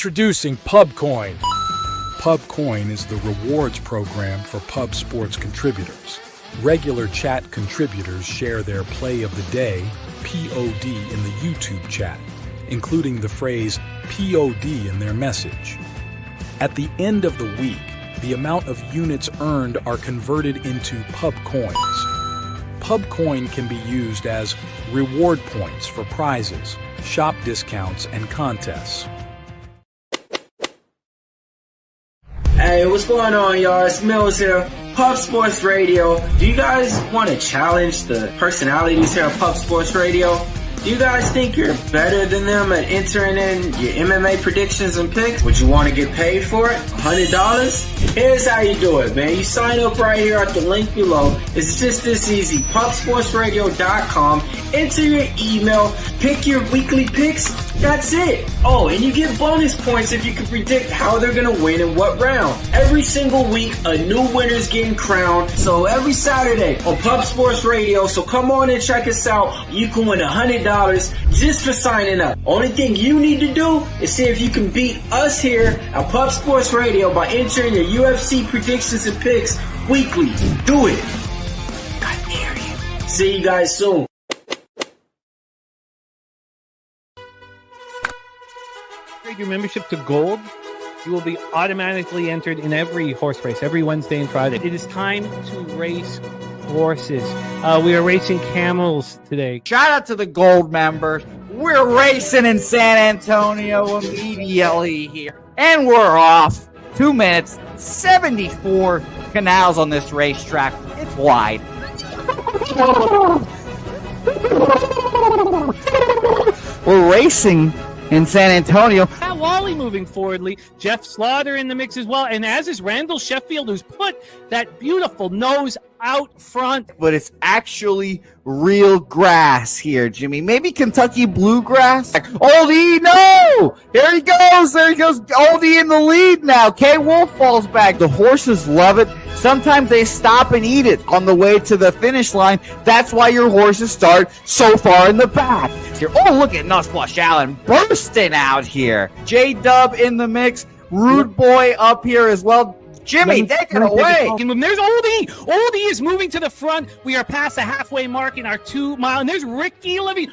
Introducing PubCoin. PubCoin is the rewards program for pub sports contributors. Regular chat contributors share their play of the day, POD, in the YouTube chat, including the phrase POD in their message. At the end of the week, the amount of units earned are converted into PubCoins. PubCoin can be used as reward points for prizes, shop discounts, and contests. Hey, what's going on, y'all? It's Mills here. Pub Sports Radio. Do you guys want to challenge the personalities here at Pub Sports Radio? Do you guys think you're better than them at entering in your MMA predictions and picks? Would you want to get paid for it? $100? Here's how you do it, man. You sign up right here at the link below. It's just this easy. PubSportsRadio.com. Enter your email. Pick your weekly picks. That's it. Oh, and you get bonus points if you can predict how they're going to win in what round. Every single week, a new winner's getting crowned. So every Saturday on Pub Sports Radio. So come on and check us out. You can win $100 just for signing up. Only thing you need to do is see if you can beat us here at Pub Sports Radio by entering your UFC predictions and picks weekly. Do it. I dare you. See you guys soon. Your membership to Gold, you will be automatically entered in every horse race, every Wednesday and Friday. It is time to race horses. We are racing camels today. Shout out to the Gold members. We're racing in San Antonio immediately here. And we're off. 2 minutes, 74 canals on this racetrack. It's wide. We're racing in San Antonio. Matt Wally moving forwardly. Jeff Slaughter in the mix as well. And as is Randall Sheffield, who's put that beautiful nose out front. But it's actually real grass here, Jimmy. Maybe Kentucky bluegrass. Oldie, no! There he goes. There he goes. Oldie in the lead now. K. Wolf falls back. The horses love it. Sometimes they stop and eat it on the way to the finish line. That's why your horses start so far in the back. Here. Oh, look at Nusswash Allen bursting out here. J-Dub in the mix. Rude Boy up here as well. Jimmy, take it away. There's Oldie. Oldie is moving to the front. We are past the halfway mark in our 2 mile. And there's Ricky Levy.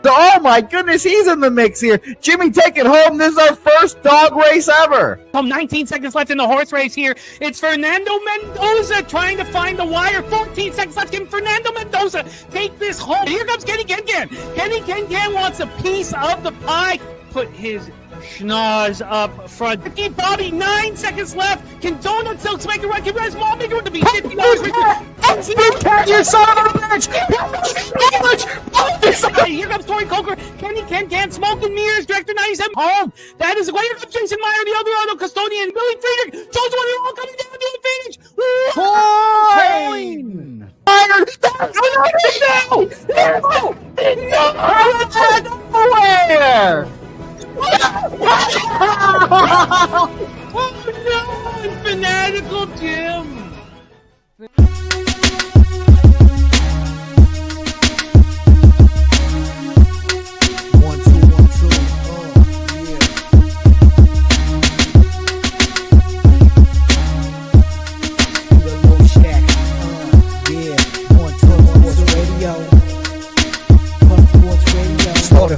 Oh my goodness, he's in the mix here. Jimmy, take it home. This is our first dog race ever. 19 seconds left in the horse race here. It's Fernando Mendoza trying to find the wire. 14 seconds left. Can Fernando Mendoza take this home? Here comes Kenny Can. Kenny Can wants a piece of the pie. Put his schnoz up front. Ricky Bobby, 9 seconds left. Can Donut Silks make a run? Can Res Mall make a run to be $50? Bouquett, you son of a bitch! Here comes Tori Coker. Kenny Can Smoking Mirrors. Director 97 home. That is the way. Here comes Jason Meyer, the Eldorado custodian. Billy Friedrich. Joe's one all coming down to the finish. Coin! Meyer, nowhere! Oh no! Fanatical Jim!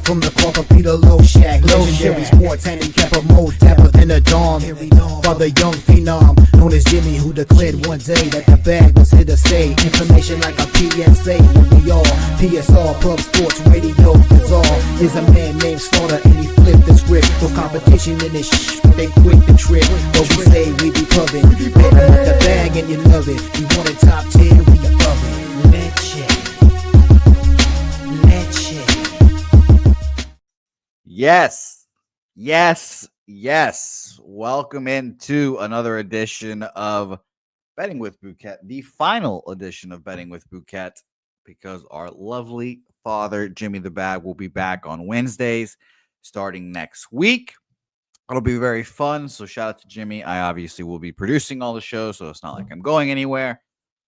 From the corporate Peter Low Shack, legendary sports handicapper, more dapper than a dawn. Father young phenom, known as Jimmy, who declared one day that the bag was here to stay. Information like a PSA, when we all PSR, Pub Sports Radio, bizarre. Is a man named Slaughter and he flipped the script. No competition in this but they quit the trip. But we say we be pubbing, betting with the bag and you love it. You want a top 10, we above it. Let's check. Yes. Welcome into another edition of Betting with Bouquett, the final edition of Betting with Bouquett, because our lovely father, Jimmy the Bag, will be back on Wednesdays starting next week. It'll be very fun, so shout out to Jimmy. I obviously will be producing all the shows, so it's not like I'm going anywhere,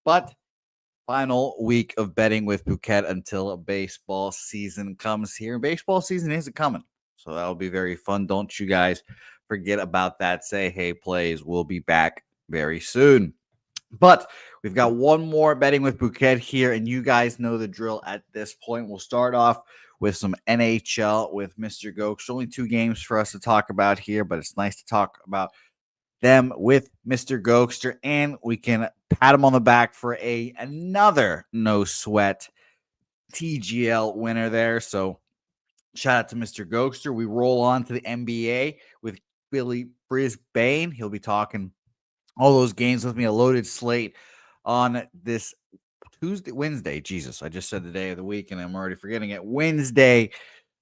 but Final week of Betting with Bouquett until baseball season comes here. Baseball season isn't coming, so that'll be very fun. Don't you guys forget about that. Say hey plays. We'll be back very soon. But we've got one more Betting with Bouquet here, and you guys know the drill at this point. We'll start off with some NHL with Mr. Gokes. Only 2 games for us to talk about here, but it's nice to talk about them with Mr. Gogster, and we can pat him on the back for another no sweat TGL winner there. So shout out to Mr. Gogster. We roll on to the NBA with Billy Brisbane. He'll be talking all those games with me, a loaded slate on this Wednesday. Jesus, I just said the day of the week and I'm already forgetting it. Wednesday.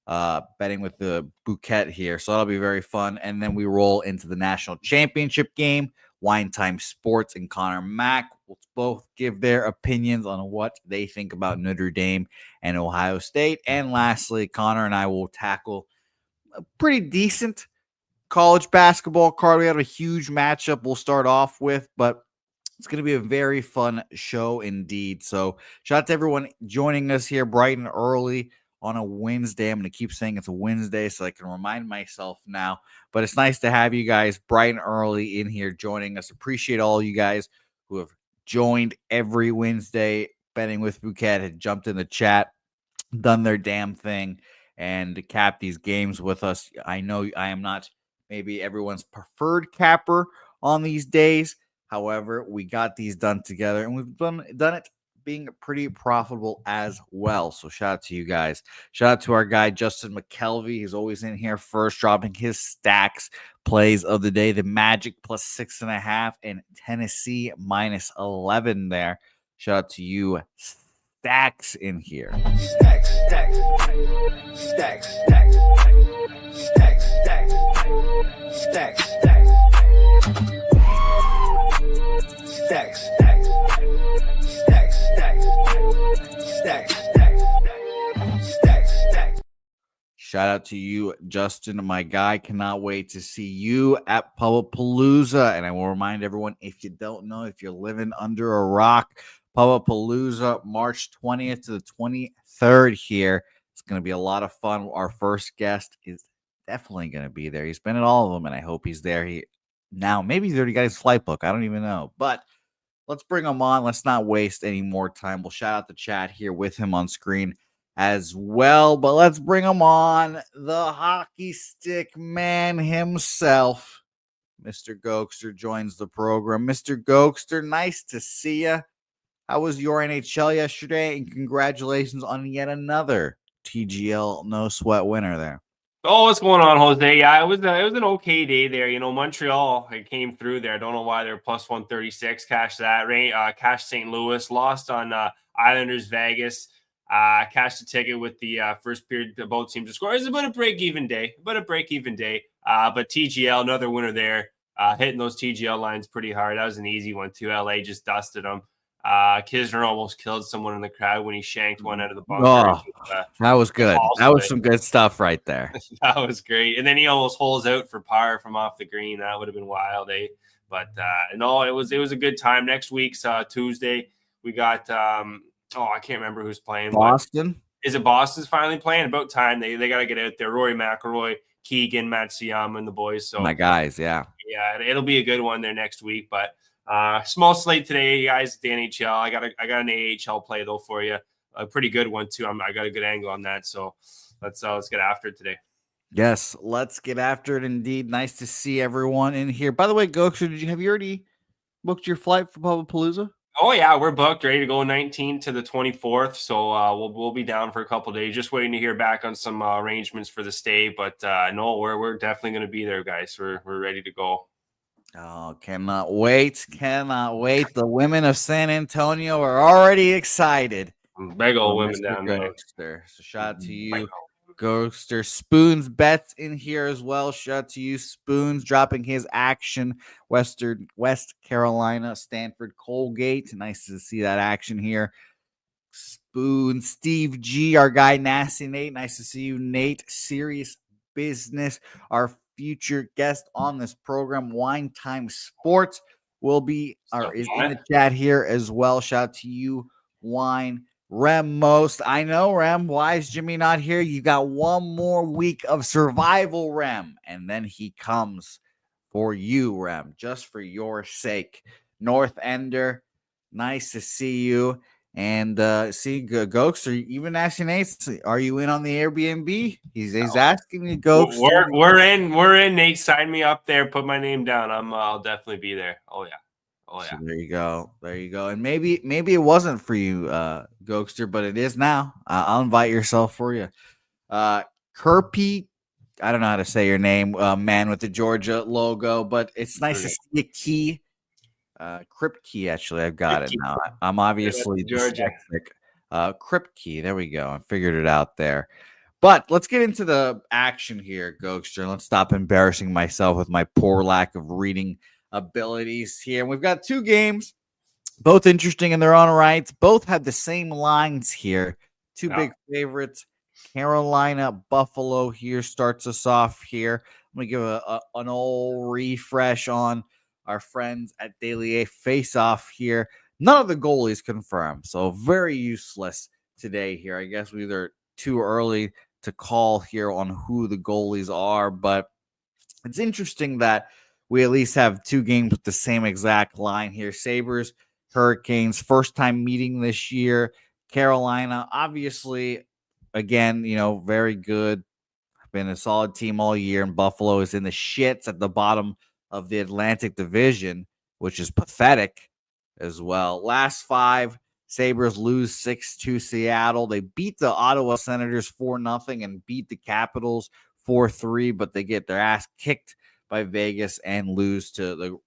Betting with the Bouquet here. So that'll be very fun. And then we roll into the national championship game. Wine Time Sports and Conor Mac will both give their opinions on what they think about Notre Dame and Ohio State. And lastly, Conor and I will tackle a pretty decent college basketball card. We have a huge matchup we'll start off with, but it's going to be a very fun show indeed. So shout out to everyone joining us here bright and early on a Wednesday. I'm going to keep saying it's a Wednesday so I can remind myself now. But it's nice to have you guys bright and early in here joining us. Appreciate all you guys who have joined every Wednesday. Betting with Bouquet had jumped in the chat, done their damn thing, and capped these games with us. I know I am not maybe everyone's preferred capper on these days. However, we got these done together, and we've done it being pretty profitable as well. So shout out to you guys. Shout out to our guy, Justin McKelvey. He's always in here first, dropping his stacks plays of the day. The Magic plus 6.5 and Tennessee minus 11 there. Shout out to you, stacks in here. Stacks, stacks, stacks, stacks, stacks, stacks, stacks, stacks, stacks. Shout out to you, Justin, my guy. Cannot wait to see you at Pubblepalooza. And I will remind everyone, if you don't know, if you're living under a rock, Pubblepalooza, March 20th to the 23rd here. It's going to be a lot of fun. Our first guest is definitely going to be there. He's been at all of them, and I hope he's there. Now, maybe he's already got his flight book. I don't even know. But let's bring him on. Let's not waste any more time. We'll shout out the chat here with him on screen as well. But let's bring him on. The hockey stick man himself, Mr. Gogster, joins the program. Mr. Gogster, nice to see you. How was your NHL yesterday? And congratulations on yet another TGL no sweat winner there. Oh, what's going on, Jose? Yeah, it was an okay day there. You know, Montreal came through there. I don't know why they're plus 136. Cash that. Cash St. Louis. Lost on Islanders Vegas. Cashed the ticket with the first period. Both teams to score. It's about a break-even day. But TGL, another winner there. Hitting those TGL lines pretty hard. That was an easy one, too. LA just dusted them. Kisner almost killed someone in the crowd when he shanked one out of the bunker. Oh, that was good. That was some good stuff right there. That was great. And then he almost holes out for par from off the green. That would have been wild, eh? But no, it was a good time. Next week's Tuesday, we got I can't remember who's playing. Boston. Is it Boston's finally playing? About time. They got to get out there. Rory McIlroy, Keegan, Matsuyama, and the boys. So my guys, yeah. Yeah, it'll be a good one there next week. But small slate today, guys, at the NHL. I got an AHL play though for you, a pretty good one too. I got a good angle on that, so let's get after it today. Yes, let's get after it indeed. Nice to see everyone in here. By the way, Gokster, have you already booked your flight for Pubblepalooza? Oh yeah, we're booked, ready to go 19th to the 24th. So we'll be down for a couple of days, just waiting to hear back on some arrangements for the stay. But no, we're definitely going to be there, guys. We're ready to go. Oh, cannot wait. The women of San Antonio are already excited. Big old women down there. So shout out to you, Gogster. Spoons bets in here as well. Shout out to you, Spoons, dropping his action. West Carolina, Stanford, Colgate. Nice to see that action here. Spoon, Steve G, our guy, Nasty Nate. Nice to see you, Nate. Serious Business, our future guest on this program. Wine Time Sports is in the chat here as well. Shout out to you, wine. Rem most. I know, Rem. Why is Jimmy not here? You got one more week of survival, Rem. And then he comes for you, Rem, just for your sake. North Ender, nice to see you. And see, Gogster even asking Nate, are you in on the Airbnb? He's asking you, Gogster. We're in. Nate, sign me up there. Put my name down. I'll definitely be there. Oh yeah. So there you go. And maybe it wasn't for you, Gogster, but it is now. I'll invite yourself for you. Kirby, I don't know how to say your name, man with the Georgia logo, but it's nice to see a key. Crypt key, actually, I've got it now. I'm obviously dyslexic. Crypt key, there we go. I figured it out there. But let's get into the action here, Gogster. Let's stop embarrassing myself with my poor lack of reading abilities here. And we've got two games, both interesting in their own rights. Both have the same lines here. Two big favorites. Carolina, Buffalo here starts us off here. I'm going to give an old refresh on our friends at Daily A face-off here. None of the goalies confirmed, so very useless today here. I guess we're either too early to call here on who the goalies are, but it's interesting that we at least have two games with the same exact line here. Sabres, Hurricanes, first time meeting this year. Carolina, obviously, again, very good. Been a solid team all year, and Buffalo is in the shits at the bottom of the Atlantic Division, which is pathetic as well. Last five, Sabres lose 6-2 Seattle. They beat the Ottawa Senators 4-0 and beat the Capitals 4-3, but they get their ass kicked by Vegas and lose to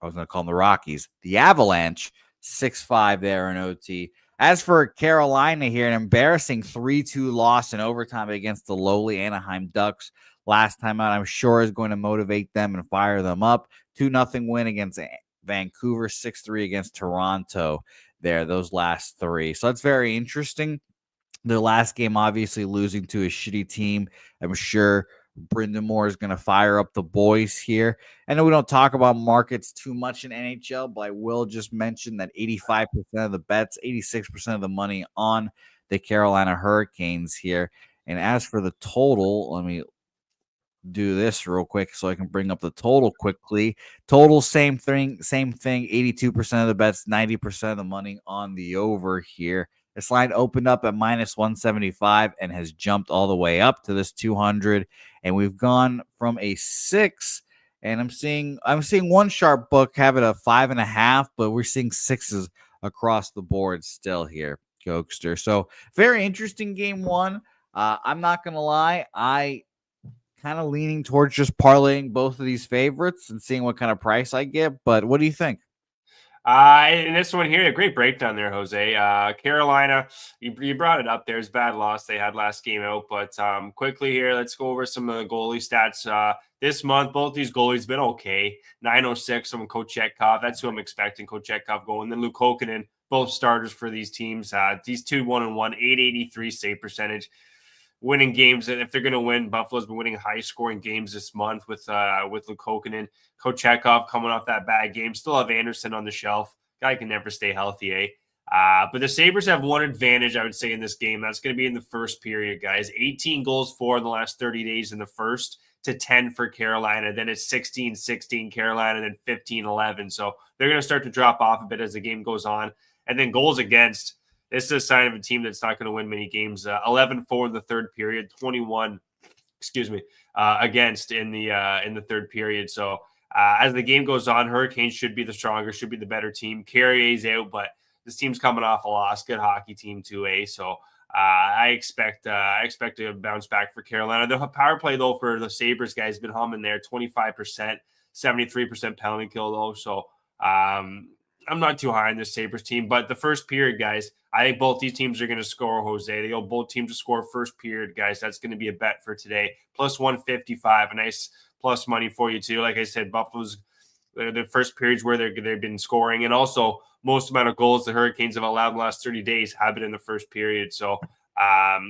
I was going to call them the Rockies, the Avalanche, 6-5 there in OT. As for Carolina here, an embarrassing 3-2 loss in overtime against the lowly Anaheim Ducks last time out. I'm sure is going to motivate them and fire them up. 2-0 win against Vancouver, 6-3 against Toronto there, those last three. So that's very interesting. Their last game, obviously losing to a shitty team. I'm sure Brendan Moore is going to fire up the boys here. I know we don't talk about markets too much in NHL, but I will just mention that 85% of the bets, 86% of the money on the Carolina Hurricanes here. And as for the total, let me do this real quick so I can bring up the total quickly. Total, same thing. 82% of the bets, 90% of the money on the over here. This line opened up at minus 175 and has jumped all the way up to this 200. And we've gone from a 6, and I'm seeing one sharp book have it a 5.5, but we're seeing 6s across the board still here, Gogster. So very interesting game one. I'm not gonna lie, I kind of leaning towards just parlaying both of these favorites and seeing what kind of price I get. But what do you think? And this one here, a great breakdown there, Jose. Carolina, you brought it up. There's bad loss they had last game out, but quickly here, let's go over some of the goalie stats. This month, both these goalies been okay. 906 from Kochetkov. That's who I'm expecting. Kochetkov going. Then Luke Kokkonen, both starters for these teams. These two 1-1, 883 save percentage. Winning games, and if they're going to win, Buffalo's been winning high-scoring games this month with Luke Kokkonen, Kochetkov coming off that bad game. Still have Anderson on the shelf. Guy can never stay healthy, eh? But the Sabres have one advantage, I would say, in this game. That's going to be in the first period, guys. 18 goals for in the last 30 days in the first to 10 for Carolina. Then it's 16-16 Carolina, then 15-11. So they're going to start to drop off a bit as the game goes on. And then goals against. This is a sign of a team that's not going to win many games. 11-4 in the third period, 21, against in the third period. So as the game goes on, Hurricanes should be the stronger, should be the better team. Carrier's out, but this team's coming off a loss. Good hockey team too, eh? So I expect to bounce back for Carolina. The power play though for the Sabres guys has been humming there, 25%, 73% penalty kill though. So I'm not too high on this Sabres team, but the first period, guys, I think both these teams are going to score, Jose. They go both teams to score first period, guys. That's going to be a bet for today. Plus 155, a nice plus money for you, too. Like I said, Buffalo's the first periods where they've been scoring, and also most amount of goals the Hurricanes have allowed in the last 30 days have been in the first period. So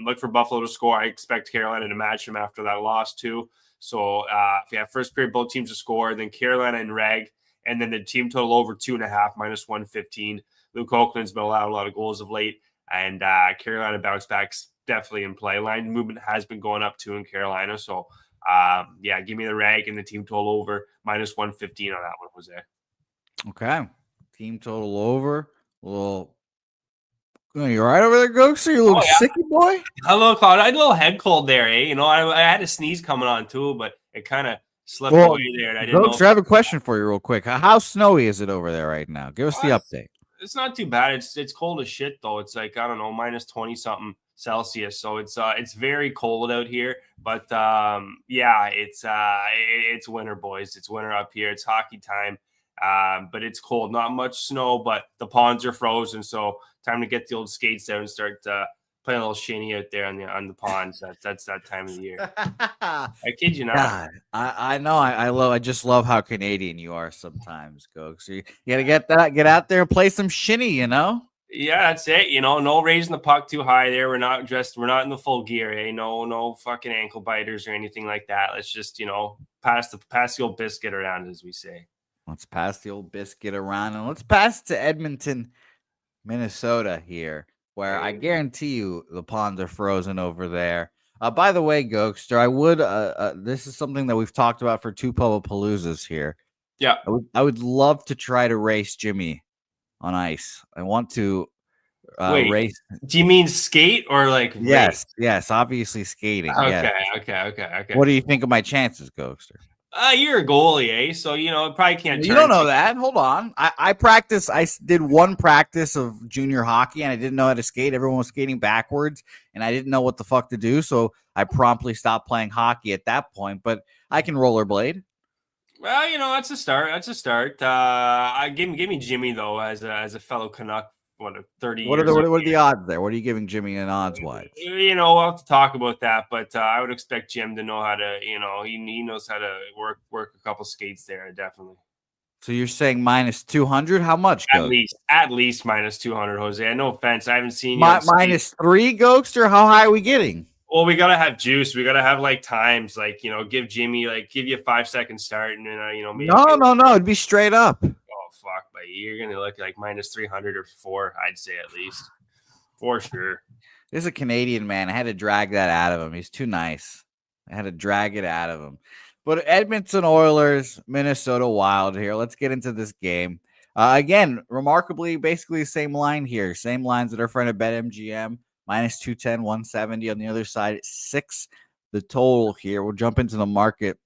look for Buffalo to score. I expect Carolina to match them after that loss, too. So if you have first period, both teams to score, then Carolina and Reg And then the team total over 2.5 minus 115. Luke Oakland's been allowed a lot of goals of late, and Carolina bounce back's definitely in play. Line movement has been going up too in Carolina. So, give me the rag and the team total over minus 115 on that one, Jose. Okay. Team total over. You all right over there, Gogster? You little sicky boy? I had a little head cold there, eh? You know, I had a sneeze coming on too, but it kind of slipped away there. And I didn't know. Gogster, I have a question for you real quick. How snowy is it over there right now? Give us the update. It's not too bad. It's cold as shit though. It's like, I don't know, minus 20 something Celsius. So it's very cold out here. But it's winter, boys. It's winter up here. It's hockey time. But it's cold. Not much snow, but the ponds are frozen. So time to get the old skates out and start playing a little shinny out there on the ponds. That's that time of the year. I kid you not. God, I know. I just love how Canadian you are sometimes, Gogs. You gotta get out there and play some shinny, you know? Yeah, that's it. You know, no raising the puck too high there. We're not in the full gear, eh? No fucking ankle biters or anything like that. Let's just, pass the old biscuit around, as we say. Let's pass the old biscuit around, and let's pass to Edmonton, Minnesota here, where I guarantee you the ponds are frozen over there. By the way, Gogster, I would this is something that we've talked about for two Paloozas here. Yeah. I would love to try to race Jimmy on ice. I want to race. Do you mean skate or like race? Yes, obviously skating. Okay. What do you think of my chances, Gogster? You're a goalie, eh? So, probably can't. You don't know that. Hold on. I practice. I did one practice of junior hockey, and I didn't know how to skate. Everyone was skating backwards, and I didn't know what the fuck to do. So I promptly stopped playing hockey at that point. But I can rollerblade. Well, that's a start. Give me Jimmy though, as a fellow Canuck. What 30 what years. What are the odds there? What are you giving Jimmy in odds wise? We'll have to talk about that, but I would expect Jim to know how to, he knows how to work a couple skates there, definitely. So you're saying minus 200? How much? At least minus 200, Jose. No offense, I haven't seen you. Minus 3, Gogster? How high are we getting? Well, we gotta have juice. We gotta have times, give Jimmy give you a 5-second start, and then maybe no, it'd be straight up. Fuck, but you're gonna look like minus 300 or 4, I'd say at least, for sure. This is a Canadian man. I had to drag that out of him. He's too nice. I had to drag it out of him. But Edmonton Oilers, Minnesota Wild here. Let's get into this game. Again, remarkably, basically the same line here. Same lines that our friend at BetMGM. Minus 210, 170 on the other side. 6 the total here. We'll jump into the market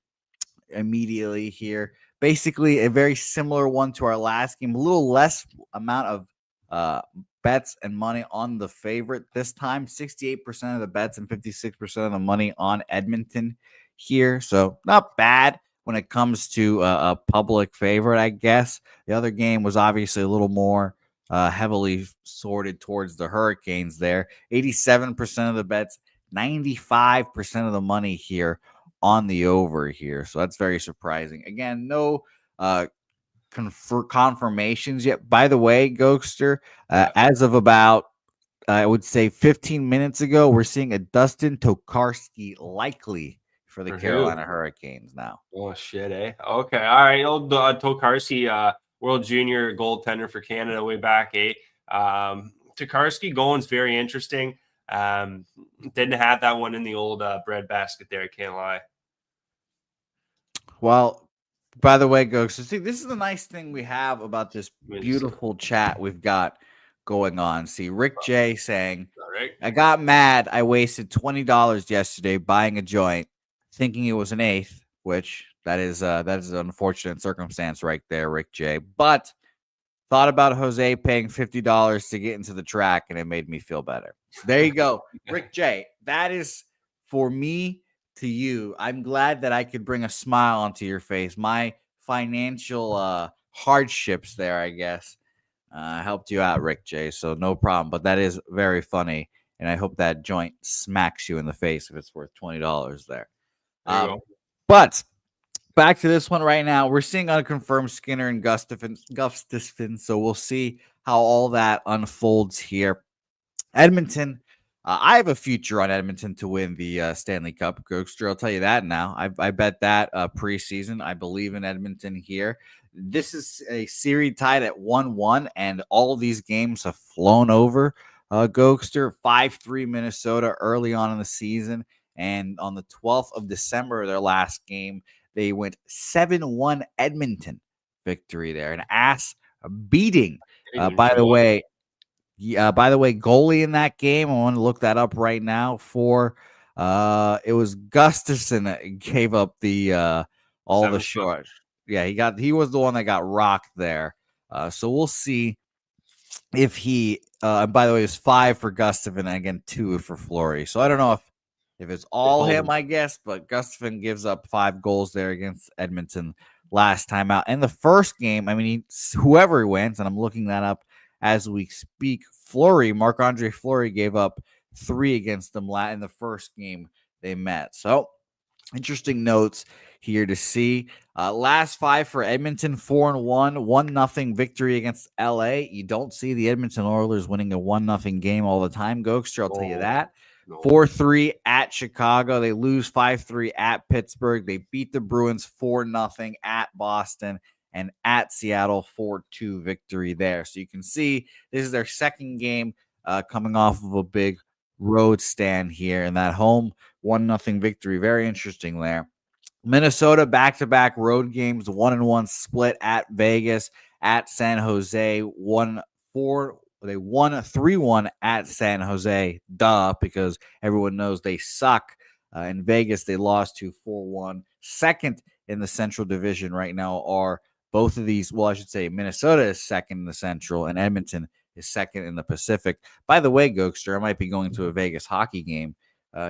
immediately here. Basically, a very similar one to our last game. A little less amount of bets and money on the favorite this time. 68% of the bets and 56% of the money on Edmonton here. So not bad when it comes to a public favorite, I guess. The other game was obviously a little more heavily sorted towards the Hurricanes there. 87% of the bets, 95% of the money here on the over here. So that's very surprising. Again, no confirmations yet. By the way, Gogster, as of about, I would say 15 minutes ago, we're seeing a Dustin Tokarski likely for the Carolina Hurricanes now. Oh, shit, eh? Okay. All right. Old Tokarski, World Junior goaltender for Canada way back, eh? Tokarski going's very interesting. Didn't have that one in the old breadbasket there. I can't lie. Well, by the way, Gogster, see, this is the nice thing we have about this beautiful chat we've got going on. See, Rick J saying, I got mad. I wasted $20 yesterday buying a joint, thinking it was an eighth, which that is an unfortunate circumstance right there, Rick J. But thought about Jose paying $50 to get into the track, and it made me feel better. So there you go, Rick J. That is for me to you. I'm glad that I could bring a smile onto your face. My financial hardships there, I guess, helped you out, Rick J. So no problem. But that is very funny, and I hope that joint smacks you in the face if it's worth $20 there. But back to this one right now. We're seeing unconfirmed Skinner and Gustafson, so we'll see how all that unfolds here. Edmonton, I have a future on Edmonton to win the Stanley Cup. Gogster, I'll tell you that now. I bet that preseason. I believe in Edmonton here. This is a series tied at 1-1, and all of these games have flown over. Gogster 5-3 Minnesota early on in the season, and on the 12th of December, their last game, they went 7-1 Edmonton victory there, an ass beating. By the way, goalie in that game, I want to look that up right now. It was Gustafson that gave up the all the short. Yeah, he was the one that got rocked there. So we'll see if he. By the way, it was 5 for Gustafson and again 2 for Fleury. So I don't know if it's all him, I guess, but Gustafson gives up 5 goals there against Edmonton last time out. And the first game, I mean, whoever wins, and I'm looking that up as we speak, Marc-Andre Fleury gave up 3 against them in the first game they met. So interesting notes here to see. Last 5 for Edmonton, 4-1, 1-0 victory against LA. You don't see the Edmonton Oilers winning a 1-0 game all the time, Gogster, I'll tell you that. 4-3 at Chicago. They lose 5-3 at Pittsburgh. They beat the Bruins 4-0 at Boston, and at Seattle 4-2 victory there. So you can see this is their second game coming off of a big road stand here, and that home 1-0 victory. Very interesting there. Minnesota back-to-back road games, 1-1 split at Vegas, at San Jose, they won 3-1 at San Jose, because everyone knows they suck. In Vegas, they lost to 4-1. Second in the Central Division right now are both of these. Well, I should say Minnesota is second in the Central, and Edmonton is second in the Pacific. By the way, Gogster, I might be going to a Vegas hockey game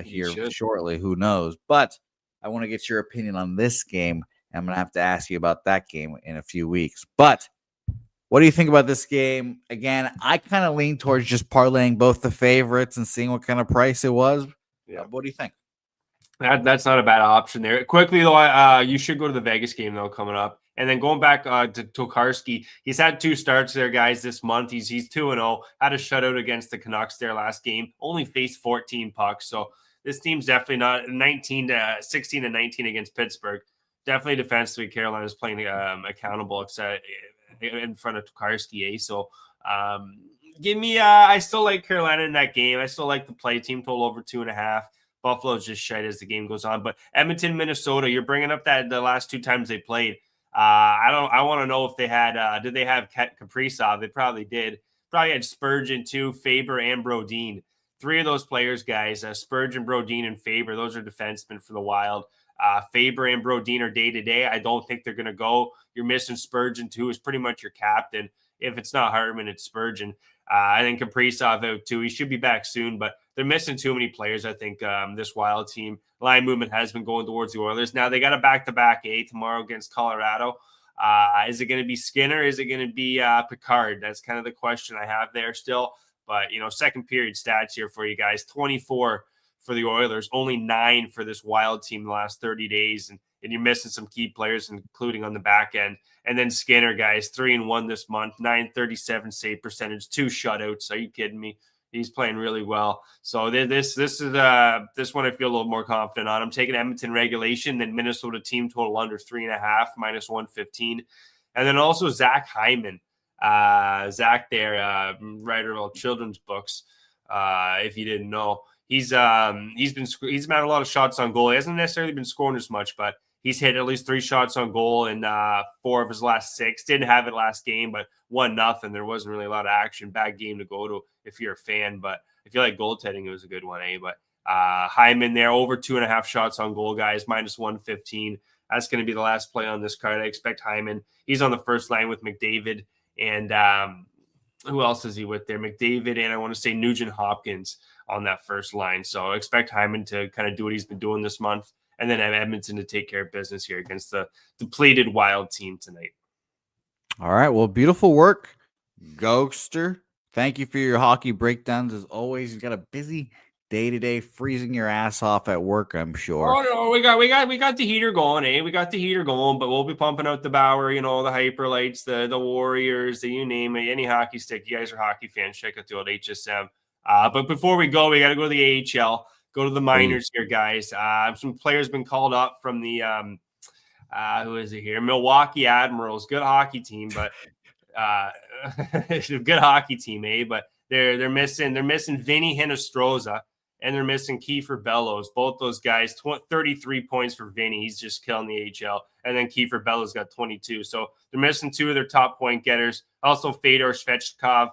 here shortly. Who knows? But I want to get your opinion on this game. I'm going to have to ask you about that game in a few weeks. But what do you think about this game? Again, I kind of lean towards just parlaying both the favorites and seeing what kind of price it was. Yeah. What do you think? That's not a bad option there. Quickly, though, you should go to the Vegas game, though, coming up. And then going back to Tokarski, he's had 2 starts there, guys, this month. He's 2-0, had a shutout against the Canucks there last game, only faced 14 pucks. So this team's definitely not 16-19 against Pittsburgh. Definitely defensively, Carolina's playing accountable in front of Tokarski. So give me I still like Carolina in that game. I still like the play team total over 2.5. Buffalo's just shite as the game goes on. But Edmonton, Minnesota, you're bringing up that the last 2 times they played. I want to know if they had did they have Kaprizov? They probably did. Probably had Spurgeon too, Faber and Brodin. 3 of those players, guys, Spurgeon, Brodin, and Faber. Those are defensemen for the Wild. Faber and Brodin are day-to-day. I don't think they're going to go. You're missing Spurgeon, too, is pretty much your captain. If it's not Hartman, it's Spurgeon. I think Kaprizov out, too. He should be back soon, but they're missing too many players, I think, this Wild team. Line movement has been going towards the Oilers. Now, they got a back-to-back tomorrow against Colorado. Is it going to be Skinner? Is it going to be Picard? That's kind of the question I have there still. But, second period stats here for you guys. 24 for the Oilers, only 9 for this Wild team the last 30 days. And you're missing some key players, including on the back end. And then Skinner, guys, 3-1 this month, 937 save percentage, 2 shutouts. Are you kidding me? He's playing really well. So this is this one I feel a little more confident on. I'm taking Edmonton regulation, then Minnesota team total under 3.5, minus 115. And then also Zach Hyman. Zach there, writer of all children's books. If you didn't know, he's had a lot of shots on goal. He hasn't necessarily been scoring as much, but he's hit at least 3 shots on goal in 4 of his last 6. Didn't have it last game, but 1-0. There wasn't really a lot of action. Bad game to go to if you're a fan, but if you like goaltending, it was a good one, But Hyman there, over 2.5 shots on goal, guys, minus 115. That's going to be the last play on this card. I expect Hyman. He's on the first line with McDavid. And who else is he with there? McDavid and I want to say Nugent Hopkins on that first line. So I expect Hyman to kind of do what he's been doing this month. And then have Edmonton to take care of business here against the depleted Wild team tonight. All right. Well, beautiful work, Gogster. Thank you for your hockey breakdowns. As always, you've got a busy day-to-day, freezing your ass off at work, I'm sure. Oh no, we got the heater going, We got the heater going, but we'll be pumping out the Bauer, the Hyperlights, the Warriors, you name it, any hockey stick. You guys are hockey fans, check out the old HSM. But before we go, we got to go to the AHL, go to the minors here, guys. Some players been called up from the Who is it here? Milwaukee Admirals, good hockey team, but it's a good hockey team, But they're missing Vinny Hinostroza and they're missing Kiefer Bellows. Both those guys, 33 points for Vinny. He's just killing the AHL. And then Kiefer Bellows got 22. So they're missing 2 of their top point getters. Also Fedor Svechnikov.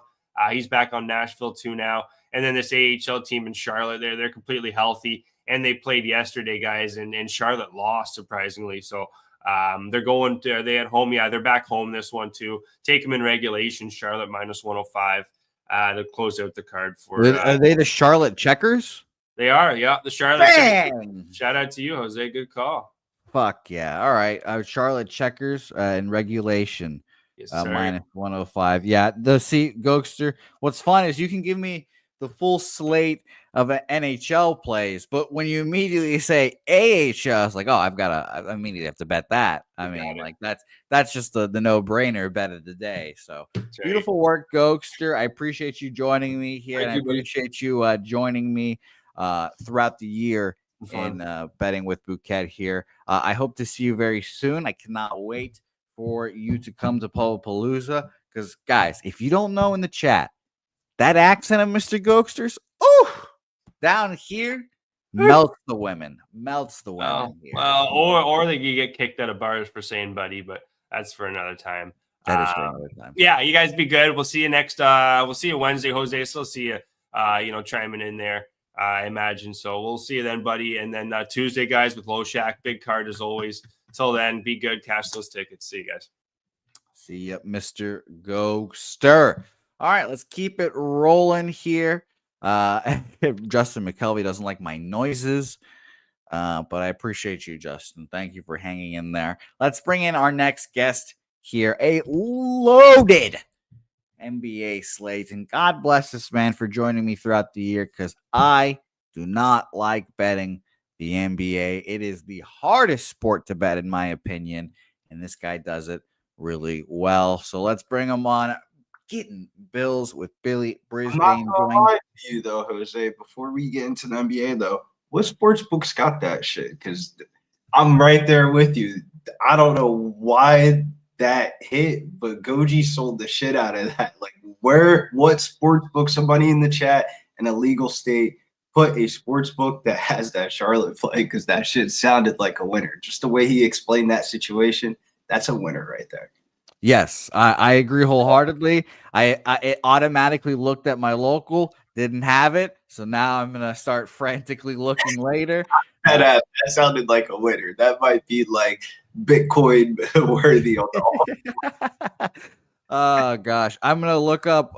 He's back on Nashville too now. And then this AHL team in Charlotte, they're completely healthy. And they played yesterday, guys, and Charlotte lost, surprisingly. So are they at home? Yeah, they're back home this one too. Take them in regulation, Charlotte minus 105. To close out the card for. Are they the Charlotte Checkers? They are, yeah. The Charlotte Checkers. Shout out to you, Jose. Good call. Fuck yeah. All right. Charlotte Checkers in regulation. Yes, minus 105. Yeah. Gogster. What's fun is you can give me the full slate of NHL plays, but when you immediately say AHL, it's like, oh, I immediately have to bet that. I mean, like that's just the no-brainer bet of the day. So beautiful work, Gogster. I appreciate you joining me here, and I appreciate you joining me throughout the year in Betting with Bouquett here. I hope to see you very soon. I cannot wait for you to come to Palooza, because guys, if you don't know in the chat, that accent of Mr. Gogster's, down here melts the women. Here. Well, or they get kicked out of bars for saying buddy, but that's for another time. That is for another time. Yeah, you guys be good. We'll see you next. We'll see you Wednesday, Jose. Still see you. Chiming in there. I imagine so. We'll see you then, buddy. And then Tuesday, guys, with Low Shack, big card as always. Till then, be good. Cash those tickets. See you guys. See you, Mr. Gogster. All right, let's keep it rolling here. Justin McKelvey doesn't like my noises, but I appreciate you, Justin. Thank you for hanging in there. Let's bring in our next guest here, a loaded NBA slate. And God bless this man for joining me throughout the year, because I do not like betting the NBA. It is the hardest sport to bet, in my opinion, and this guy does it really well. So let's bring him on. Getting Bills with Billy Brisbane. I'm not gonna lie to you though, Jose. Before we get into the NBA though, what sports books got that shit? Because I'm right there with you. I don't know why that hit, but Goji sold the shit out of that. Like, what sports book? Somebody in the chat in a legal state put a sports book that has that Charlotte play, because that shit sounded like a winner. Just the way he explained that situation, that's a winner right there. Yes, I agree wholeheartedly. I automatically looked at my local, didn't have it, so now I'm gonna start frantically looking later. That sounded like a winner. That might be like Bitcoin worthy on the Oh gosh, I'm gonna look up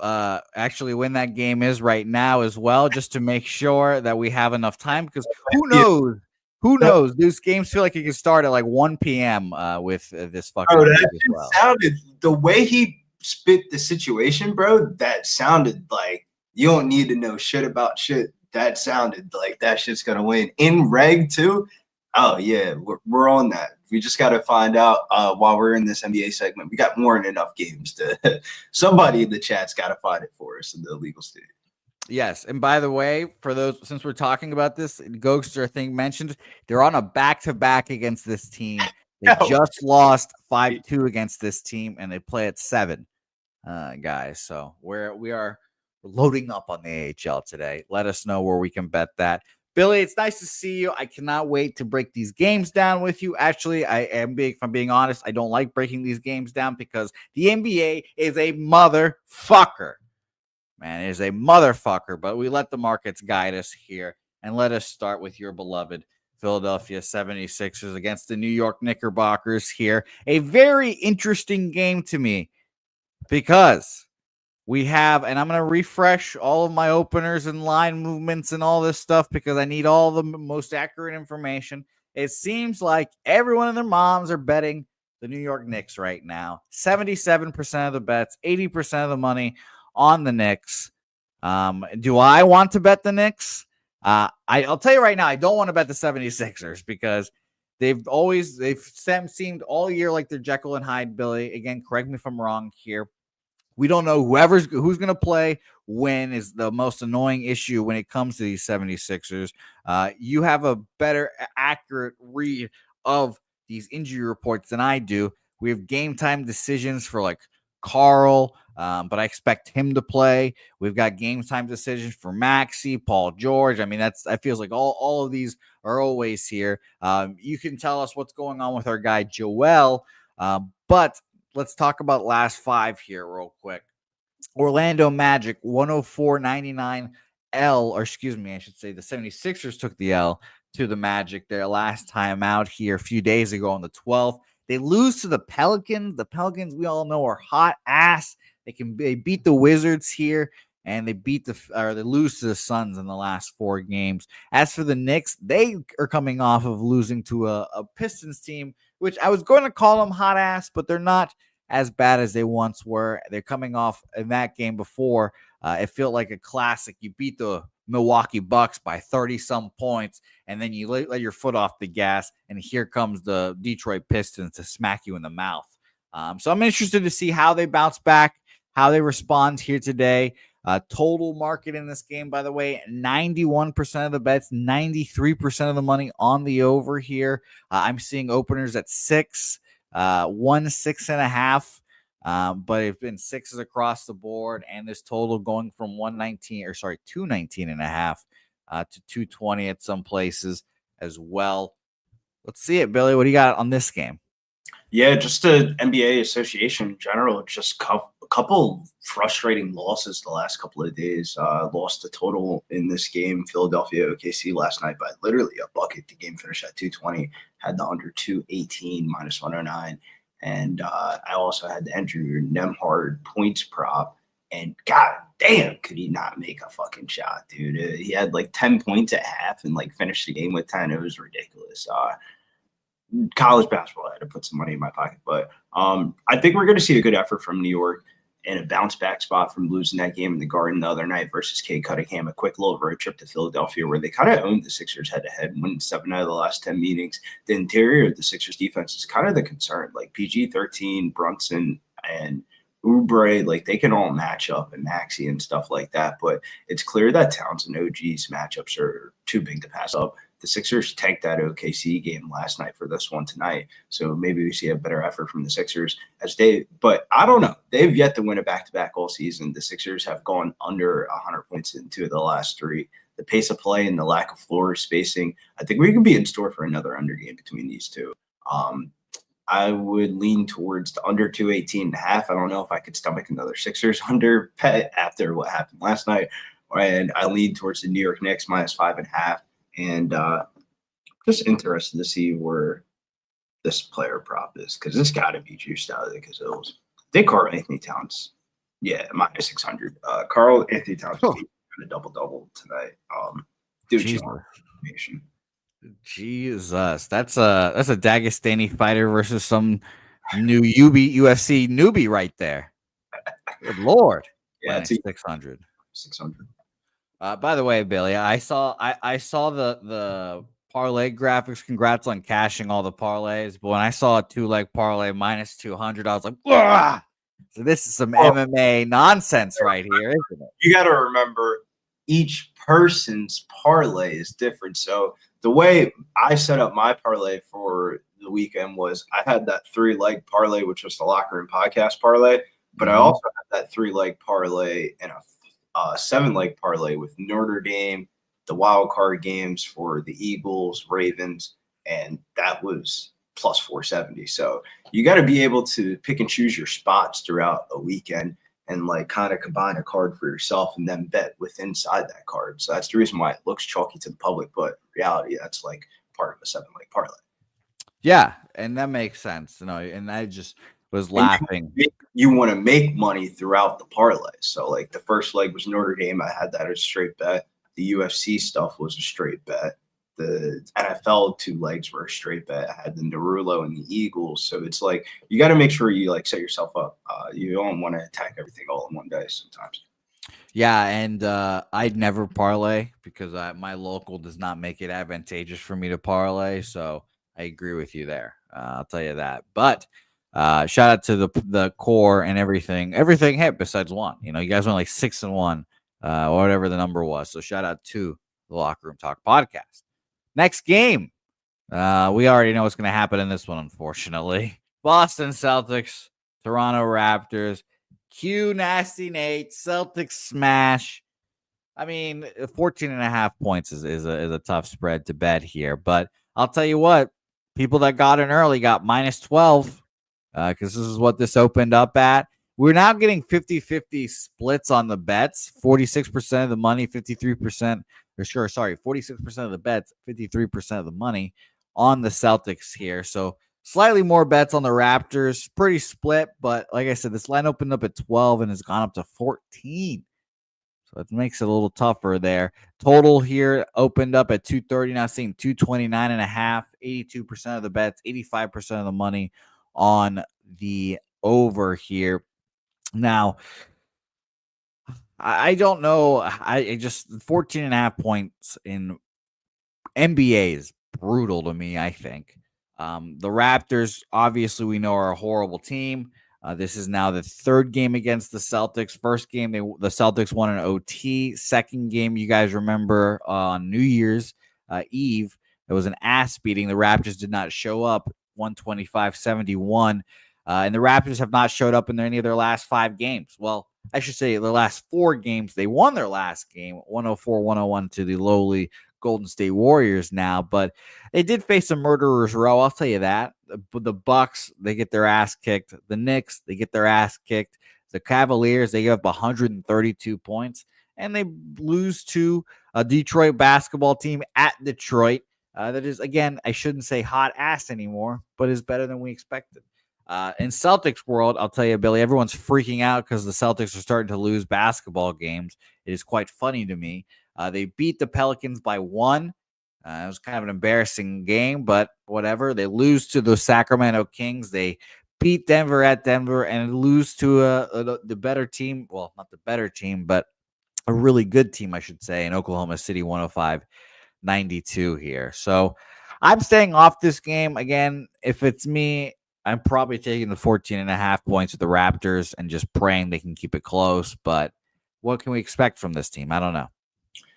actually when that game is right now as well, just to make sure that we have enough time. Because who knows? Who knows? These games feel like it can start at like 1 p.m. With this fucking. Bro, that sounded the way he spit the situation, bro. That sounded like you don't need to know shit about shit. That sounded like that shit's gonna win in reg too. Oh yeah, we're on that. We just got to find out while we're in this NBA segment. We got more than enough games to. Somebody in the chat's got to find it for us in the legal state. Yes, and by the way, for those, since we're talking about this, Gogster thing mentioned, they're on a back-to-back against this team. They just lost 5-2 against this team, and they play at 7, guys. So we are loading up on the AHL today. Let us know where we can bet that. Billy, it's nice to see you. I cannot wait to break these games down with you. Actually, if I'm being honest, I don't like breaking these games down because the NBA is a motherfucker. Man, it is a motherfucker, but we let the markets guide us here. And let us start with your beloved Philadelphia 76ers against the New York Knickerbockers here. A very interesting game to me because we have, and I'm going to refresh all of my openers and line movements and all this stuff because I need all the most accurate information. It seems like everyone and their moms are betting the New York Knicks right now. 77% of the bets, 80% of the money on the Knicks. Do I want to bet the Knicks? I'll tell you right now, I don't want to bet the 76ers because they've seemed all year like they're Jekyll and Hyde, Billy. Again, correct me if I'm wrong here. We don't know who's going to play when is the most annoying issue when it comes to these 76ers. You have a better accurate read of these injury reports than I do. We have game time decisions for like Carl, but I expect him to play. We've got game time decisions for Maxey, Paul George. I mean, that feels like all of these are always here. You can tell us what's going on with our guy Joel, but let's talk about last 5 here real quick. Orlando Magic 104.99 L, or excuse me, I should say the 76ers took the L to the Magic their last time out here a few days ago on the 12th. They lose to the Pelicans. The Pelicans, we all know, are hot ass. They beat the Wizards here, and they lose to the Suns in the last 4 games. As for the Knicks, they are coming off of losing to a Pistons team, which I was going to call them hot ass, but they're not as bad as they once were. They're coming off in that game before. It felt like a classic. You beat the Milwaukee Bucks by 30-some points, and then you let your foot off the gas, and here comes the Detroit Pistons to smack you in the mouth. So I'm interested to see how they bounce back, how they respond here today. Total market in this game, by the way, 91% of the bets, 93% of the money on the over here. I'm seeing openers at 6, 6.5. But it's been 6s across the board, and this total going from 219.5 to 220 at some places as well. Let's see it, Billy. What do you got on this game? Yeah, just the NBA association in general. Just a couple frustrating losses the last couple of days. Lost the total in this game. Philadelphia OKC last night by literally a bucket. The game finished at 220. Had the under 218 minus 109. And I also had the Andrew Nemhard points prop. And god damn, could he not make a fucking shot, dude. He had like 10 points at half and like finished the game with 10. It was ridiculous. College basketball, I had to put some money in my pocket. But I think we're going to see a good effort from New York and a bounce back spot from losing that game in the Garden the other night versus Cade Cunningham. A quick little road trip to Philadelphia where they kind of owned the Sixers head to head, winning 7 out of the last 10 meetings. The interior of the Sixers defense is kind of the concern. Like PG-13, Brunson, and Oubre, like they can all match up, and Maxey and stuff like that. But it's clear that Towns and OG's matchups are too big to pass up. The Sixers tanked that OKC game last night for this one tonight. So maybe we see a better effort from the Sixers but I don't know. They've yet to win a back-to-back all season. The Sixers have gone under 100 points in 2 of the last 3. The pace of play and the lack of floor spacing, I think we can be in store for another under game between these two. I would lean towards the under 218.5. I don't know if I could stomach another Sixers under bet after what happened last night. And I lean towards the New York Knicks minus 5.5. And just interested to see where this player prop is, because it's got to be juiced out of the gazills. I think Karl Anthony Towns, minus 600. Karl Anthony Towns a double-double tonight. Jesus, that's a Dagestani fighter versus some new UFC newbie right there. Good Lord. Yeah, it's 600. 600. By the way, Billy, I saw the parlay graphics. Congrats on cashing all the parlays. But when I saw a 2-leg parlay minus 200, I was like, "Wah!" So this is some MMA nonsense right here, isn't it? You got to remember, each person's parlay is different. So the way I set up my parlay for the weekend was I had that 3-leg parlay, which was the Locker Room Podcast parlay, but I also had that 3-leg parlay and a 7-leg parlay with Notre Dame, the wild card games for the Eagles, Ravens, and that was plus 470. So you got to be able to pick and choose your spots throughout a weekend and like kind of combine a card for yourself and then bet with inside that card. So that's the reason why it looks chalky to the public, but in reality, that's like part of a 7-leg parlay. Yeah, and that makes sense. And I just was laughing. You want to make money throughout the parlay. So like the first leg was Notre Dame. I had that as a straight bet. The UFC stuff was a straight bet. The NFL 2 legs were a straight bet. I had the Narulo and the Eagles. So it's like you got to make sure you like set yourself up. You don't want to attack everything all in one day sometimes. Yeah, and I'd never parlay because my local does not make it advantageous for me to parlay. So I agree with you there. I'll tell you that. But shout out to the core and everything. Everything hit besides one. You guys went like 6-1, or whatever the number was. So shout out to the Locker Room Talk podcast. Next game, We already know what's going to happen in this one, unfortunately. Boston Celtics, Toronto Raptors, Q Nasty Nate, Celtics smash. I mean, 14.5 points is a tough spread to bet here. But I'll tell you what, people that got in early got minus 12 because this is what this opened up at. We're now getting 50-50 splits on the bets, 46% of the money, 46% of the bets, 53% of the money on the Celtics here. So slightly more bets on the Raptors, pretty split. But like I said, this line opened up at 12 and has gone up to 14. So it makes it a little tougher there. Total here opened up at 230, now seeing 229.5, 82% of the bets, 85% of the money on the over here. Now, I don't know. I just 14.5 points in NBA is brutal to me, I think. The Raptors, obviously, we know are a horrible team. This is now the third game against the Celtics. First game, the Celtics won an OT. Second game, you guys remember on New Year's Eve, it was an ass beating. The Raptors did not show up, 125-71. And the Raptors have not showed up in any of their last 5 games. Well, I should say the last 4 games. They won their last game, 104-101 to the lowly Golden State Warriors now, but they did face a murderer's row. I'll tell you that. The Bucks, they get their ass kicked. The Knicks, they get their ass kicked. The Cavaliers, they give up 132 points, and they lose to a Detroit basketball team at Detroit. That is, again, I shouldn't say hot ass anymore, but is better than we expected. In Celtics world, I'll tell you, Billy, everyone's freaking out because the Celtics are starting to lose basketball games. It is quite funny to me. They beat the Pelicans by 1. It was kind of an embarrassing game, but whatever. They lose to the Sacramento Kings. They beat Denver at Denver and lose to the better team. Well, not the better team, but a really good team, I should say, in Oklahoma City, 105-92 here. So I'm staying off this game. Again, if it's me, I'm probably taking the 14.5 points with the Raptors and just praying they can keep it close. But what can we expect from this team? I don't know.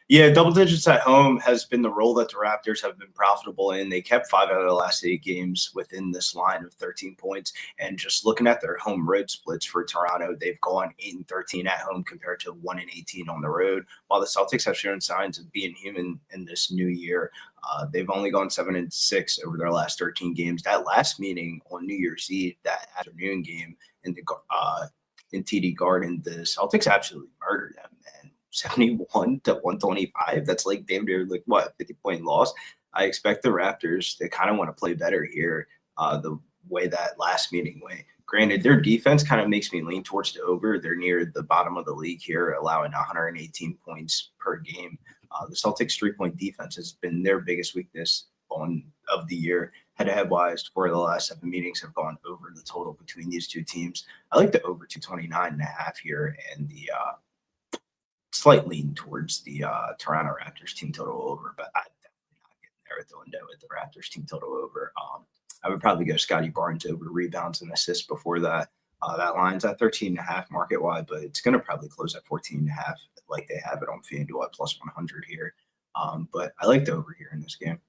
Yeah, double digits at home has been the role that the Raptors have been profitable in. They kept 5 out of the last 8 games within this line of 13 points. And just looking at their home road splits for Toronto, they've gone 8-13 at home compared to 1-18 on the road. While the Celtics have shown signs of being human in this new year, they've only gone 7-6 over their last 13 games. That last meeting on New Year's Eve, that afternoon game in TD Garden, the Celtics absolutely murdered them, man. 71-125. That's like damn near 50-point loss. I expect the Raptors to kind of want to play better here the way that last meeting went. Granted, their defense kind of makes me lean towards the over. They're near the bottom of the league here, allowing 118 points per game. The Celtics' 3-point defense has been their biggest weakness of the year. Head-to-head wise, 4 of the last 7 meetings have gone over the total between these two teams. I like the over 229.5 here, and the slight lean towards the Toronto Raptors team total over, but I'm definitely not getting there at the window with the Raptors team total over. I would probably go Scotty Barnes over rebounds and assists before that. That line's at 13.5 market wide, but it's going to probably close at 14.5 like they have it on FanDuel at plus 100 here. But I like the over here in this game.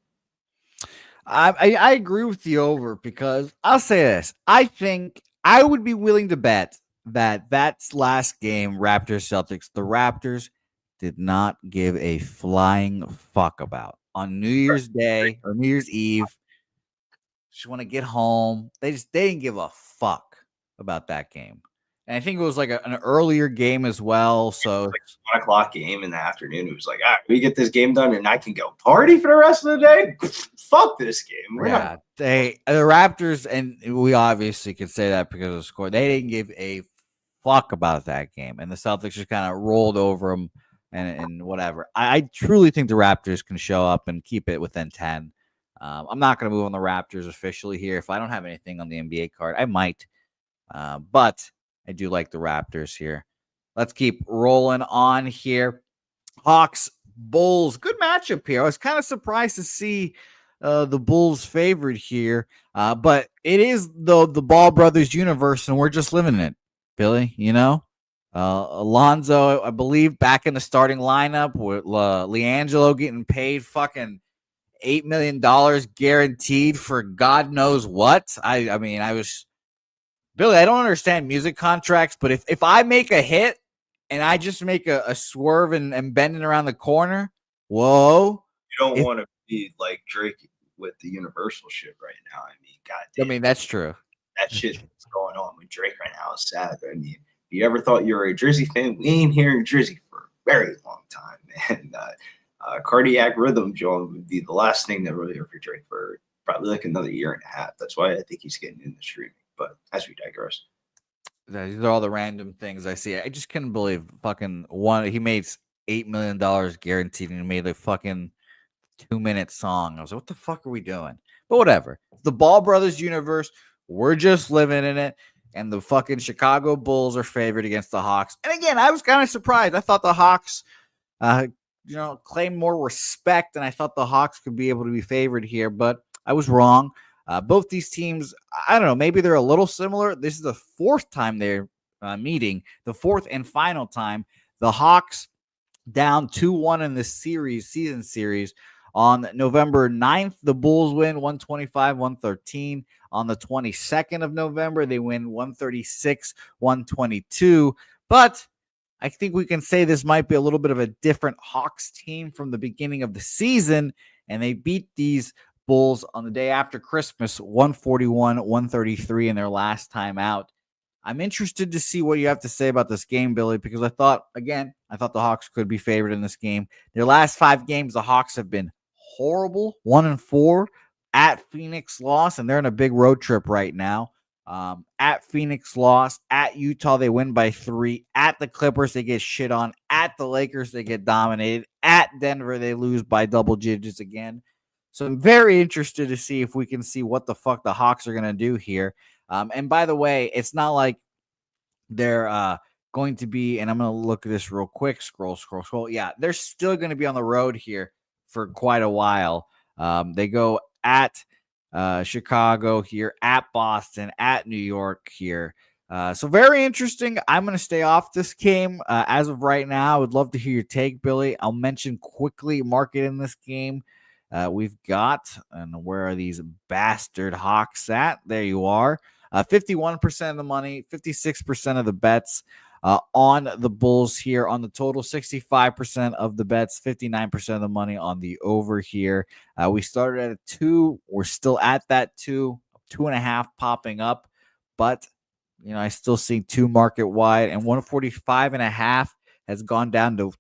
I agree with the over because I'll say this. I think I would be willing to bet that's last game, Raptors Celtics, the Raptors did not give a flying fuck about on New Year's Day or New Year's Eve. Just want to get home. They didn't give a fuck about that game. And I think it was like an earlier game as well. So like 1 o'clock game in the afternoon. It was like, all right, we get this game done and I can go party for the rest of the day. Fuck this game. The Raptors, and we obviously could say that because of the score. They didn't give a fuck about that game, and the Celtics just kind of rolled over them and whatever. I truly think the Raptors can show up and keep it within 10. I'm not going to move on the Raptors officially here. If I don't have anything on the NBA card, I might, but I do like the Raptors here. Let's keep rolling on here. Hawks, Bulls, good matchup here. I was kind of surprised to see the Bulls favored here, but it is the Ball Brothers universe, and we're just living in it. Billy, Alonzo, I believe, back in the starting lineup with LiAngelo getting paid fucking $8 million guaranteed for God knows what. I mean, I was Billy. I don't understand music contracts, but if I make a hit and I just make a swerve and bending around the corner, whoa! You don't want to be like Drake with the Universal shit right now. I mean, goddamn. I mean, that's true. That shit that's going on with Drake right now is sad. I mean, if you ever thought you were a Drizzy fan, we ain't hearing Drizzy for a very long time, man. Cardiac Rhythm, John, would be the last thing that really hear for Drake for probably like another year and a half. That's why I think he's getting in the streaming. But as we digress. These are all the random things I see. I just couldn't believe fucking one. He made $8 million guaranteed and he made a fucking 2-minute song. I was like, what the fuck are we doing? But whatever. The Ball Brothers universe, we're just living in it. And the fucking Chicago Bulls are favored against the Hawks. And again, I was kind of surprised. I thought the Hawks, claim more respect, and I thought the Hawks could be able to be favored here, but I was wrong. Both these teams, I don't know, maybe they're a little similar. This is the fourth time they're meeting, the fourth and final time. The Hawks down 2-1 in this season series. On November 9th, the Bulls win 125-113. On the 22nd of November, they win 136-122. But I think we can say this might be a little bit of a different Hawks team from the beginning of the season, and they beat these Bulls on the day after Christmas, 141-133 in their last time out. I'm interested to see what you have to say about this game, Billy, because I thought the Hawks could be favored in this game. Their last 5 games, the Hawks have been horrible, 1-4. At Phoenix loss, and they're in a big road trip right now. At Phoenix loss, at Utah, they win by 3. At the Clippers, they get shit on. At the Lakers, they get dominated. At Denver, they lose by double digits again. So I'm very interested to see if we can see what the fuck the Hawks are going to do here. And by the way, it's not like they're going to be, and I'm going to look at this real quick, scroll. Yeah, they're still going to be on the road here for quite a while. They go at Chicago here, at Boston, at New York here. So very interesting. I'm going to stay off this game as of right now. I would love to hear your take, Billy. I'll mention quickly market in this game. We've got, and where are these bastard Hawks at? There you are. 51% of the money, 56% of the bets on the Bulls here on the total, 65% of the bets, 59% of the money on the over here. We started at a 2. We're still at that 2.5 popping up, but I still see 2 market wide, and 145.5 has gone down to,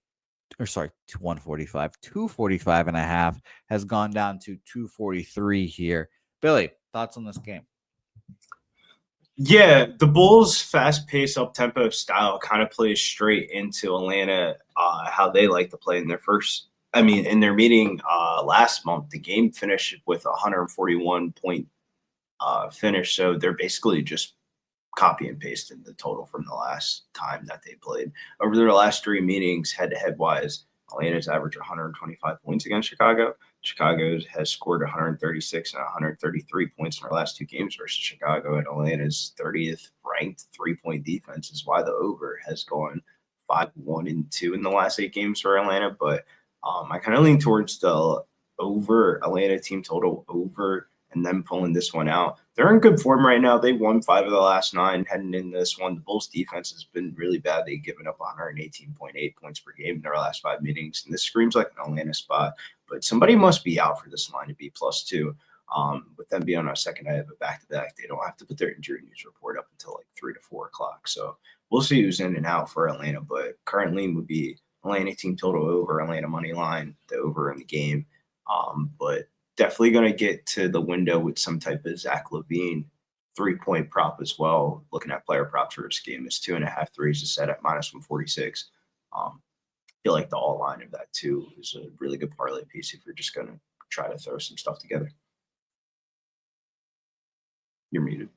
245.5 has gone down to 243 here. Billy, thoughts on this game? Yeah, the Bulls' fast-paced, up-tempo style kind of plays straight into Atlanta, how they like to play in their in their meeting last month. The game finished with a 141-point finish, so they're basically just copy and pasting the total from the last time that they played. Over their last 3 meetings, head-to-head wise, Atlanta's averaged 125 points against Chicago. Chicago has scored 136 and 133 points in their last 2 games versus Chicago, and Atlanta's 30th ranked 3-point defense is why the over has gone 5-1-2 in the last 8 games for Atlanta. But I kind of lean towards the over, Atlanta team total over, and them pulling this one out. They're in good form right now. They've won 5 of the last 9 heading in this one. The Bulls defense has been really bad. They've given up 118.8 points per game in their last 5 meetings. And this screams like an Atlanta spot. But somebody must be out for this line to be +2. With them being on our second night of a back-to-back, they don't have to put their injury news report up until like 3 to 4 o'clock. So we'll see who's in and out for Atlanta. But current lean would be Atlanta team total over, Atlanta money line, the over in the game. But definitely going to get to the window with some type of Zach LaVine 3-point prop as well. Looking at player props for this game is 2.5 threes is set at -146. I feel like the all line of that too is a really good parlay piece if you're just going to try to throw some stuff together. You're muted.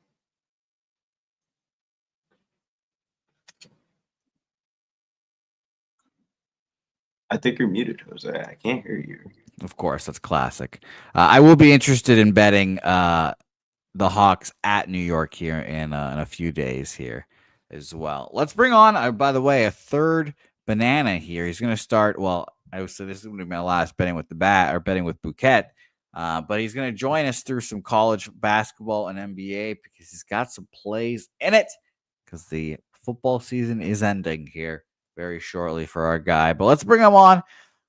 I think you're muted, Jose. I can't hear you. Of course, that's classic. I will be interested in betting the Hawks at New York here in a few days here as well. Let's bring on, by the way, a third banana here. He's going to start. Well, I would say this is going to be my last betting with Betting with Bouquett. But he's going to join us through some college basketball and NBA because he's got some plays in it because the football season is ending here very shortly for our guy. But let's bring him on.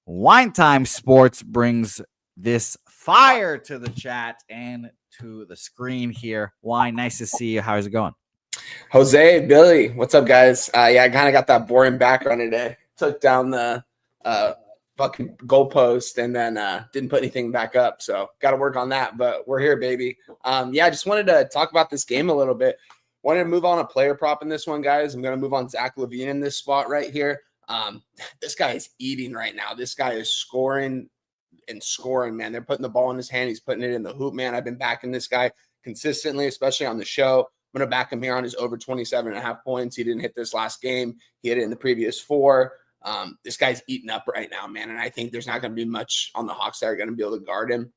Wine Time Sports brings this fire to the chat and to the screen here. Wine, nice to see you. How's it going? Jose, Billy, what's up, guys? Yeah, I kind of got that boring background today. Took down the fucking goalpost and then didn't put anything back up. So got to work on that. But we're here, baby. Yeah, I just wanted to talk about this game a little bit. Wanted to move on a player prop in this one, guys. I'm going to move on Zach LaVine in this spot right here. This guy is eating right now. This guy is scoring and scoring, man. They're putting the ball in his hand. He's putting it in the hoop, man. I've been backing this guy consistently, especially on the show. I'm going to back him here on his over 27.5 points. He didn't hit this last game. He hit it in the previous 4. This guy's eating up right now, man. And I think there's not going to be much on the Hawks that are going to be able to guard him.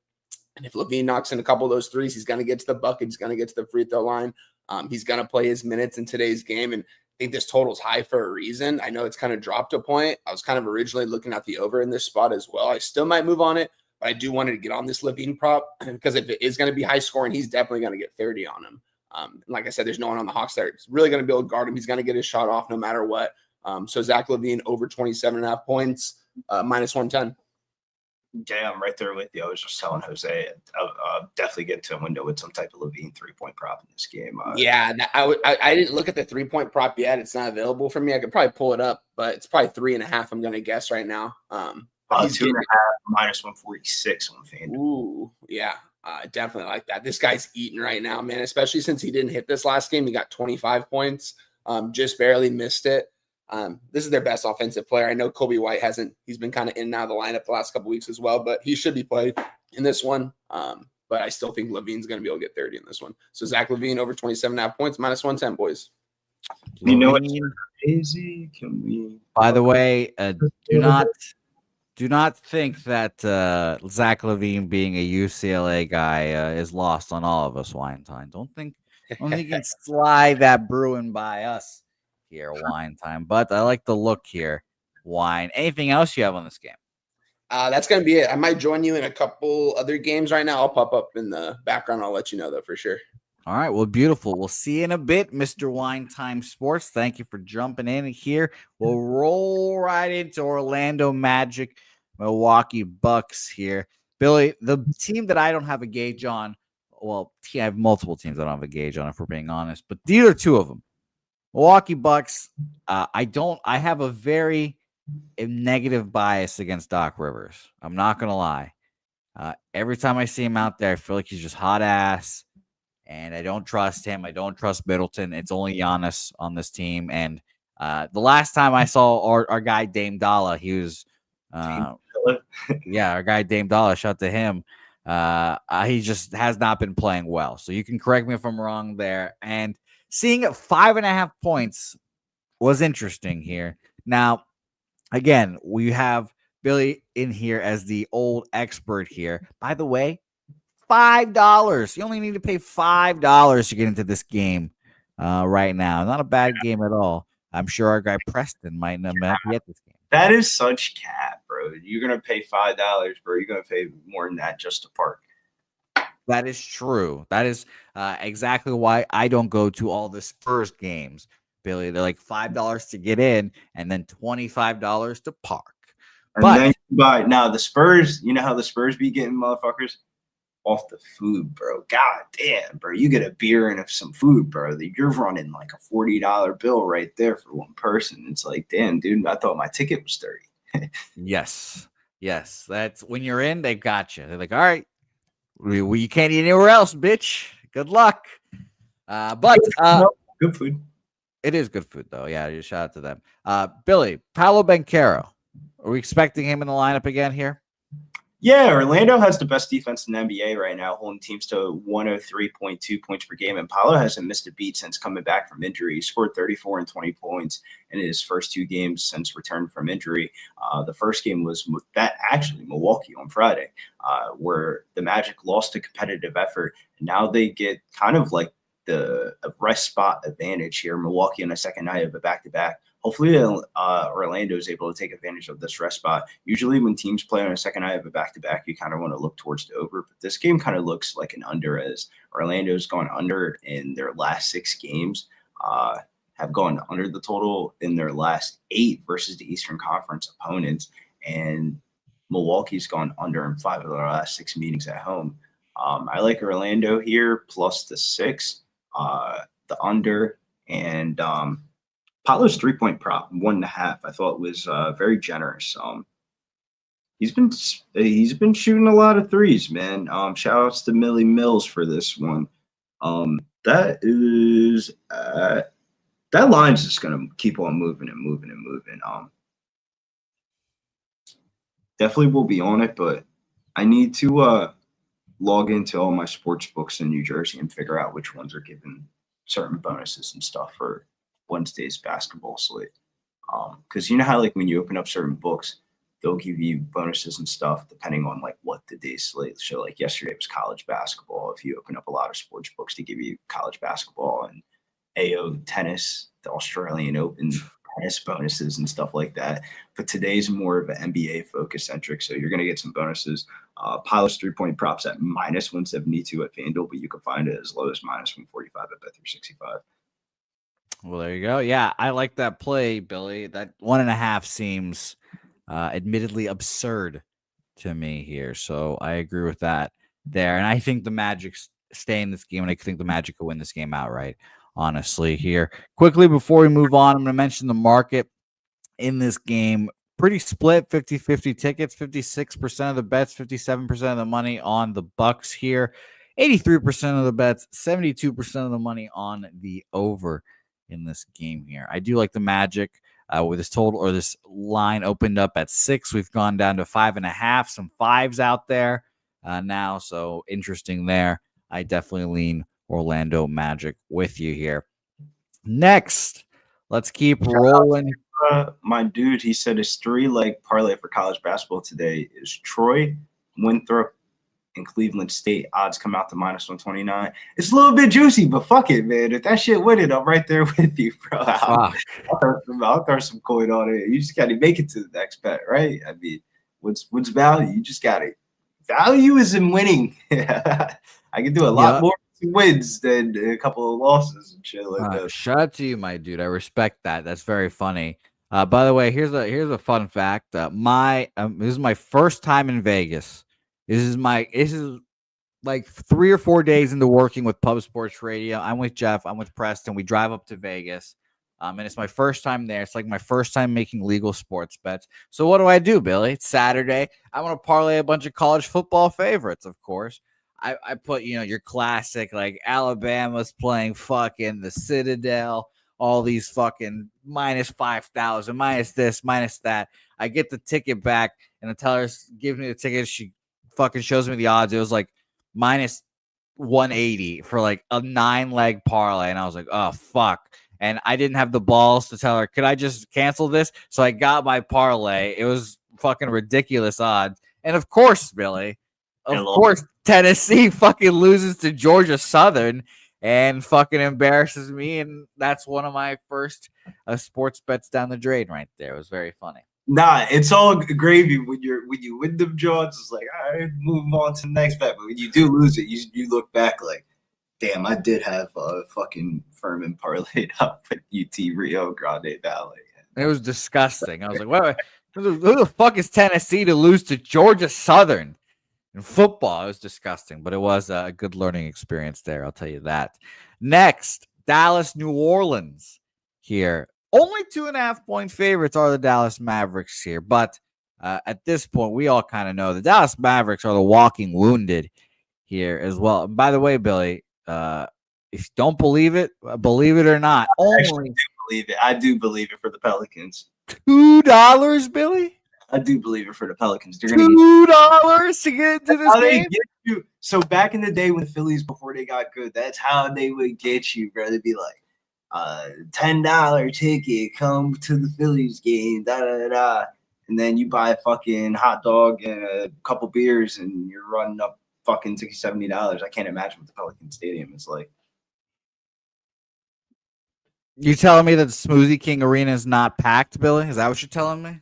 And if LaVine knocks in a couple of those threes, he's going to get to the bucket. He's going to get to the free throw line. He's going to play his minutes in today's game. And I think this total's high for a reason. I know it's kind of dropped a point. I was kind of originally looking at the over in this spot as well. I still might move on it, but I do want to get on this LaVine prop because if it is going to be high scoring, he's definitely going to get 30 on him. Like I said, there's no one on the Hawks there. It's really going to be able to guard him. He's going to get his shot off no matter what. So Zach LaVine over 27.5 points, minus 110. Yeah, I'm right there with you. I was just telling Jose, I'll definitely get to a window with some type of LaVine 3-point prop in this game. Yeah, I didn't look at the 3-point prop yet. It's not available for me. I could probably pull it up, but it's probably 3.5. I'm going to guess right now. He's 2.5 minus 146 on FanDuel. Ooh, yeah. Definitely like that. This guy's eating right now, man, especially since he didn't hit this last game. He got 25 points, just barely missed it. This is their best offensive player. I know Kobe White he's been kind of in and out of the lineup the last couple weeks as well, but he should be played in this one. But I still think LaVine's going to be able to get 30 in this one. So Zach LaVine over 27.5 points, minus 110, boys. You know what's crazy? Can we? By the way, do not think that Zach LaVine being a UCLA guy is lost on all of us, Wine Time. Don't think you can slide that Bruin by us here, Wine Time. But I like the look here, Wine. Anything else you have on this game? That's going to be it. I might join you in a couple other games right now. I'll pop up in the background. I'll let you know, though, for sure. All right. Well, beautiful. We'll see you in a bit, Mr. Wine Time Sports. Thank you for jumping in here. We'll roll right into Orlando Magic, Milwaukee Bucks here. Billy, the team that I don't have a gauge on, well, I have multiple teams I don't have a gauge on, if we're being honest, but these are two of them. Milwaukee Bucks, I have a very negative bias against Doc Rivers. I'm not going to lie. Every time I see him out there, I feel like he's just hot ass, and I don't trust him. I don't trust Middleton. It's only Giannis on this team. And the last time I saw our guy Dame Dalla, he was our guy Dame Dalla, shout out to him. He just has not been playing well. So you can correct me if I'm wrong there. And seeing 5.5 points was interesting here. Now, again, we have Billy in here as the old expert here. By the way, $5. You only need to pay $5 to get into this game right now. Not a bad game at all. I'm sure our guy Preston might not be at this game. That is such cap, bro. You're going to pay $5, bro. You're going to pay more than that just to park. That is true. That is exactly why I don't go to all the Spurs games, Billy. They're like $5 to get in and then $25 to park. And then you buy. Now, the Spurs, you know how the Spurs be getting motherfuckers? Off the food, bro. God damn, bro. You get a beer and some food, bro. You're running like a $40 bill right there for one person. It's like, damn, dude, I thought my ticket was 30. Yes. That's when you're in, they've got you. They're like, all right, you can't eat anywhere else, bitch. Good luck. But good food. It is good food, though. Yeah, just shout out to them. Billy, Paolo Banchero. Are we expecting him in the lineup again here? Yeah, Orlando has the best defense in the NBA right now, holding teams to 103.2 points per game. And Paolo hasn't missed a beat since coming back from injury. He scored 34 and 20 points in his first 2 games since return from injury. The first game was Milwaukee on Friday, where the Magic lost a competitive effort. And now they get kind of like a rest spot advantage here. Milwaukee on the second night of a back-to-back, hopefully Orlando is able to take advantage of this rest spot. Usually when teams play on a second night of a back-to-back, you kind of want to look towards the over. But this game kind of looks like an under, as Orlando's gone under in their last 6 games, have gone under the total in their last 8 versus the Eastern Conference opponents. And Milwaukee's gone under in 5 of their last 6 meetings at home. I like Orlando here plus the 6, the under, and Paolo's 3-point prop 1.5. I thought was very generous. He's been shooting a lot of threes, man. Shout outs to Millie Mills for this one. That line's just gonna keep on moving and moving and moving. Definitely will be on it, but I need to log into all my sports books in New Jersey and figure out which ones are giving certain bonuses and stuff for Wednesday's basketball slate. Because you know how like when you open up certain books, they'll give you bonuses and stuff depending on like what the day's slate. So like yesterday was college basketball. If you open up a lot of sports books, to give you college basketball and AO tennis, the Australian Open tennis bonuses and stuff like that. But today's more of an NBA focus centric, so you're going to get some bonuses. Pilots 3-point props at -172 at FanDuel, but you can find it as low as -145 at Bet365. Well, there you go. Yeah, I like that play, Billy. That 1.5 seems admittedly absurd to me here, so I agree with that there. And I think the Magic stay in this game, and I think the Magic will win this game outright. Honestly, here quickly before we move on, I'm going to mention the market in this game. Pretty split, 50-50 tickets, 56% of the bets, 57% of the money on the Bucks here, 83% of the bets, 72% of the money on the over in this game here. I do like the Magic with this total, or this line opened up at 6. We've gone down to 5.5, some 5s out there now, so interesting there. I definitely lean Orlando Magic with you here. Next, let's keep rolling. My dude, he said his 3-leg parlay for college basketball today is Troy, Winthrop, and Cleveland State. Odds come out to -129. It's a little bit juicy, but fuck it, man. If that shit win it, I'm right there with you, bro. I'll throw some coin on it. You just got to make it to the next bet, right? I mean, what's value? You just got it. Value is in winning. I can do a lot more wins than a couple of losses and shit like that. Shout out to you, my dude. I respect that. That's very funny. By the way, here's a fun fact. This is my first time in Vegas. This is like 3 or 4 days into working with Pub Sports Radio. I'm with Jeff. I'm with Preston. We drive up to Vegas. And it's my first time there. It's like my first time making legal sports bets. So what do, Billy? It's Saturday. I want to parlay a bunch of college football favorites, of course. I put, your classic, like Alabama's playing fucking the Citadel, all these fucking -5,000, minus this, minus that. I get the ticket back, and the teller gives me the ticket. She fucking shows me the odds. It was like -180 for like a 9-leg parlay. And I was like, oh, fuck. And I didn't have the balls to tell her, could I just cancel this? So I got my parlay. It was fucking ridiculous odds. And of course, Billy, Tennessee fucking loses to Georgia Southern and fucking embarrasses me. And that's one of my first sports bets down the drain right there. It was very funny. Nah, it's all gravy when you win them jaws. It's like, all right, move on to the next bet. But when you do lose it, you look back like, damn, I did have a fucking Furman parlayed up with UT Rio Grande Valley. It was disgusting. I was like, wait, who the fuck is Tennessee to lose to Georgia Southern in football? It was disgusting, but it was a good learning experience there. I'll tell you that. Next, Dallas, New Orleans here. Only 2.5-point favorites are the Dallas Mavericks here, but at this point, we all kind of know the Dallas Mavericks are the walking wounded here as well. And by the way, Billy, if you don't believe it or not, I actually do believe it. I do believe it for the Pelicans. $2, Billy? I do believe it for the Pelicans. They're $2 to get into this game? Get you. So back in the day when the Phillies, before they got good, that's how they would get you, bro. They'd be like, $10 ticket, come to the Phillies game, da-da-da-da. And then you buy a fucking hot dog and a couple beers and you're running up fucking $60, $70. I can't imagine what the Pelican Stadium is like. You telling me that the Smoothie King Arena is not packed, Billy? Is that what you're telling me?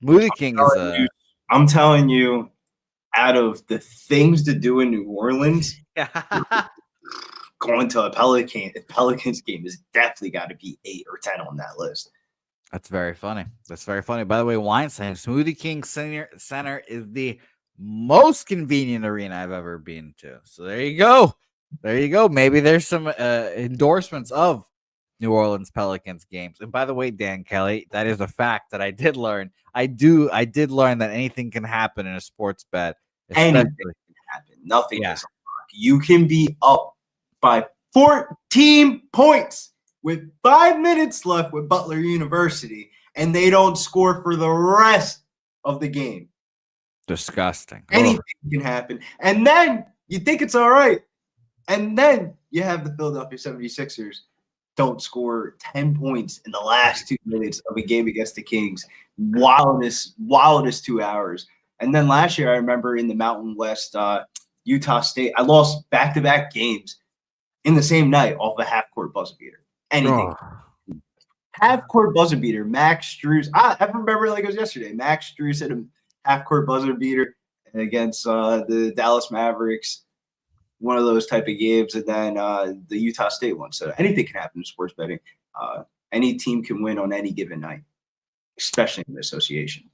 Smoothie King is a. I'm telling you, out of the things to do in New Orleans, going to a Pelicans game is definitely got to be 8 or 10 on that list. That's very funny. That's very funny. By the way, Weinstein, Smoothie King Center is the most convenient arena I've ever been to. So there you go. There you go. Maybe there's some endorsements of New Orleans Pelicans games. And by the way, Dan Kelly, that is a fact that I did learn. I did learn that anything can happen in a sports bet. Anything can happen. Nothing is unlocked. You can be up by 14 points with 5 minutes left with Butler University, and they don't score for the rest of the game. Disgusting. Anything can happen. And then you think it's all right. And then you have the Philadelphia 76ers don't score 10 points in the last 2 minutes of a game against the Kings. Wildest 2 hours. And then last year, I remember in the Mountain West, Utah State, I lost back-to-back games in the same night off a half-court buzzer beater. Anything. Half-court buzzer beater. Max Strus. I remember it like it was yesterday. Max Strus hit a half-court buzzer beater against the Dallas Mavericks. One of those type of games, and then the Utah State one. So anything can happen in sports betting. Any team can win on any given night, especially in the association.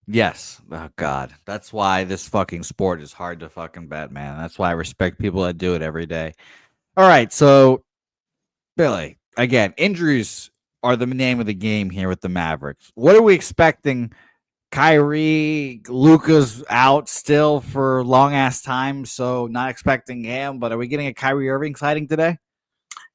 Yes. Oh, God. That's why this fucking sport is hard to fucking bet, man. That's why I respect people that do it every day. All right. So, Billy, again, injuries are the name of the game here with the Mavericks. What are we expecting? Kyrie, Luka's out still for long ass time, so not expecting him. But are we getting a Kyrie Irving sighting today?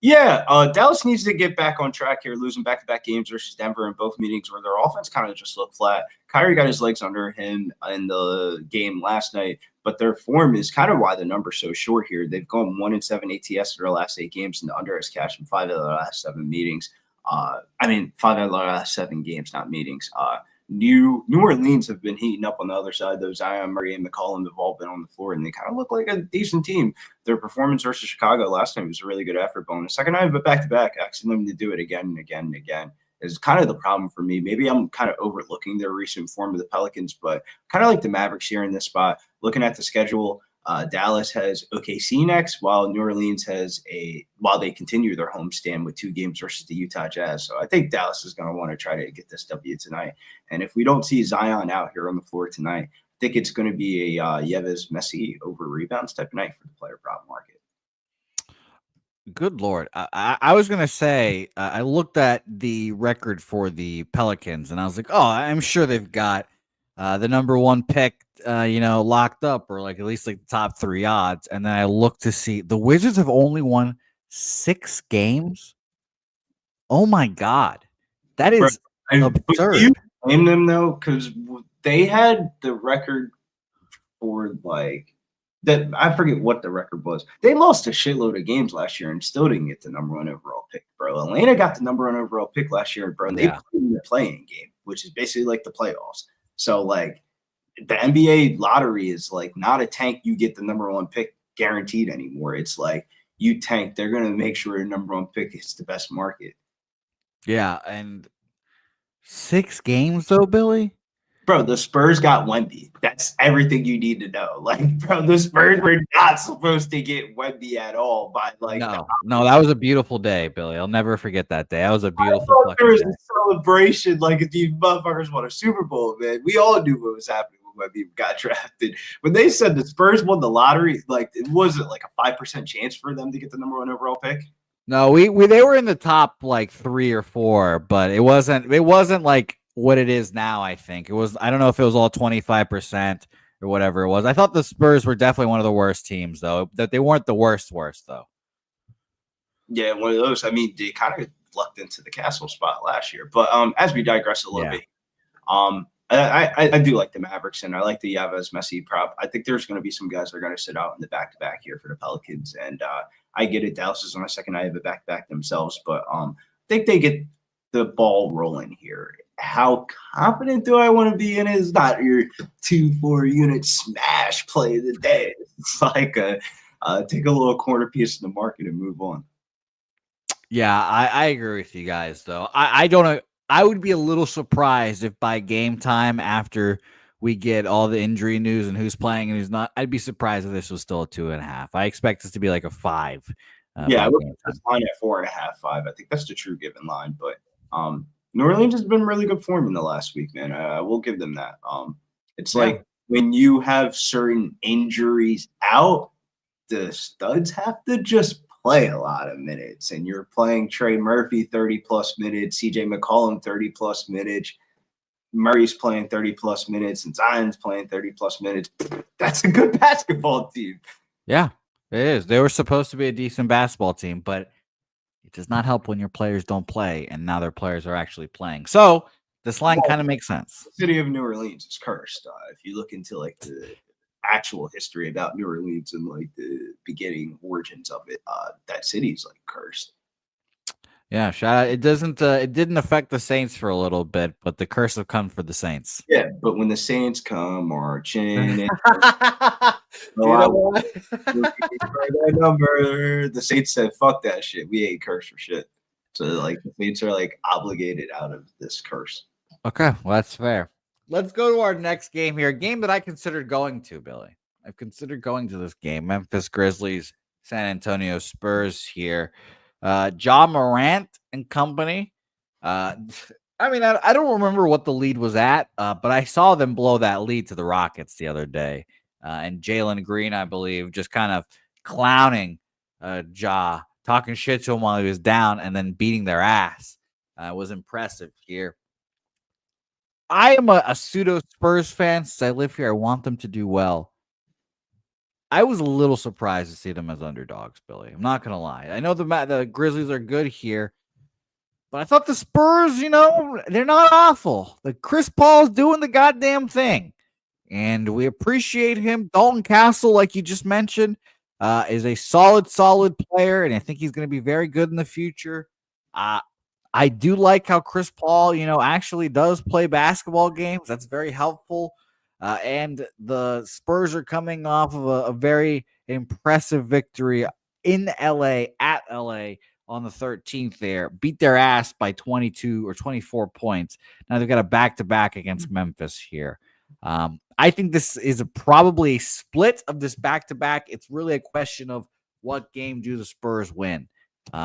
Yeah, Dallas needs to get back on track here, losing back-to-back games versus Denver in both meetings where their offense kind of just looked flat. Kyrie got his legs under him in the game last night, but their form is kind of why the number's so short here. They've gone 1-7 ATS in their last 8 games, and the under has cashed in 5 of the last 7 meetings. 5 of the last 7 games, not meetings. New Orleans have been heating up on the other side. Those Zion, Murray, and McCollum have all been on the floor, and they kind of look like a decent team. Their performance versus Chicago last time was a really good effort. But on the second night of a back-to-back, asking them to do it again and again and again is kind of the problem for me. Maybe I'm kind of overlooking their recent form of the Pelicans, but kind of like the Mavericks here in this spot. Looking at the schedule, Dallas has OKC next, while New Orleans while they continue their homestand with 2 games versus the Utah Jazz. So I think Dallas is going to want to try to get this W tonight. And if we don't see Zion out here on the floor tonight, I think it's going to be a Yves Messi over rebounds type of night for the player prop market. Good Lord. I was going to say, I looked at the record for the Pelicans, and I was like, oh, I'm sure they've got the number 1 pick, locked up, or like at least like the top 3 odds. And then I looked to see the Wizards have only won 6 games. Oh my God. That is absurd. You blame them though, because they had the record for like that. I forget what the record was. They lost a shitload of games last year and still didn't get the number 1 overall pick, bro. Atlanta got the number 1 overall pick last year, bro. And they played in the play-in game, which is basically like the playoffs. So like the NBA lottery is like not a tank. You get the number 1 pick guaranteed anymore. It's like you tank. They're going to make sure your number 1 pick is the best market. Yeah. And 6 games though, Billy? Bro, the Spurs got Wemby. That's everything you need to know. Like, bro, the Spurs were not supposed to get Wemby at all. But like, no, that was a beautiful day, Billy. I'll never forget that day. That was a beautiful. There was a celebration. Like, these motherfuckers won a Super Bowl, man. We all knew what was happening when Wemby got drafted. When they said the Spurs won the lottery, like, it wasn't like a 5% chance for them to get the number 1 overall pick. No, they were in the top like 3 or 4, but it wasn't like what it is now. I think it was. I don't know if it was all 25% or whatever it was. I thought the Spurs were definitely one of the worst teams, though. That they weren't the worst though. Yeah, one of those. I mean, they kind of lucked into the castle spot last year. But as we digress a little bit, I do like the Mavericks and I like the Yves Messi prop. I think there's going to be some guys that are going to sit out in the back-to-back here for the Pelicans, and I get it. Dallas is on a second night of a back-to-back themselves, but I think they get the ball rolling here. How confident do I want to be in it? It's not your 2-4 unit smash play of the day. It's like take a little corner piece of the market and move on. Yeah, I agree with you guys, though. I don't. I would be a little surprised if by game time, after we get all the injury news and who's playing and who's not, I'd be surprised if this was still a 2.5. I expect this to be like a 5. Yeah, I By would game put this time. line at 4.5, 5. I think that's the true given line. But New Orleans has been really good form in the last week, man. I will give them that. It's like when you have certain injuries out, the studs have to just play a lot of minutes. And you're playing Trey Murphy 30-plus minutes, CJ McCollum 30-plus minutes, Murray's playing 30-plus minutes, and Zion's playing 30-plus minutes. That's a good basketball team. Yeah, it is. They were supposed to be a decent basketball team, but it does not help when your players don't play, and now their players are actually playing. So this line kind of makes sense. The city of New Orleans is cursed. If you look into like the actual history about New Orleans and like the beginning origins of it, that city's like cursed. Yeah, shout out. It didn't affect the Saints for a little bit, but the curse have come for the Saints. Yeah, but when the Saints come marching in, number, the Saints said, "Fuck that shit. We ain't cursed for shit." So like the Saints are like obligated out of this curse. Okay, well, that's fair. Let's go to our next game here. A game that I considered going to, Billy. I've considered going to this game. Memphis Grizzlies, San Antonio Spurs here. Ja Morant and company. I don't remember what the lead was at, but I saw them blow that lead to the Rockets the other day. And Jalen Green, I believe, just kind of clowning Ja, talking shit to him while he was down and then beating their ass. Was impressive here. I am a pseudo Spurs fan since I live here. I want them to do well. I was a little surprised to see them as underdogs, Billy. I'm not going to lie. I know the Grizzlies are good here, but I thought the Spurs, they're not awful. The Chris Paul's doing the goddamn thing, and we appreciate him. Dalton Castle, like you just mentioned, is a solid player, and I think he's going to be very good in the future. I do like how Chris Paul, actually does play basketball games. That's very helpful. And the Spurs are coming off of a very impressive victory in LA, at LA on the 13th there. Beat their ass by 22 or 24 points. Now they've got a back-to-back against Memphis here. I think this is probably a split of this back-to-back. It's really a question of what game do the Spurs win.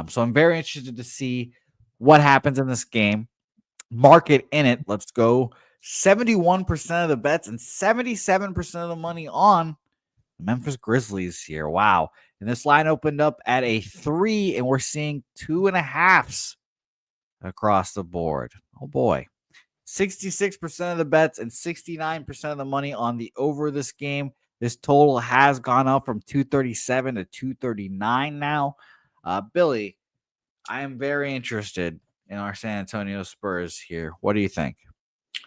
So I'm very interested to see what happens in this game. Market in it. Let's go. 71% of the bets and 77% of the money on the Memphis Grizzlies here. Wow. And this line opened up at a 3, and we're seeing 2.5s across the board. Oh boy. 66% of the bets and 69% of the money on the over this game. This total has gone up from 237 to 239 now. Billy, I am very interested in our San Antonio Spurs here. What do you think?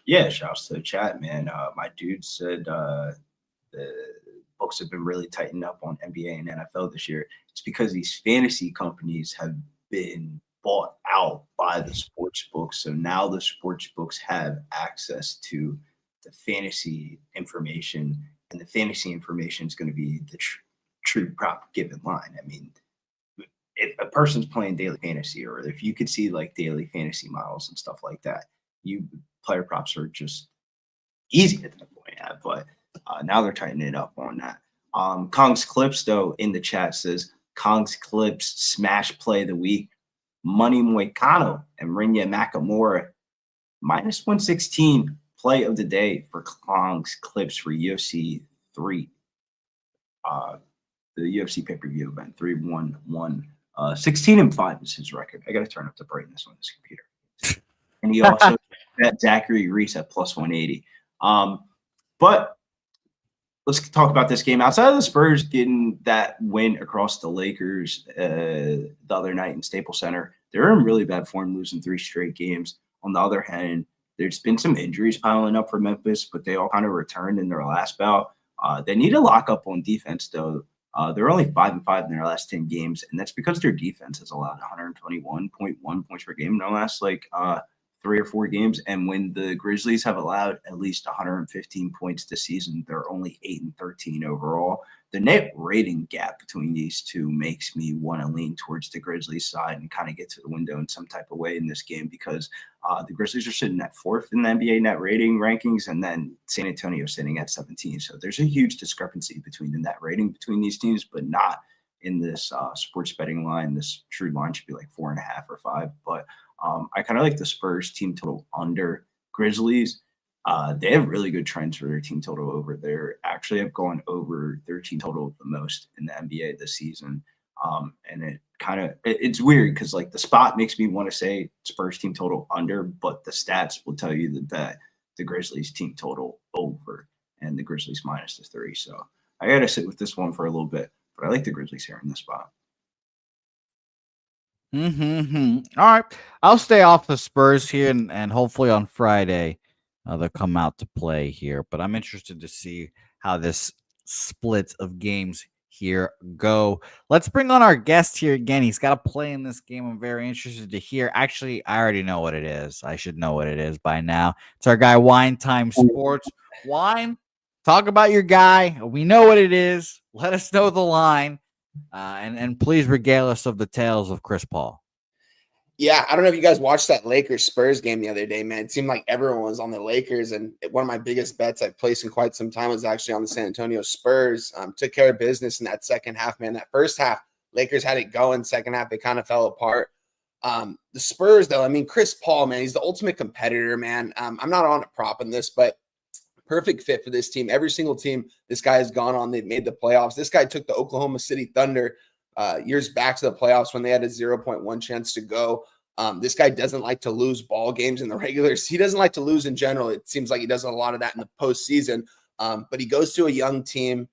Yeah, shouts to the chat, man. My dude said the books have been really tightened up on NBA and NFL this year. It's because these fantasy companies have been bought out by the sports books. So now the sports books have access to the fantasy information, and the fantasy information is going to be the true prop given line. I mean, if a person's playing daily fantasy, or if you could see like daily fantasy models and stuff like that, player props are just easy at that point. But now they're tightening it up on that. Kong's Clips, though, in the chat says Kong's Clips smash play of the week. Money Moicano and Rinya Nakamura minus 116 play of the day for Kong's Clips for UFC 3. The UFC pay-per-view event 3-1-1. 16-5 is his record. I got to turn up the brightness on this computer. And he also bet Zachary Reese at plus 180. But let's talk about this game. Outside of the Spurs getting that win across the Lakers the other night in Staples Center, they're in really bad form, losing 3 straight games. On the other hand, there's been some injuries piling up for Memphis, but they all kind of returned in their last bout. They need to lock up on defense, though. They're only 5-5 in their last 10 games, and that's because their defense has allowed 121.1 points per game in their last 3 or 4 games. And when the Grizzlies have allowed at least 115 points this season, they're only 8-13 overall. The net rating gap between these two makes me want to lean towards the Grizzlies side and kind of get to the window in some type of way in this game, because the Grizzlies are sitting at 4th in the NBA net rating rankings, and then San Antonio sitting at 17. So there's a huge discrepancy between the net rating between these teams, but not in this sports betting line. This true line should be like 4.5 or 5. But I kind of like the Spurs team total under Grizzlies. They have really good trends for their team total over. They actually have gone over their team total the most in the NBA this season. And it's weird because like the spot makes me want to say Spurs team total under, but the stats will tell you that the Grizzlies team total over and the Grizzlies minus the 3. So I got to sit with this one for a little bit, but I like the Grizzlies here in this spot. All right. I'll stay off the Spurs here, and hopefully on Friday they'll come out to play here. But I'm interested to see how this split of games here go. Let's bring on our guest here again. He's got to play in this game. I'm very interested to hear. Actually, I already know what it is. I should know what it is by now. It's our guy, Wine Time Sports. Wine, talk about your guy. We know what it is. Let us know the line. And please regale us of the tales of Chris Paul. Yeah, I don't know if you guys watched that Lakers-Spurs game the other day, man. It seemed like everyone was on the Lakers, and one of my biggest bets I've placed in quite some time was actually on the San Antonio Spurs. Took care of business in that second half, man. That first half, Lakers had it going. Second half, they kind of fell apart. The Spurs, though, I mean, Chris Paul, man, he's the ultimate competitor, man. I'm not on a prop in this, but perfect fit for this team. Every single team this guy has gone on, they've made the playoffs. This guy took the Oklahoma City Thunder years back to the playoffs when they had a 0.1 chance to go. This guy doesn't like to lose ball games in the regulars. He doesn't like to lose in general. It seems like he does a lot of that in the postseason. But he goes to a young team.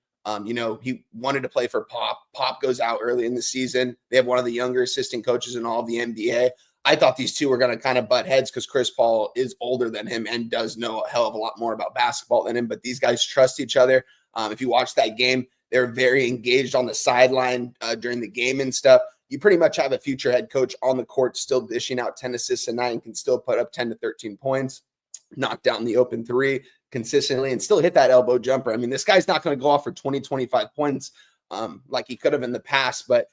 He wanted to play for Pop. Pop goes out early in the season. They have one of the younger assistant coaches in all of the NBA. I thought these two were going to kind of butt heads because Chris Paul is older than him and does know a hell of a lot more about basketball than him. But these guys trust each other. If you watch that game, they're very engaged on the sideline during the game and stuff. You pretty much have a future head coach on the court still dishing out 10 assists a night and can still put up 10 to 13 points, knock down the open 3 consistently, and still hit that elbow jumper. I mean, this guy's not going to go off for 20, 25 points like he could have in the past, but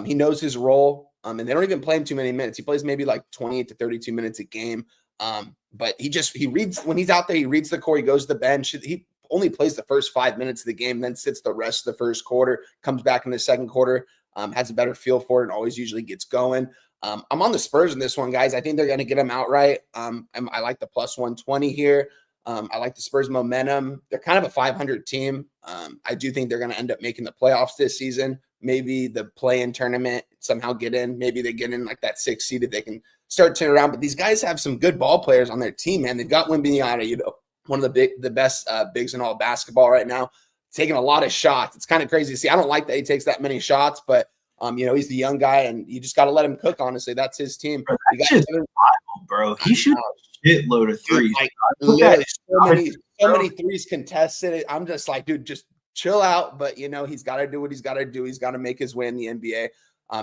he knows his role. And they don't even play him too many minutes. He plays maybe like 28 to 32 minutes a game. But he reads when he's out there, he reads the court, he goes to the bench. He only plays the first 5 minutes of the game, then sits the rest of the first quarter, comes back in the second quarter, has a better feel for it, and always usually gets going. I'm on the Spurs in this one, guys. I think they're going to get him outright. I like the plus 120 here. I like the Spurs momentum. They're kind of a 500 team. I do think they're going to end up making the playoffs this season. Maybe the play-in tournament somehow get in. Maybe they get in like that 6th seed if they can start turning around. But these guys have some good ball players on their team, man. They've got Wembanyama, one of the best bigs in all basketball right now, taking a lot of shots. It's kind of crazy to see. I don't like that he takes that many shots, but he's the young guy, and you just got to let him cook. Honestly, that's his team. Bro, that's just wild, bro. He shoots a shitload of threes. Literally, so many threes contested. I'm just like, dude, just chill out. But he's got to do what he's got to do. He's got to make his way in the NBA.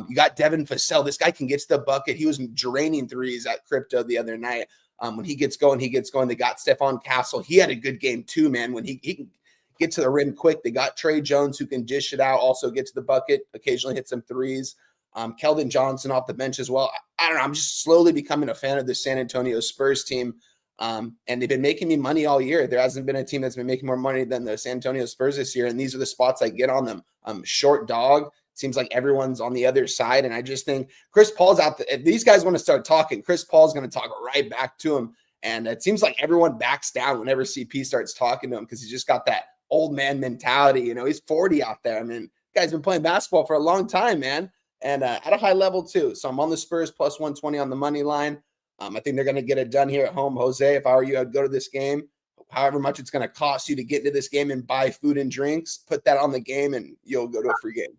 You got Devin Vassell. This guy can get to the bucket. He was draining threes at Crypto the other night. When he gets going, They got Stephon Castle. He had a good game too, man. When he can get to the rim quick. They got Trey Jones, who can dish it out, also get to the bucket, occasionally hit some threes. Keldon Johnson off the bench as well. I don't know. I'm just slowly becoming a fan of the San Antonio Spurs team. And they've been making me money all year. There hasn't been a team that's been making more money than the San Antonio Spurs this year. And these are the spots I get on them. Short dog. Seems like everyone's on the other side. And I just think Chris Paul's out there. If these guys want to start talking, Chris Paul's going to talk right back to him. And it seems like everyone backs down whenever CP starts talking to him because he's just got that old man mentality. He's 40 out there. I mean, the guy's been playing basketball for a long time, man. And at a high level too. So I'm on the Spurs plus 120 on the money line. I think they're going to get it done here at home. Jose, if I were you, I'd go to this game. However much it's going to cost you to get into this game and buy food and drinks, put that on the game and you'll go to a free game.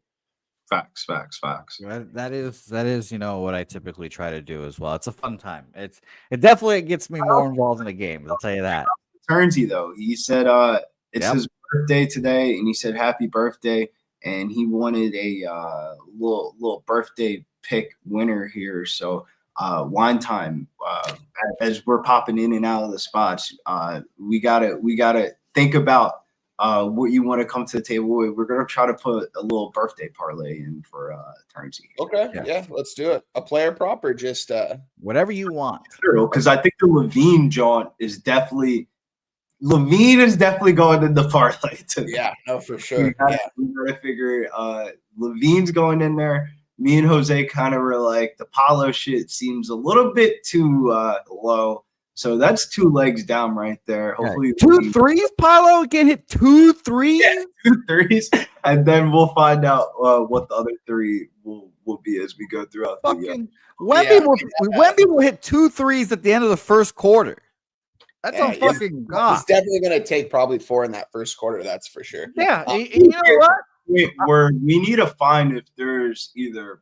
Facts. That is, what I typically try to do as well. It's a fun time. It definitely gets me more involved in the game. I'll tell you that. Turnsy though, he said it's his birthday today, and he said happy birthday, and he wanted a little birthday pick winner here. So wine time, as we're popping in and out of the spots, we gotta think about what you want to come to the table with. We're gonna try to put a little birthday parlay in for Turnsy. Okay, yeah, let's do it. A player prop or just whatever you want. Because I think the Levine jaunt is definitely going in the parlay too. Yeah, no, for sure. We gotta figure Levine's going in there. Me and Jose kind of were like, the Paulo shit seems a little bit too low. So that's 2 legs down right there. Hopefully 2 threes, Paulo can hit 2 threes. Yeah, 2 threes, and then we'll find out what the other 3 will be as we go throughout the Wemby will hit 2 threes at the end of the first quarter. That's on fucking God. He's definitely going to take probably 4 in that first quarter. That's for sure. Yeah, you know what? We need to find if there's either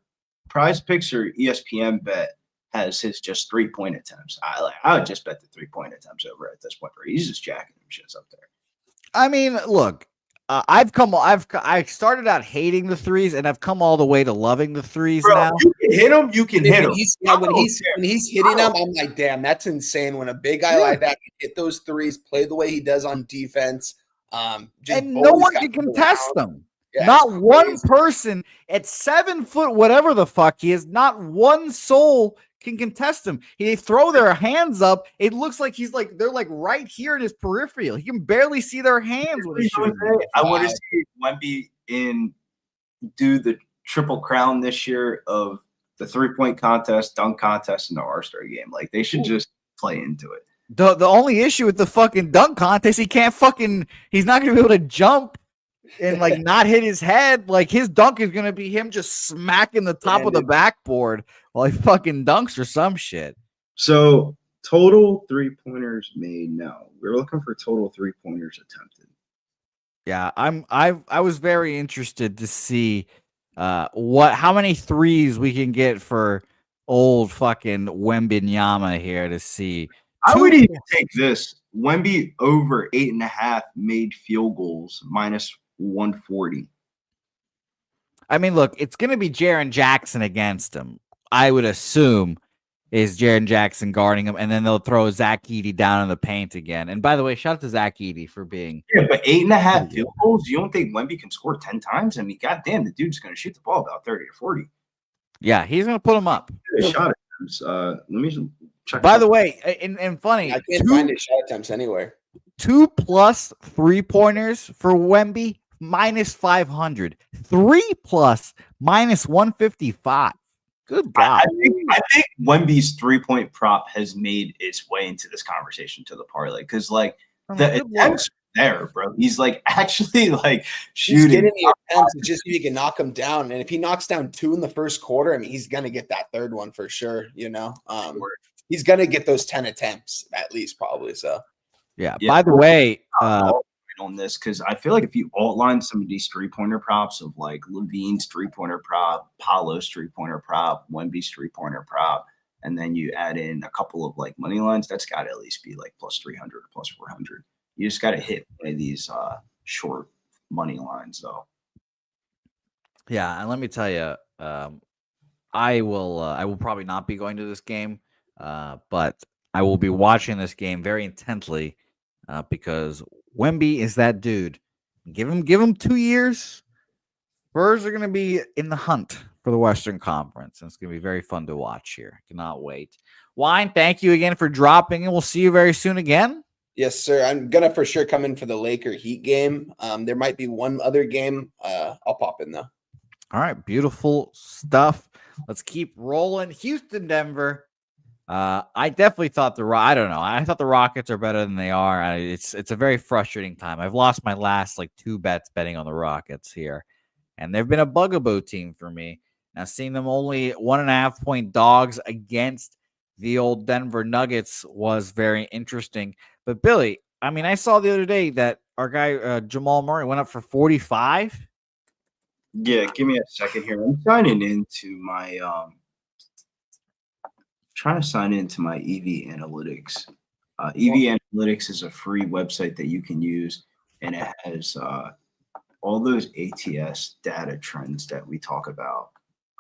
Prize Picks or ESPN bet has his just 3-point attempts. I would just bet the 3-point attempts over at this point, where he's just jacking them shits up there. I mean, look, I started out hating the threes, and I've come all the way to loving the threes now. You can hit them. You can hit them. When he's hitting them, I'm like, damn, that's insane. When a big guy like that can hit those threes, play the way he does on defense, and no one can contest them. Yeah, not one person at 7 foot, whatever the fuck he is, not one soul can contest him. They throw their hands up. It looks like they're like right here in his peripheral. He can barely see their hands when he's shooting. I want to see Wemby do the triple crown this year of the 3-point contest, dunk contest, and the All-Star game. Like, they should just play into it. The only issue with the fucking dunk contest, he's not going to be able to jump and like not hit his head. Like, his dunk is going to be him just smacking the top of the backboard while he fucking dunks or some shit. So total 3-pointers made. No, we're looking for total 3-pointers attempted. Yeah, I was very interested to see how many threes we can get for old fucking Wembenyama here to see. I would even take this. Wemby over 8.5 made field goals -140. I mean, look, it's going to be Jaren Jackson against him. I would assume is Jaren Jackson guarding him, and then they'll throw Zach Edey down in the paint again. And by the way, shout out to Zach Edey for being. Yeah, but 8.5 field goals. You don't think Wemby can score 10 times? I mean, goddamn, the dude's going to shoot the ball about 30 or 40. Yeah, he's going to put him up. Shot attempts. Let me check. By the way, and funny, I can't find his shot attempts anywhere. 2+ 3-pointers for Wemby -500. 3+ -155. Good God. I think Wemby's 3-point prop has made its way into this conversation to the parlay because, like, the attempts there, bro. He's like actually like shooting. He's getting the attempts. It's just you can knock him down, and if he knocks down 2 in the first quarter, I mean, he's gonna get that third one for sure. You know, he's gonna get those 10 attempts at least, probably. So, yeah. By the way, on this because I feel like if you outline some of these 3-pointer props of like Levine's 3-pointer prop, Paulo's 3-pointer prop, Wemby's 3-pointer prop, and then you add in a couple of like money lines, that's got to at least be like +300 or +400. You just got to hit one of these short money lines, though. Yeah, and let me tell you, I will probably not be going to this game, but I will be watching this game very intently because Wemby is that dude. Give him 2 years. Spurs are going to be in the hunt for the Western Conference, and it's going to be very fun to watch here. Cannot wait. Wine, thank you again for dropping, and we'll see you very soon again. Yes, sir. I'm going to for sure come in for the Laker Heat game. There might be one other game. I'll pop in, though. All right, beautiful stuff. Let's keep rolling. Houston, Denver. I definitely thought I don't know. I thought the Rockets are better than they are. It's a very frustrating time. I've lost my last 2 bets betting on the Rockets here, and they've been a bugaboo team for me. Now, seeing them only 1.5-point dogs against the old Denver Nuggets was very interesting. But Billy, I mean, I saw the other day that our guy Jamal Murray went up for 45. Yeah, give me a second here. I'm signing into my trying to sign into my EV Analytics. EV Analytics is a free website that you can use, and it has all those ATS data trends that we talk about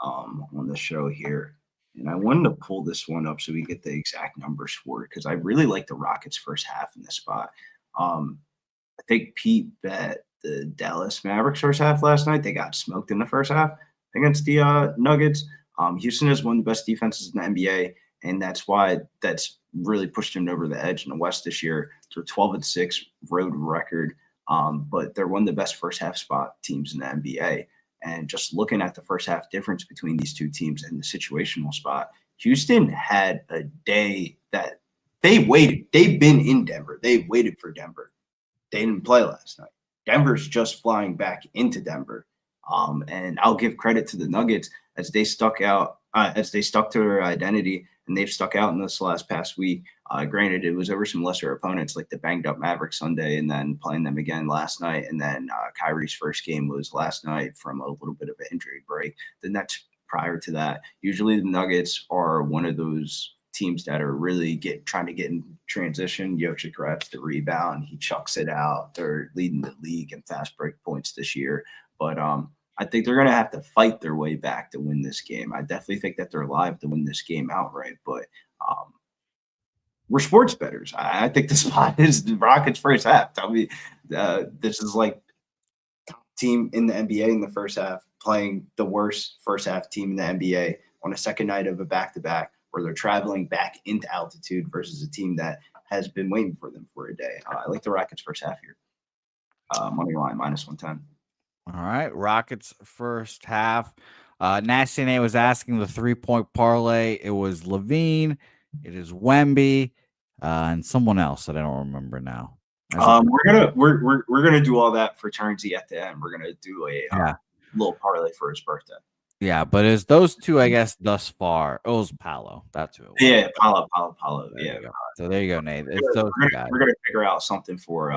on the show here. And I wanted to pull this one up so we get the exact numbers for it because I really like the Rockets first half in this spot. I think Pete bet the Dallas Mavericks first half last night. They got smoked in the first half against the Nuggets. Houston is one of the best defenses in the NBA, and that's why that's really pushed them over the edge in the West this year. It's a 12-6 road record, but they're one of the best first half spot teams in the NBA. And just looking at the first half difference between these two teams and the situational spot, Houston had a day that they waited. They've been in Denver. They waited for Denver. They didn't play last night. Denver's just flying back into Denver. And I'll give credit to the Nuggets as they stuck to their identity, and they've stuck out in this past week. Granted, it was over some lesser opponents like the banged up Mavericks Sunday and then playing them again last night. And then Kyrie's first game was last night from a little bit of an injury break. The Nets prior to that, usually the Nuggets are one of those teams that are really trying to get in transition. Jokic grabs the rebound. He chucks it out. They're leading the league in fast break points this year. But I think they're going to have to fight their way back to win this game. I definitely think that they're alive to win this game outright, but we're sports bettors. I think the spot is the Rockets first half. Tell me, this is like top team in the NBA in the first half playing the worst first half team in the NBA on a second night of a back-to-back where they're traveling back into altitude versus a team that has been waiting for them for a day. I like the Rockets first half here. Money line -110. All right, Rockets first half. Nasty Nate was asking the 3-point parlay. It was Levine, it is Wemby, and someone else that I don't remember now. We're gonna do all that for Turnsy at the end. We're gonna do a little parlay for his birthday. Yeah, but it's those two, I guess, thus far. It was Paolo. That's who it was. Yeah, Paolo. Yeah. So there you go, Nate. It's those guys. We're gonna figure out something for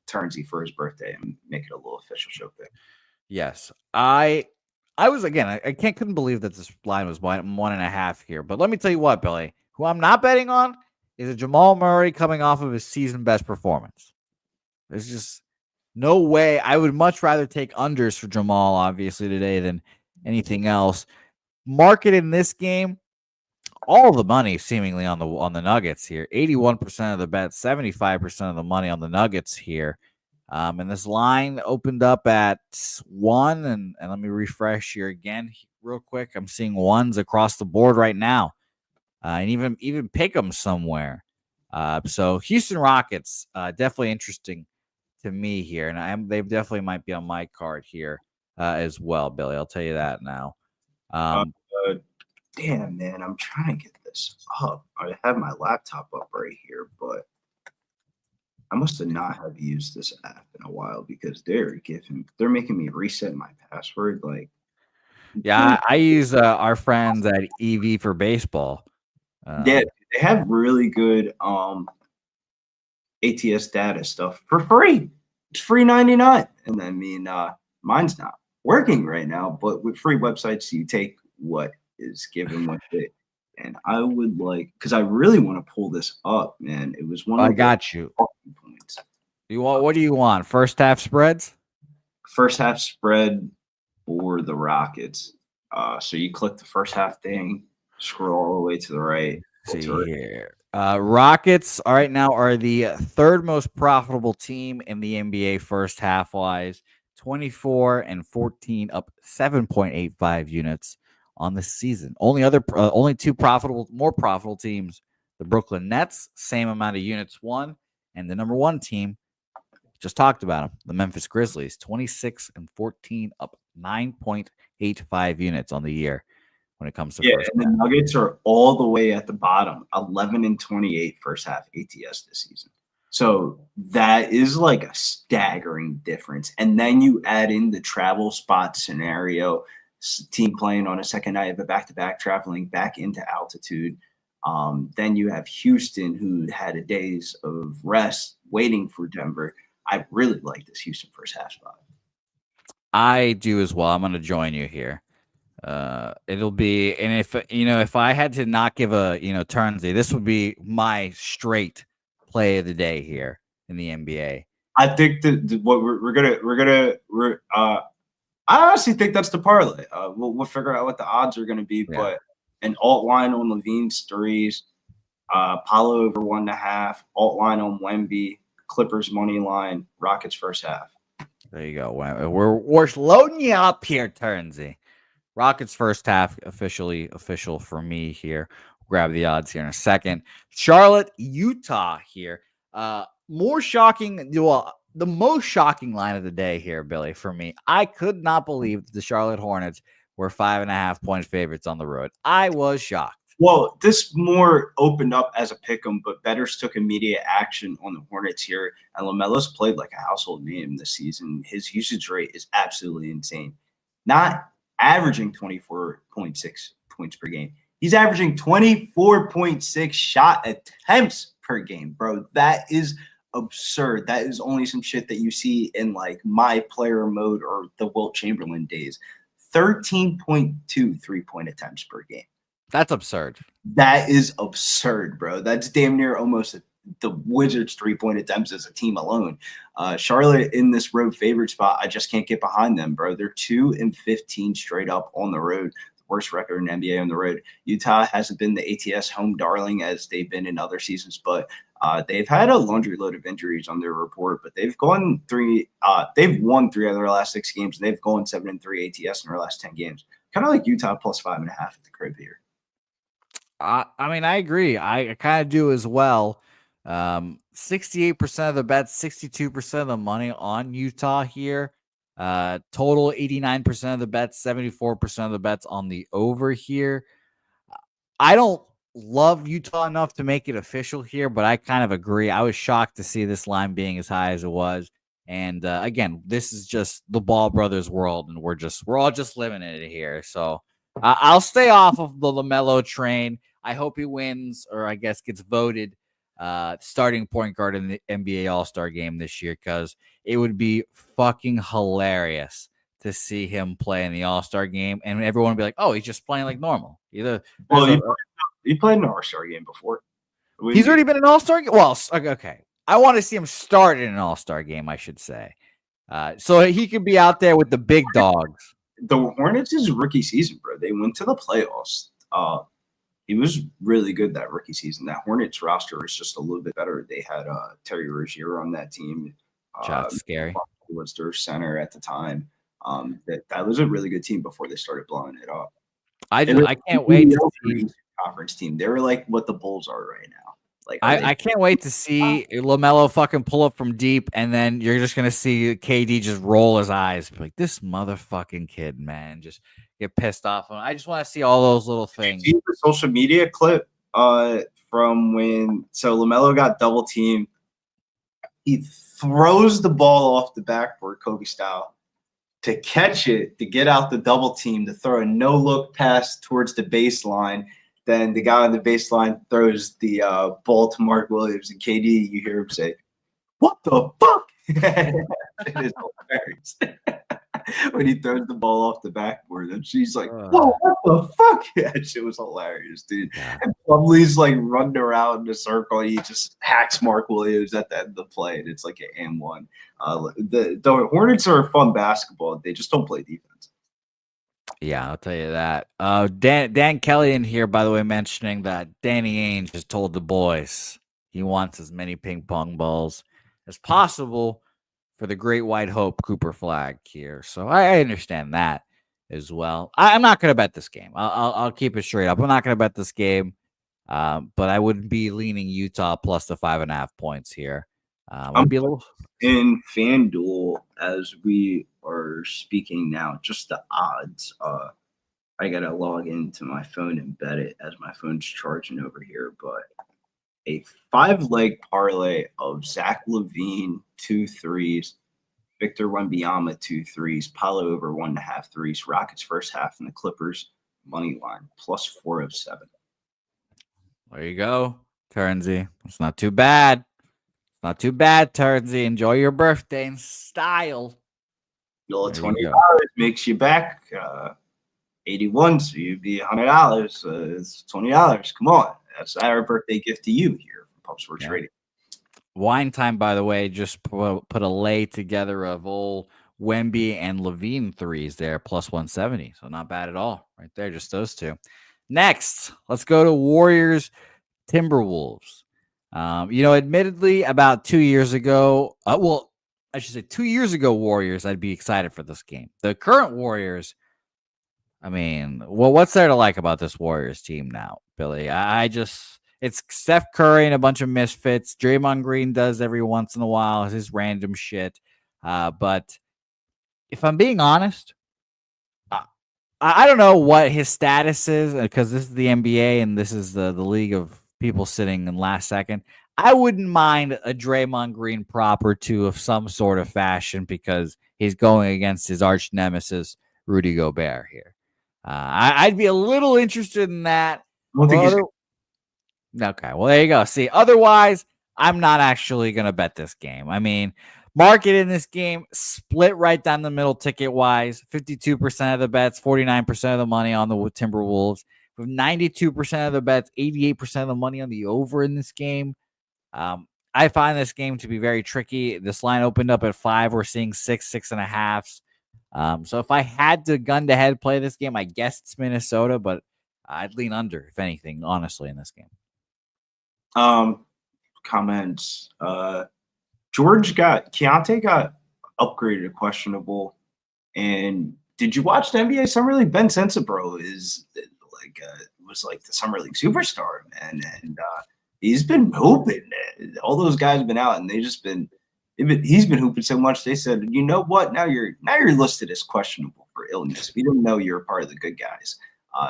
Turnsy for his birthday and make it a little official show pick. Yes. I was, again, I couldn't believe that this line was 1.5 here. But let me tell you what, Billy, who I'm not betting on is a Jamal Murray coming off of his season best performance. There's just no way. I would much rather take unders for Jamal, obviously, today than anything else. Market in this game, all the money seemingly on the Nuggets here. 81% of the bet, 75% of the money on the Nuggets here. And this line opened up at 1, and let me refresh here again real quick. I'm seeing 1s across the board right now, and even pick them somewhere. So Houston Rockets, definitely interesting to me here, and they definitely might be on my card here as well, Billy. I'll tell you that now. Damn, man, I'm trying to get this up. I have my laptop up right here, but I must have not have used this app in a while because they're making me reset my password. Like, yeah, I use our friends at EV for baseball. Yeah, they have really good ATS data stuff for free. It's free 99, and I mean, mine's not working right now. But with free websites, you take what is given with it. And I would like, because I really want to pull this up, man. It was one. I got you. Points. What do you want? First half spreads? First half spread for the Rockets. So you click the first half thing, scroll all the way to the right. See here. Rockets right now are the third most profitable team in the NBA first half wise. 24-14, up 7.85 units on the season. Only two more profitable teams, the Brooklyn Nets, same amount of units won, and the number one team, just talked about them, the Memphis Grizzlies, 26-14, up 9.85 units on the year when it comes to first and half. The Nuggets are all the way at the bottom, 11-28 first half ATS this season. So that is like a staggering difference. And then you add in the travel spot scenario, team playing on a second night of a back-to-back, traveling back into altitude. Then you have Houston, who had a days of rest waiting for Denver. I really like this Houston first half spot. I do as well. I'm going to join you here. It'll be, and if I had to not give a Turnsy, this would be my straight play of the day here in the NBA. I think that what I honestly think that's the parlay. We'll figure out what the odds are going to be, but an alt line on Levine's threes, Paulo over 1.5, alt line on Wemby, Clippers money line, Rockets first half. There you go. We're loading you up here, Turnsy. Rockets first half official for me here. Grab the odds here in a second. Charlotte, Utah here. More shocking. Well, the most shocking line of the day here, Billy, for me. I could not believe the Charlotte Hornets were 5.5-point favorites on the road. I was shocked. Well, this more opened up as a pick'em, but bettors took immediate action on the Hornets here, and LaMelo's played like a household name this season. His usage rate is absolutely insane. Not averaging 24.6 points per game. He's averaging 24.6 shot attempts per game, bro. That is absurd. That is only some shit that you see in like my player mode or the Wilt Chamberlain days. 13.2 3-point attempts per game. That's absurd. That is absurd, bro. That's damn near almost the Wizards' 3-point attempts as a team alone. Charlotte in this road favorite spot, I just can't get behind them, bro. They're 2-15 straight up on the road. The worst record in NBA on the road. Utah hasn't been the ATS home darling as they've been in other seasons, but they've had a laundry load of injuries on their report, but they've won 3 out of their last 6 games, and they've gone 7-3 ATS in their last 10 games. Kind of like Utah plus 5.5 at the crib here. I mean, I agree. I kind of do as well. 68% of the bets, 62% of the money on Utah here. Total 89% of the bets, 74% of the bets on the over here. I don't love Utah enough to make it official here, but I kind of agree. I was shocked to see this line being as high as it was. And again, this is just the Ball Brothers world, and we're all just living in it here. So I'll stay off of the LaMelo train. I hope he wins, or I guess gets voted starting point guard in the NBA All-Star game this year, because it would be fucking hilarious to see him play in the All-Star game, and everyone would be like, "Oh, he's just playing like normal." He played in an All-Star game before. He's already been an All-Star game. Well, okay. I want to see him start in an All-Star game, I should say, so he could be out there with the big dogs. The Hornets' rookie season, bro. They went to the playoffs. He was really good that rookie season. That Hornets roster was just a little bit better. They had Terry Rozier on that team. Scary. Was their center at the time. That was a really good team before they started blowing it up. I can't wait to see conference team. They were like what the Bulls are right now. Like I can't wait to see LaMelo fucking pull up from deep, and then you're just gonna see KD just roll his eyes, be like, this motherfucking kid, man, just get pissed off. I just want to see all those little things. See the social media clip from when LaMelo got double teamed. He throws the ball off the backboard, Kobe style, to catch it, to get out the double team, to throw a no look pass towards the baseline. Then the guy on the baseline throws the ball to Mark Williams, and KD, you hear him say, "What the fuck?" It is hilarious. When he throws the ball off the backboard, and she's like, "Whoa, what the fuck?" That shit was hilarious, dude. And Plumlee's like running around in a circle. He just hacks Mark Williams at the end of the play, and it's like an M1. The Hornets are fun basketball. They just don't play defense. Yeah, I'll tell you that. Dan Kelly in here, by the way, mentioning that Danny Ainge has told the boys he wants as many ping pong balls as possible for the Great White Hope Cooper flag here. So I understand that as well. I'm not going to bet this game. I'll keep it straight up. I'm not going to bet this game, but I would be leaning Utah plus the 5.5 points here. I'd be a little in FanDuel as we are speaking now. Just the odds. I gotta log into my phone and bet it as my phone's charging over here. But a 5-leg parlay of Zach LaVine 2 threes, Victor Wembanyama 2 threes, Paulo over 1.5 threes, Rockets first half, and the Clippers money line plus 407. There you go, Turnsy. It's not too bad. Not too bad, Turnsy. Enjoy your birthday in style. $20 makes you back 81, so you'd be $100. It's $20. Come on, that's our birthday gift to you here from Pub Sports Radio. Wine Time, by the way, just put a lay together of old Wemby and LaVine threes there, plus 170. So not bad at all, right there. Just those two. Next, let's go to Warriors Timberwolves. Admittedly, about 2 years ago, I should say 2 years ago, Warriors, I'd be excited for this game. The current Warriors, what's there to like about this Warriors team now, Billy? It's Steph Curry and a bunch of misfits. Draymond Green does every once in a while his random shit. But if I'm being honest, I don't know what his status is because this is the NBA and this is the league of people sitting in last second. I wouldn't mind a Draymond Green prop or two of some sort of fashion because he's going against his arch nemesis, Rudy Gobert here. I'd be a little interested in that. Okay, well, there you go. See, otherwise, I'm not actually going to bet this game. Market in this game split right down the middle ticket-wise. 52% of the bets, 49% of the money on the Timberwolves. With 92% of the bets, 88% of the money on the over in this game. I find this game to be very tricky. This line opened up at 5. We're seeing 6.5. So if I had to gun to head play this game, I guess it's Minnesota, but I'd lean under, if anything, honestly, in this game. Comments. Keontae got upgraded to questionable. And did you watch the NBA Summer League? Ben Sensabro was like the Summer League superstar, man. And he's been hooping. All those guys have been out, and he's been hooping so much. They said, you know what? Now you're listed as questionable for illness. We didn't know you were part of the good guys.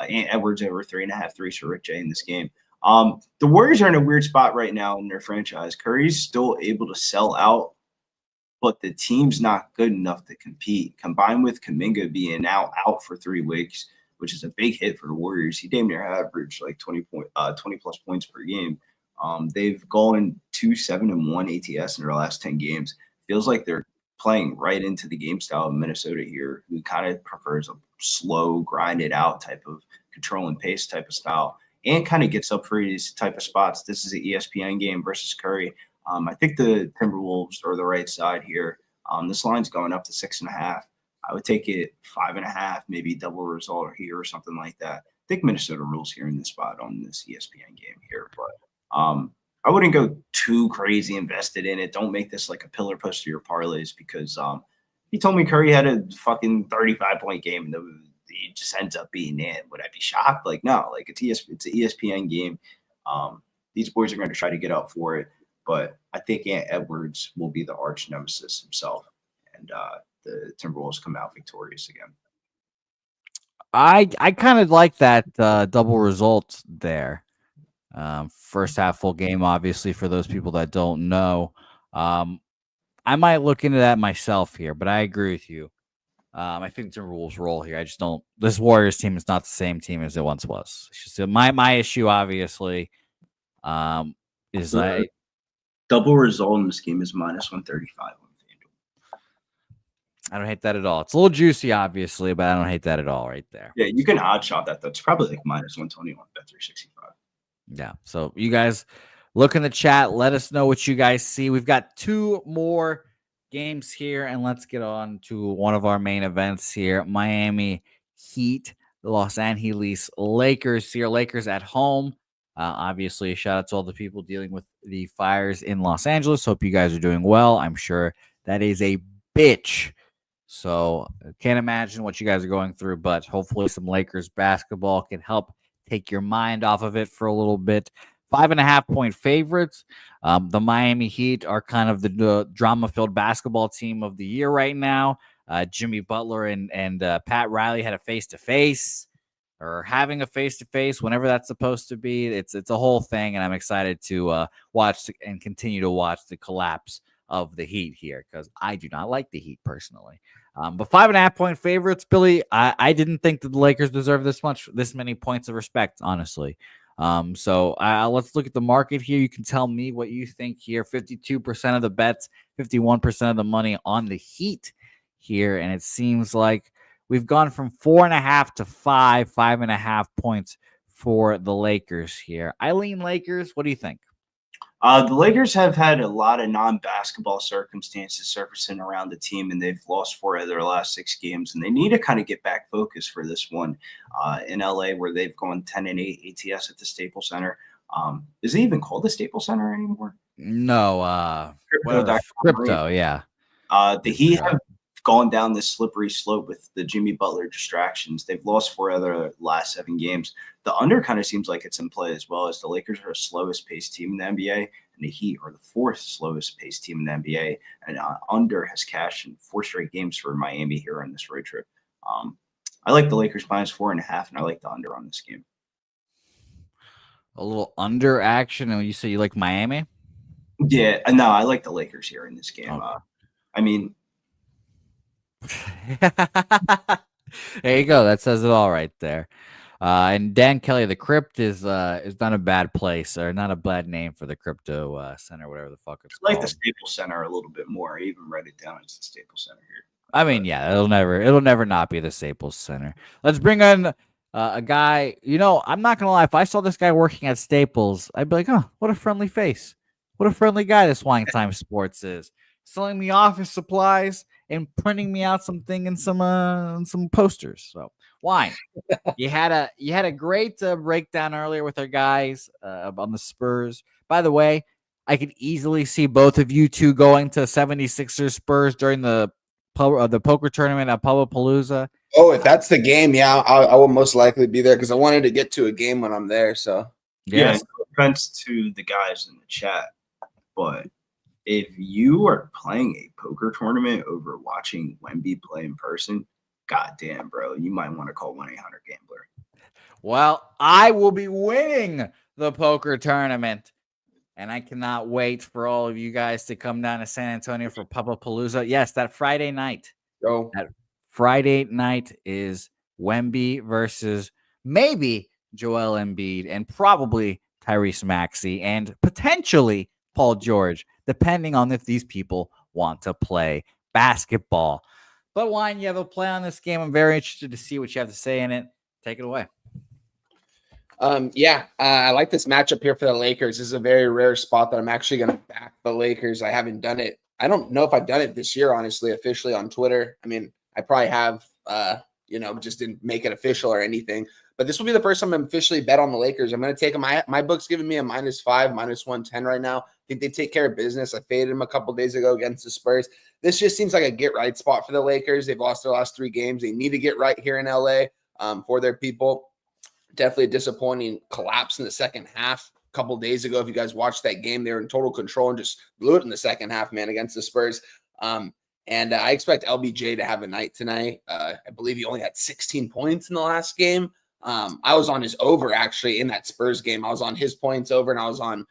Ant Edwards over 3.5 threes for Rick J in this game. The Warriors are in a weird spot right now in their franchise. Curry's still able to sell out, but the team's not good enough to compete. Combined with Kuminga being out for 3 weeks, which is a big hit for the Warriors. He damn near averaged like 20 plus points per game. They've gone 2-7-1 ATS in their last 10 games. Feels like they're playing right into the game style of Minnesota here, who kind of prefers a slow, grinded out type of control and pace type of style. And kind of gets up for these type of spots. This is an ESPN game versus Curry. I think the Timberwolves are the right side here. This line's going up to 6.5. I would take it 5.5, maybe double result here or something like that. I think Minnesota rules here in this spot on this ESPN game here. But I wouldn't go too crazy invested in it. Don't make this like a pillar post to your parlays because he told me Curry had a fucking 35-point game. It just ends up being it. Would I be shocked? Like, no, like it's an ESPN game. These boys are going to try to get up for it, but I think Ant Edwards will be the arch nemesis himself, and the Timberwolves come out victorious again. I kind of like that double result there. First half full game, obviously, for those people that don't know. I might look into that myself here, but I agree with you. I think Timberwolves roll here. I just don't. This Warriors team is not the same team as it once was. It's just my issue, obviously, is like double result in this game is -135 on FanDuel. I don't hate that at all. It's a little juicy, obviously, but I don't hate that at all. Right there. Yeah, you can odd shot that. That's probably like -120 on Bet365. Yeah. So you guys look in the chat. Let us know what you guys see. We've got 2 more games here, and let's get on to one of our main events here. Miami Heat, the Los Angeles Lakers here. Lakers at home. Obviously, a shout out to all the people dealing with the fires in Los Angeles. Hope you guys are doing well. I'm sure that is a bitch. So can't imagine what you guys are going through, but hopefully some Lakers basketball can help take your mind off of it for a little bit. 5.5-point favorites. The Miami Heat are kind of the drama-filled basketball team of the year right now. Jimmy Butler and Pat Riley had a face-to-face, or having a face-to-face, whenever that's supposed to be. It's a whole thing, and I'm excited to watch and continue to watch the collapse of the Heat here, because I do not like the Heat personally. But 5.5-point favorites, Billy. I didn't think that the Lakers deserve this many points of respect, honestly. So let's look at the market here. You can tell me what you think here. 52% of the bets, 51% of the money on the Heat here. And it seems like we've gone from 4.5 to 5.5 points for the Lakers here. I lean Lakers. What do you think? The Lakers have had a lot of non-basketball circumstances surfacing around the team, and they've lost 4 of their last 6 games, and they need to kind of get back focused for this one in LA, where they've gone 10-8 ATS at the Staples Center. Is it even called the Staples Center anymore? No, crypto, yeah. The Heat have gone down this slippery slope with the Jimmy Butler distractions. They've lost 4 of their last 7 games. The under kind of seems like it's in play as well, as the Lakers are the slowest paced team in the NBA, and the Heat are the 4th slowest paced team in the NBA. And under has cashed in 4 straight games for Miami here on this road trip. I like the Lakers -4.5, and I like the under on this game. A little under action, and you say you like Miami? Yeah, no, I like the Lakers here in this game. Okay. I mean, there you go. That says it all right there. And Dan Kelly, the Crypt is not a bad place, or not a bad name for the crypto center, whatever the fuck it's I like called. the Staples Center a little bit more. I even write it down as the Staples Center here. I mean, yeah, it'll never not be the Staples Center. Let's bring on a guy. You know, I'm not gonna lie. If I saw this guy working at Staples, I'd be like, oh, what a friendly face. What a friendly guy this Wine Time Sports is. Selling me office supplies and printing me out something and some posters. So Wine, you had a great breakdown earlier with our guys on the Spurs. By the way, I could easily see both of you two going to 76ers Spurs during the poker tournament at Palooza. Oh, if that's the game, yeah, I will most likely be there because I wanted to get to a game when I'm there. So yeah, no offense to the guys in the chat, but if you are playing a poker tournament over watching Wemby play in person, goddamn, bro, you might want to call 1-800-GAMBLER. Well, I will be winning the poker tournament, and I cannot wait for all of you guys to come down to San Antonio for Palooza. Yes, that Friday night. Go. That Friday night is Wemby versus maybe Joel Embiid and probably Tyrese Maxey and potentially Paul George, depending on if these people want to play basketball. But Wine, you have a play on this game. I'm very interested to see what you have to say in it. Take it away. I like this matchup here for the Lakers. This is a very rare spot that I'm actually going to back the Lakers. I haven't done it. I don't know if I've done it this year, honestly, officially on Twitter. I mean, I probably have, just didn't make it official or anything. But this will be the first time I'm officially bet on the Lakers. I'm going to take them. My book's giving me a -5, -110 right now. I think they take care of business. I faded them a couple days ago against the Spurs. This just seems like a get-right spot for the Lakers. They've lost their last 3 games. They need to get right here in LA for their people. Definitely a disappointing collapse in the second half. A couple days ago, if you guys watched that game, they were in total control and just blew it in the second half, man, against the Spurs. And I expect LBJ to have a night tonight. I believe he only had 16 points in the last game. I was on his over, actually, in that Spurs game. I was on his points over, and I was on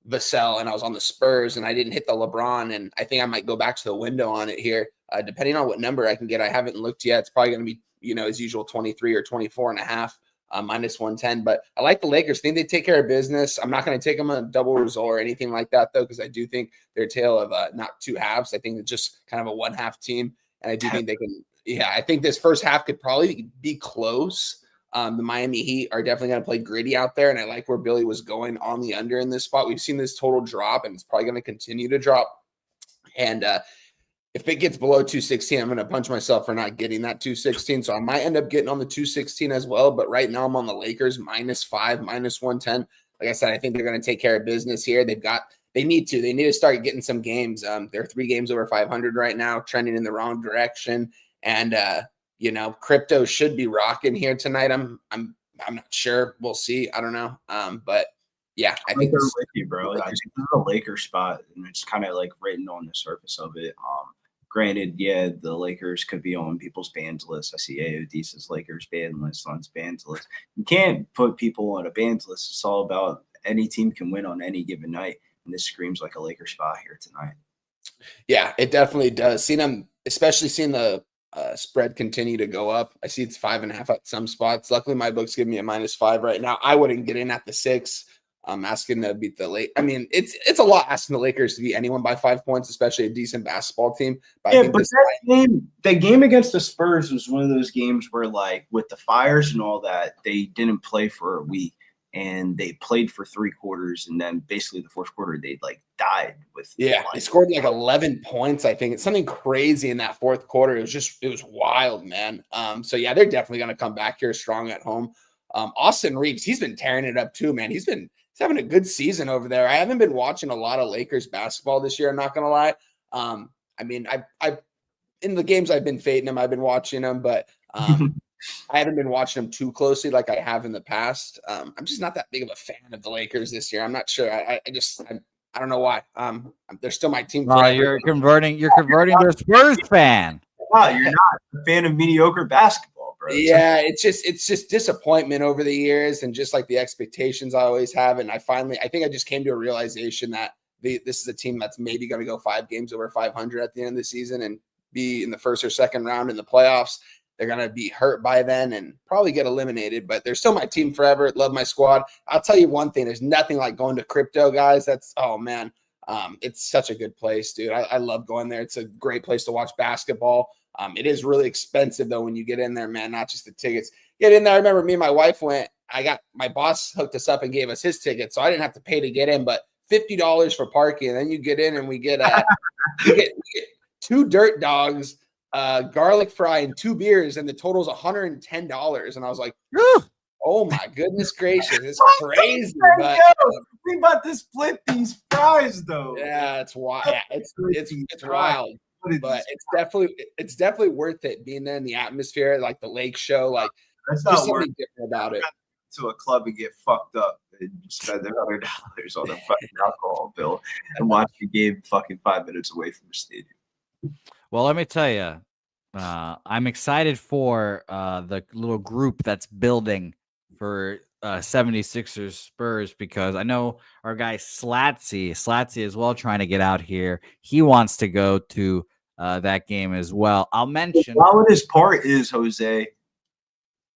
Vassell, and I was on the Spurs, and I didn't hit the LeBron, and I think I might go back to the window on it here, depending on what number I can get. I haven't looked yet. It's probably going to be, as usual, 23 or 24.5, -110. But I like the Lakers. I think they take care of business. I'm not going to take them a double result or anything like that, though, because I do think they're a tale of not 2 halves. I think it's just kind of a 1-half team, and I do think they can. Yeah, I think this first half could probably be close. The Miami Heat are definitely going to play gritty out there, and I like where Billy was going on the under in this spot. We've seen this total drop, and it's probably going to continue to drop. And if it gets below 216, I'm going to punch myself for not getting that 216. So I might end up getting on the 216 as well. But right now I'm on the Lakers -5, -110. Like I said, I think they're going to take care of business here. They need to start getting some games. They're 3 games over 500 right now, trending in the wrong direction. And, crypto should be rocking here tonight. I'm not sure. We'll see. I don't know. But yeah, I think they're with you, bro. I think this is a Lakers spot, and it's kind of like written on the surface of it. Granted, yeah, the Lakers could be on people's bans list. I see AOD says Lakers ban list on his bans list. You can't put people on a bans list. It's all about any team can win on any given night, and this screams like a Lakers spot here tonight. Yeah, it definitely does. Especially seeing the spread continue to go up. I see it's 5.5 at some spots. Luckily, my book's giving me a -5 right now. I wouldn't get in at the 6. I'm asking to beat the Lakers. I mean, it's a lot asking the Lakers to beat anyone by 5 points, especially a decent basketball team. But that game against the Spurs was one of those games where, like, with the fires and all that, they didn't play for a week. and they played for 3 quarters, and then basically the fourth quarter they like died with. Yeah, they scored like 11 points. I think it's something crazy in that fourth quarter. It was wild, man. So yeah, they're definitely going to come back here strong at home. Austin Reeves, he's been tearing it up too, man. He's having a good season over there. I haven't been watching a lot of Lakers basketball this year. I'm not going to lie. I mean, I've in the games I've been fading them. I've been watching them, but I haven't been watching them too closely like I have in the past. I'm just not that big of a fan of the Lakers this year. I'm not sure. I don't know why. They're still my team. You're converting to a Spurs fan. Wow, you're not a fan of mediocre basketball, bro. Yeah, it's just disappointment over the years and just like the expectations I always have. And I think I just came to a realization that this is a team that's maybe going to go 5 games over 500 at the end of the season and be in the first or second round in the playoffs. They're going to be hurt by then and probably get eliminated, but they're still my team forever. Love my squad. I'll tell you one thing. There's nothing like going to crypto, guys. Oh, man. It's such a good place, dude. I love going there. It's a great place to watch basketball. It is really expensive, though, when you get in there, man, not just the tickets. Get in there. I remember me and my wife went. My boss hooked us up and gave us his ticket, so I didn't have to pay to get in, but $50 for parking. And then you get in and we get, we get 2 dirt dogs, garlic fry, and 2 beers, and the total's $110. And I was like, oh my goodness gracious, it's crazy. But we about to split these fries, though. Yeah, it's wild. Yeah, it's wild. But it's definitely worth it being there in the atmosphere, like the lake show. Like that's there's not something different about it. To a club and get fucked up and spend $100 on a fucking alcohol bill and watch the game fucking 5 minutes away from the stadium. Well, let me tell you, I'm excited for the little group that's building for 76ers Spurs, because I know our guy Slatsy as well, trying to get out here. He wants to go to that game as well. I'll mention. The wildest part is, Jose,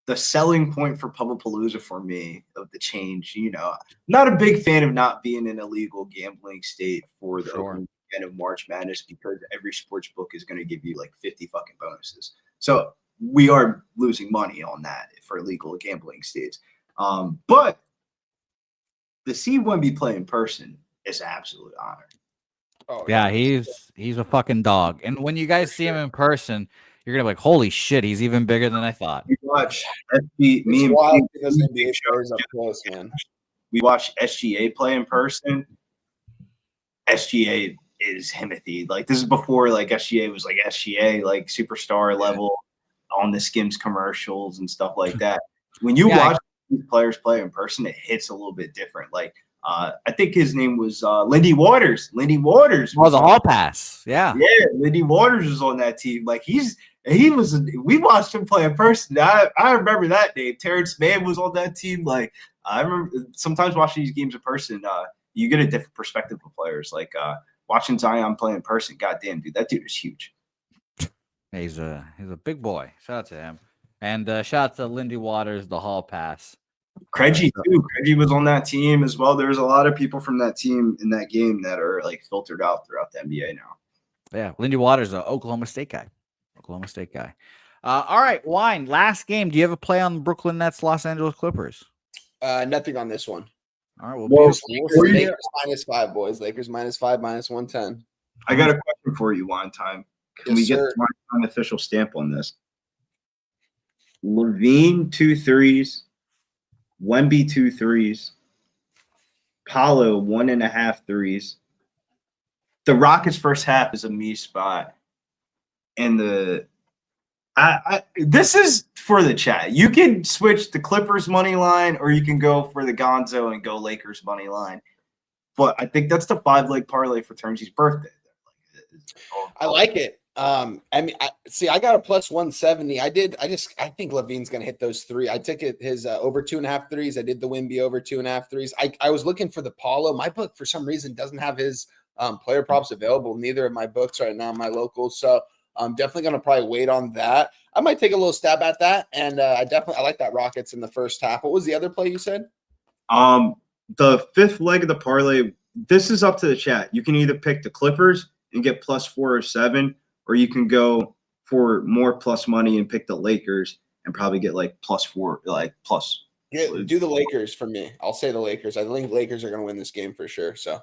the selling point for Pubapalooza for me of the change. You know, not a big fan of not being an illegal gambling state for the opening weekend of March Madness, because every sports book is going to give you like 50 fucking bonuses. So we are losing money on that for illegal gambling states. But to see Wemby play in person is an absolute honor. Oh, yeah, he's a fucking dog. And when you guys see him in person, you're gonna be like, holy shit, he's even bigger than I thought. We watch we watch SGA play in person. SGA is Timothy. Like, this is before like SGA was like SGA, like superstar level on the Skims commercials and stuff like that. When you watch these players play in person, it hits a little bit different. Like, I think his name was Lindy Waters. Lindy Waters. Oh, the Hall Pass. Yeah. Yeah, Lindy Waters was on that team. Like, we watched him play in person. I remember that name. Terrence Mann was on that team. Like, I remember sometimes watching these games in person, you get a different perspective of players. Like, watching Zion play in person, goddamn, dude, that dude is huge. He's a big boy. Shout out to him. And shout out to Lindy Waters, the Hall Pass. Craigie too. Craigie was on that team as well. There's a lot of people from that team in that game that are like filtered out throughout the NBA now. Yeah, Lindy Waters, an Oklahoma State guy. All right, Wine. Last game. Do you have a play on Brooklyn Nets, Los Angeles Clippers? Nothing on this one. All right, Lakers -5, boys. Lakers -5, -110. I got a question for you, Wine Time. Can we get the Wine Time official stamp on this? Levine 2 threes, Wemby 2 threes, Paolo 1.5 threes. The Rockets' first half is a me spot, and this is for the chat. You can switch the Clippers money line, or you can go for the Gonzo and go Lakers money line. But I think that's the 5-leg parlay for Turnsy's birthday. I like it. I mean, I got a +170. I think Levine's gonna hit those 3. I took his over 2.5 threes. I did the Wemby over 2.5 threes. I was looking for the Paulo. My book for some reason doesn't have his player props available. Neither of my books right now, my locals. So I'm definitely gonna probably wait on that. I might take a little stab at that, and I like that Rockets in the first half. What was the other play you said? The 5th leg of the parlay. This is up to the chat. You can either pick the Clippers and get +4 or 7. Or you can go for more plus money and pick the Lakers and probably get like +4, like plus Do the Lakers for me. I'll say the Lakers. I think Lakers are going to win this game for sure. So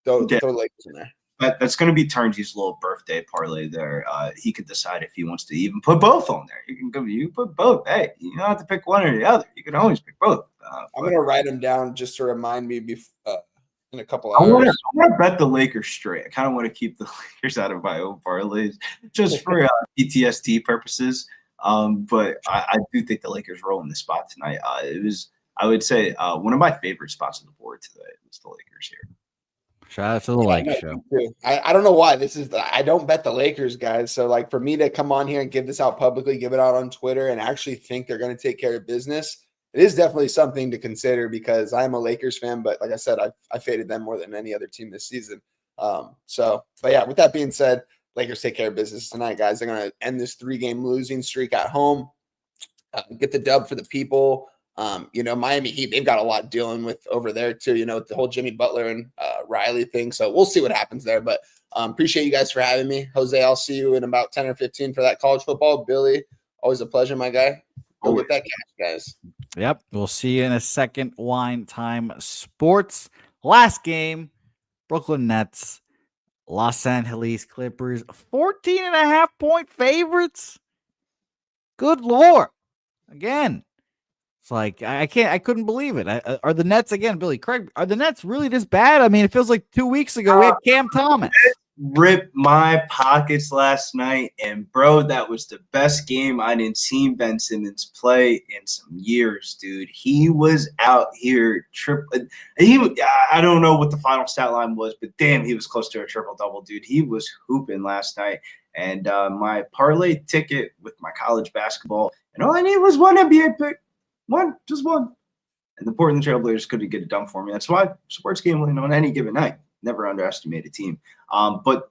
throw the Lakers in there. That's going to be Turnsy's little birthday parlay there. He could decide if he wants to even put both on there. You put both. Hey, you don't have to pick one or the other. You can always pick both. I'm going to write them down just to remind me in a couple hours. I want to bet the Lakers straight. I kind of want to keep the Lakers out of my own parlays just for PTSD purposes. But I do think the Lakers roll in the spot tonight. I would say, one of my favorite spots on the board today was the Lakers here. Shout out to the Lakers show. I don't know why I don't bet the Lakers, guys. So like for me to come on here and give this out publicly, give it out on Twitter, and actually think they're going to take care of business, it is definitely something to consider because I'm a Lakers fan. But like I said, I faded them more than any other team this season. But yeah, with that being said, Lakers take care of business tonight, guys. They're going to end this 3-game losing streak at home, get the dub for the people. Miami Heat, they've got a lot dealing with over there too, with the whole Jimmy Butler and Riley thing. So we'll see what happens there. But appreciate you guys for having me. Jose, I'll see you in about 10 or 15 for that college football. Billy, always a pleasure, my guy. Go get that cash, guys. Yep. We'll see you in a second. Wine Time Sports. Last game, Brooklyn Nets, Los Angeles Clippers, 14.5-point favorites. Good Lord. Again. It's like I couldn't believe it. Are the Nets again, Billy Craig? Are the Nets really this bad? I mean, it feels like 2 weeks ago we had Cam Thomas ripped my pockets last night, and bro, that was the best game I didn't see Ben Simmons play in some years, dude. He was out here I don't know what the final stat line was, but damn, he was close to a triple double, dude. He was hooping last night, and my parlay ticket with my college basketball, and all I need was one NBA pick. Just one. And the Portland Trailblazers couldn't get it done for me. That's why sports gambling on any given night. Never underestimate a team. But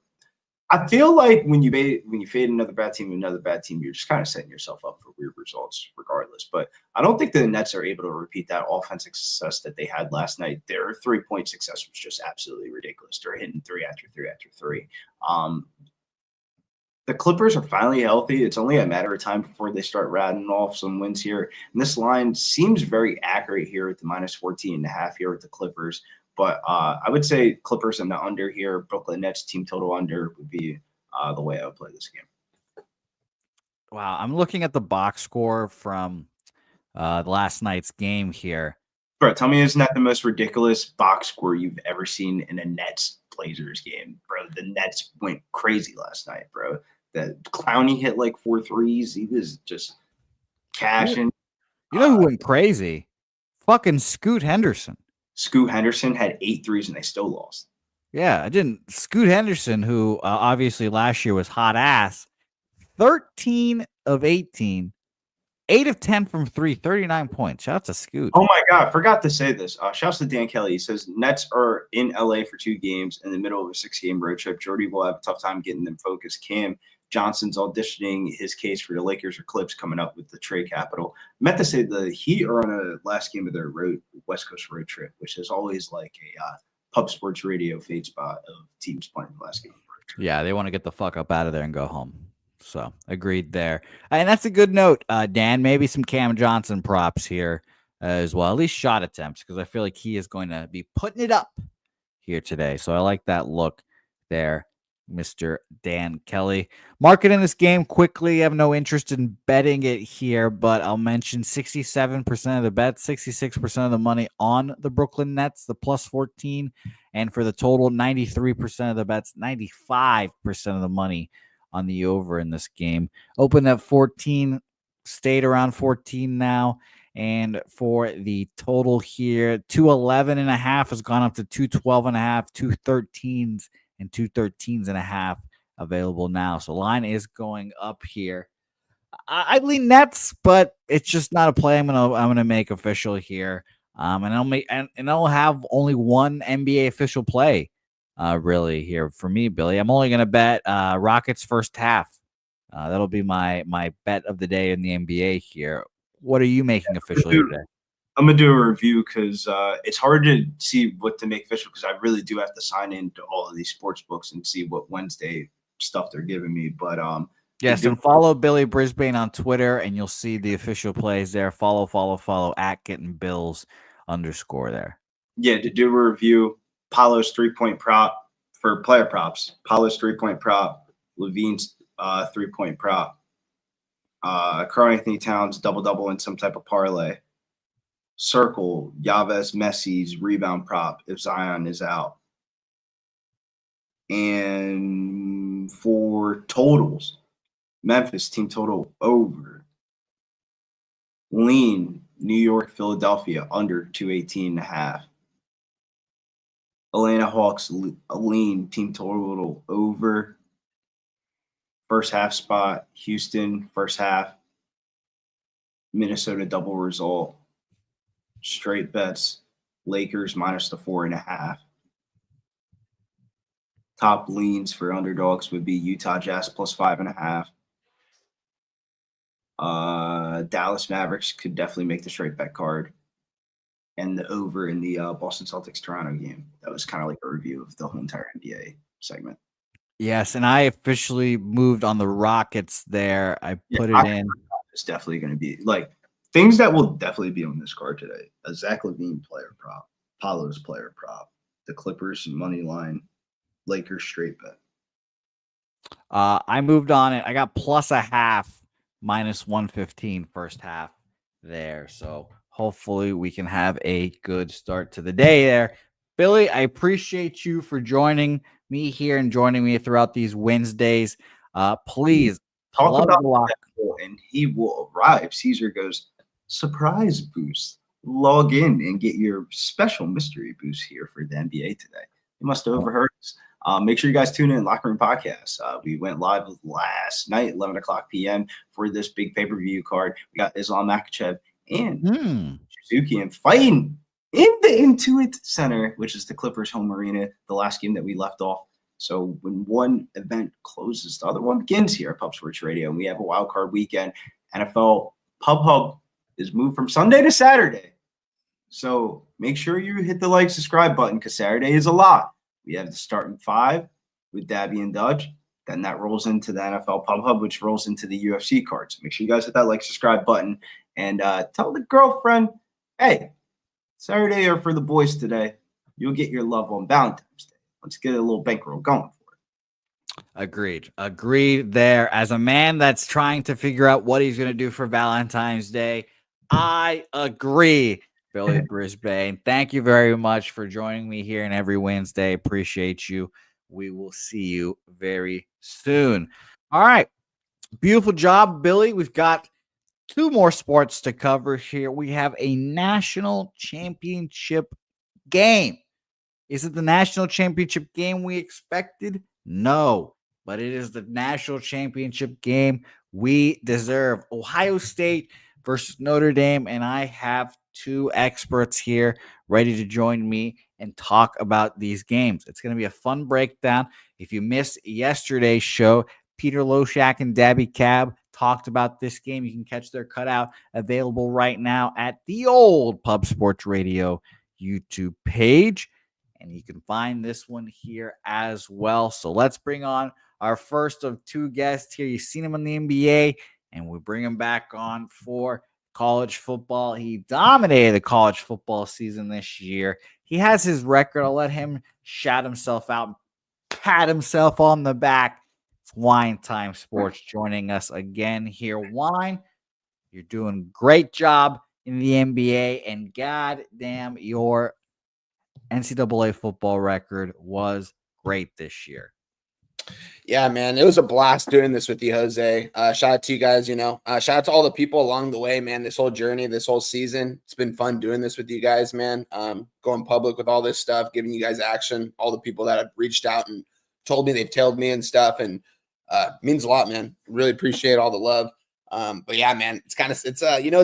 I feel like when you fade another bad team, you're just kind of setting yourself up for weird results regardless. But I don't think the Nets are able to repeat that offensive success that they had last night. Their 3-point success was just absolutely ridiculous. They're hitting 3 after 3 after 3. The Clippers are finally healthy. It's only a matter of time before they start rattling off some wins here. And this line seems very accurate here at the -14.5 here with the Clippers. But I would say Clippers and the under here. Brooklyn Nets team total under would be the way I would play this game. Wow. I'm looking at the box score from last night's game here. Bro, tell me isn't that the most ridiculous box score you've ever seen in a Nets Blazers game? Bro, the Nets went crazy last night, bro. That Clowney hit like 4 threes. He was just cashing. You know who went crazy? Fucking Scoot Henderson. Scoot Henderson had 8 threes and they still lost. Yeah, I didn't. Scoot Henderson, who obviously last year was hot ass, 13 of 18, 8 of 10 from 3, 39 points. Shout out to Scoot. Oh my God, forgot to say this. Shouts to Dan Kelly. He says Nets are in LA for 2 games in the middle of a 6-game road trip. Jordy will have a tough time getting them focused. Cam Johnson's auditioning his case for the Lakers or Clips coming up with the trade capital. I meant to say the Heat are on a last game of their West Coast road trip, which is always like a Pub Sports Radio fade spot of teams playing the last game of the road trip. Yeah, they want to get the fuck up out of there and go home. So agreed there. And that's a good note, Dan. Maybe some Cam Johnson props here as well, at least shot attempts, because I feel like he is going to be putting it up here today. So I like that look there, Mr. Dan Kelly. Market in this game quickly. I have no interest in betting it here, but I'll mention 67% of the bets, 66% of the money on the Brooklyn Nets, the +14. And for the total, 93% of the bets, 95% of the money on the over in this game. Opened at 14, stayed around 14 now. And for the total here, 211.5 has gone up to 212.5, 213s and 213.5 available now. So line is going up here. I lean Nets, but it's just not a play I'm gonna make official here. And I'll have only one NBA official play really here for me, Billy. I'm only gonna bet Rockets first half. That'll be my bet of the day in the NBA here. What are you making official here today? I'm going to do a review because it's hard to see what to make official because I really do have to sign into all of these sports books and see what Wednesday stuff they're giving me. But Yes, and follow Billy Brisbane on Twitter, and you'll see the official plays there. Follow at Getting Bills _ there. Yeah, to do a review, Paulo's 3-point prop for player props. Paulo's 3-point prop, Levine's 3-point prop, Karl Anthony Towns double in some type of parlay. Circle Yves Messi's rebound prop if Zion is out. And for totals, Memphis team total over. Lean New York, Philadelphia under 218.5. Atlanta Hawks lean team total over. First half spot, Houston first half. Minnesota double result. Straight bets, Lakers minus the 4.5. Top leans for underdogs would be Utah Jazz plus 5.5. Dallas Mavericks could definitely make the straight bet card. And the over in the Boston Celtics Toronto game. That was kind of like a review of the whole entire NBA segment. Yes, and I officially moved on the Rockets there. I put it in. It's definitely going to be like things that will definitely be on this card today. A Zach LaVine player prop, Paulo's player prop, the Clippers money line, Lakers straight bet. I moved on it. I got plus a half, minus 115 first half there. So hopefully we can have a good start to the day there. Billy, I appreciate you for joining me here and joining me throughout these Wednesdays. Please talk about that, and he will arrive. Caesar goes, surprise boost. Log in and get your special mystery boost here for the NBA today. You must have overheard us. Make sure you guys tune in Locker Room Podcast. We went live last night, 11 o'clock p.m. for this big pay-per-view card. We got Islam Makhachev and Suzuki and fighting in the Intuit Center, which is the Clippers home arena, the last game that we left off. So when one event closes, the other one begins here at Pub Sports Radio, and we have a wild card weekend. NFL Pub Hub is moved from Sunday to Saturday. So make sure you hit the like, subscribe button because Saturday is a lot. We have the starting 5 with Dabby and Dudge. Then that rolls into the NFL Pub Hub, which rolls into the UFC cards. Make sure you guys hit that like, subscribe button, and tell the girlfriend, hey, Saturday are for the boys today. You'll get your love on Valentine's Day. Let's get a little bankroll going for it. Agreed there. As a man that's trying to figure out what he's going to do for Valentine's Day, I agree. Billy Brisbane, thank you very much for joining me here and every Wednesday. Appreciate you. We will see you very soon. All right. Beautiful job, Billy. We've got 2 more sports to cover here. We have a national championship game. Is it the national championship game we expected? No, but it is the national championship game we deserve. Ohio State versus Notre Dame, and I have 2 experts here ready to join me and talk about these games. It's going to be a fun breakdown. If you missed yesterday's show, Peter Loshak and Dabby Cab talked about this game. You can catch their cutout available right now at the old Pub Sports Radio YouTube page. And you can find this one here as well. So let's bring on our first of 2 guests here. You've seen him in the NBA, and we bring him back on for college football. He dominated the college football season this year. He has his record. I'll let him shout himself out, pat himself on the back. It's Wine Time Sports joining us again here. Wine, you're doing a great job in the NBA, and goddamn, your NCAA football record was great this year. Yeah, man, it was a blast doing this with you, Jose. Shout out to you guys, shout out to all the people along the way, man, this whole journey, this whole season. It's been fun doing this with you guys, man. Going public with all this stuff, giving you guys action, all the people that have reached out and told me they've tailed me and stuff, and means a lot, man. Really appreciate all the love. But yeah, man, it's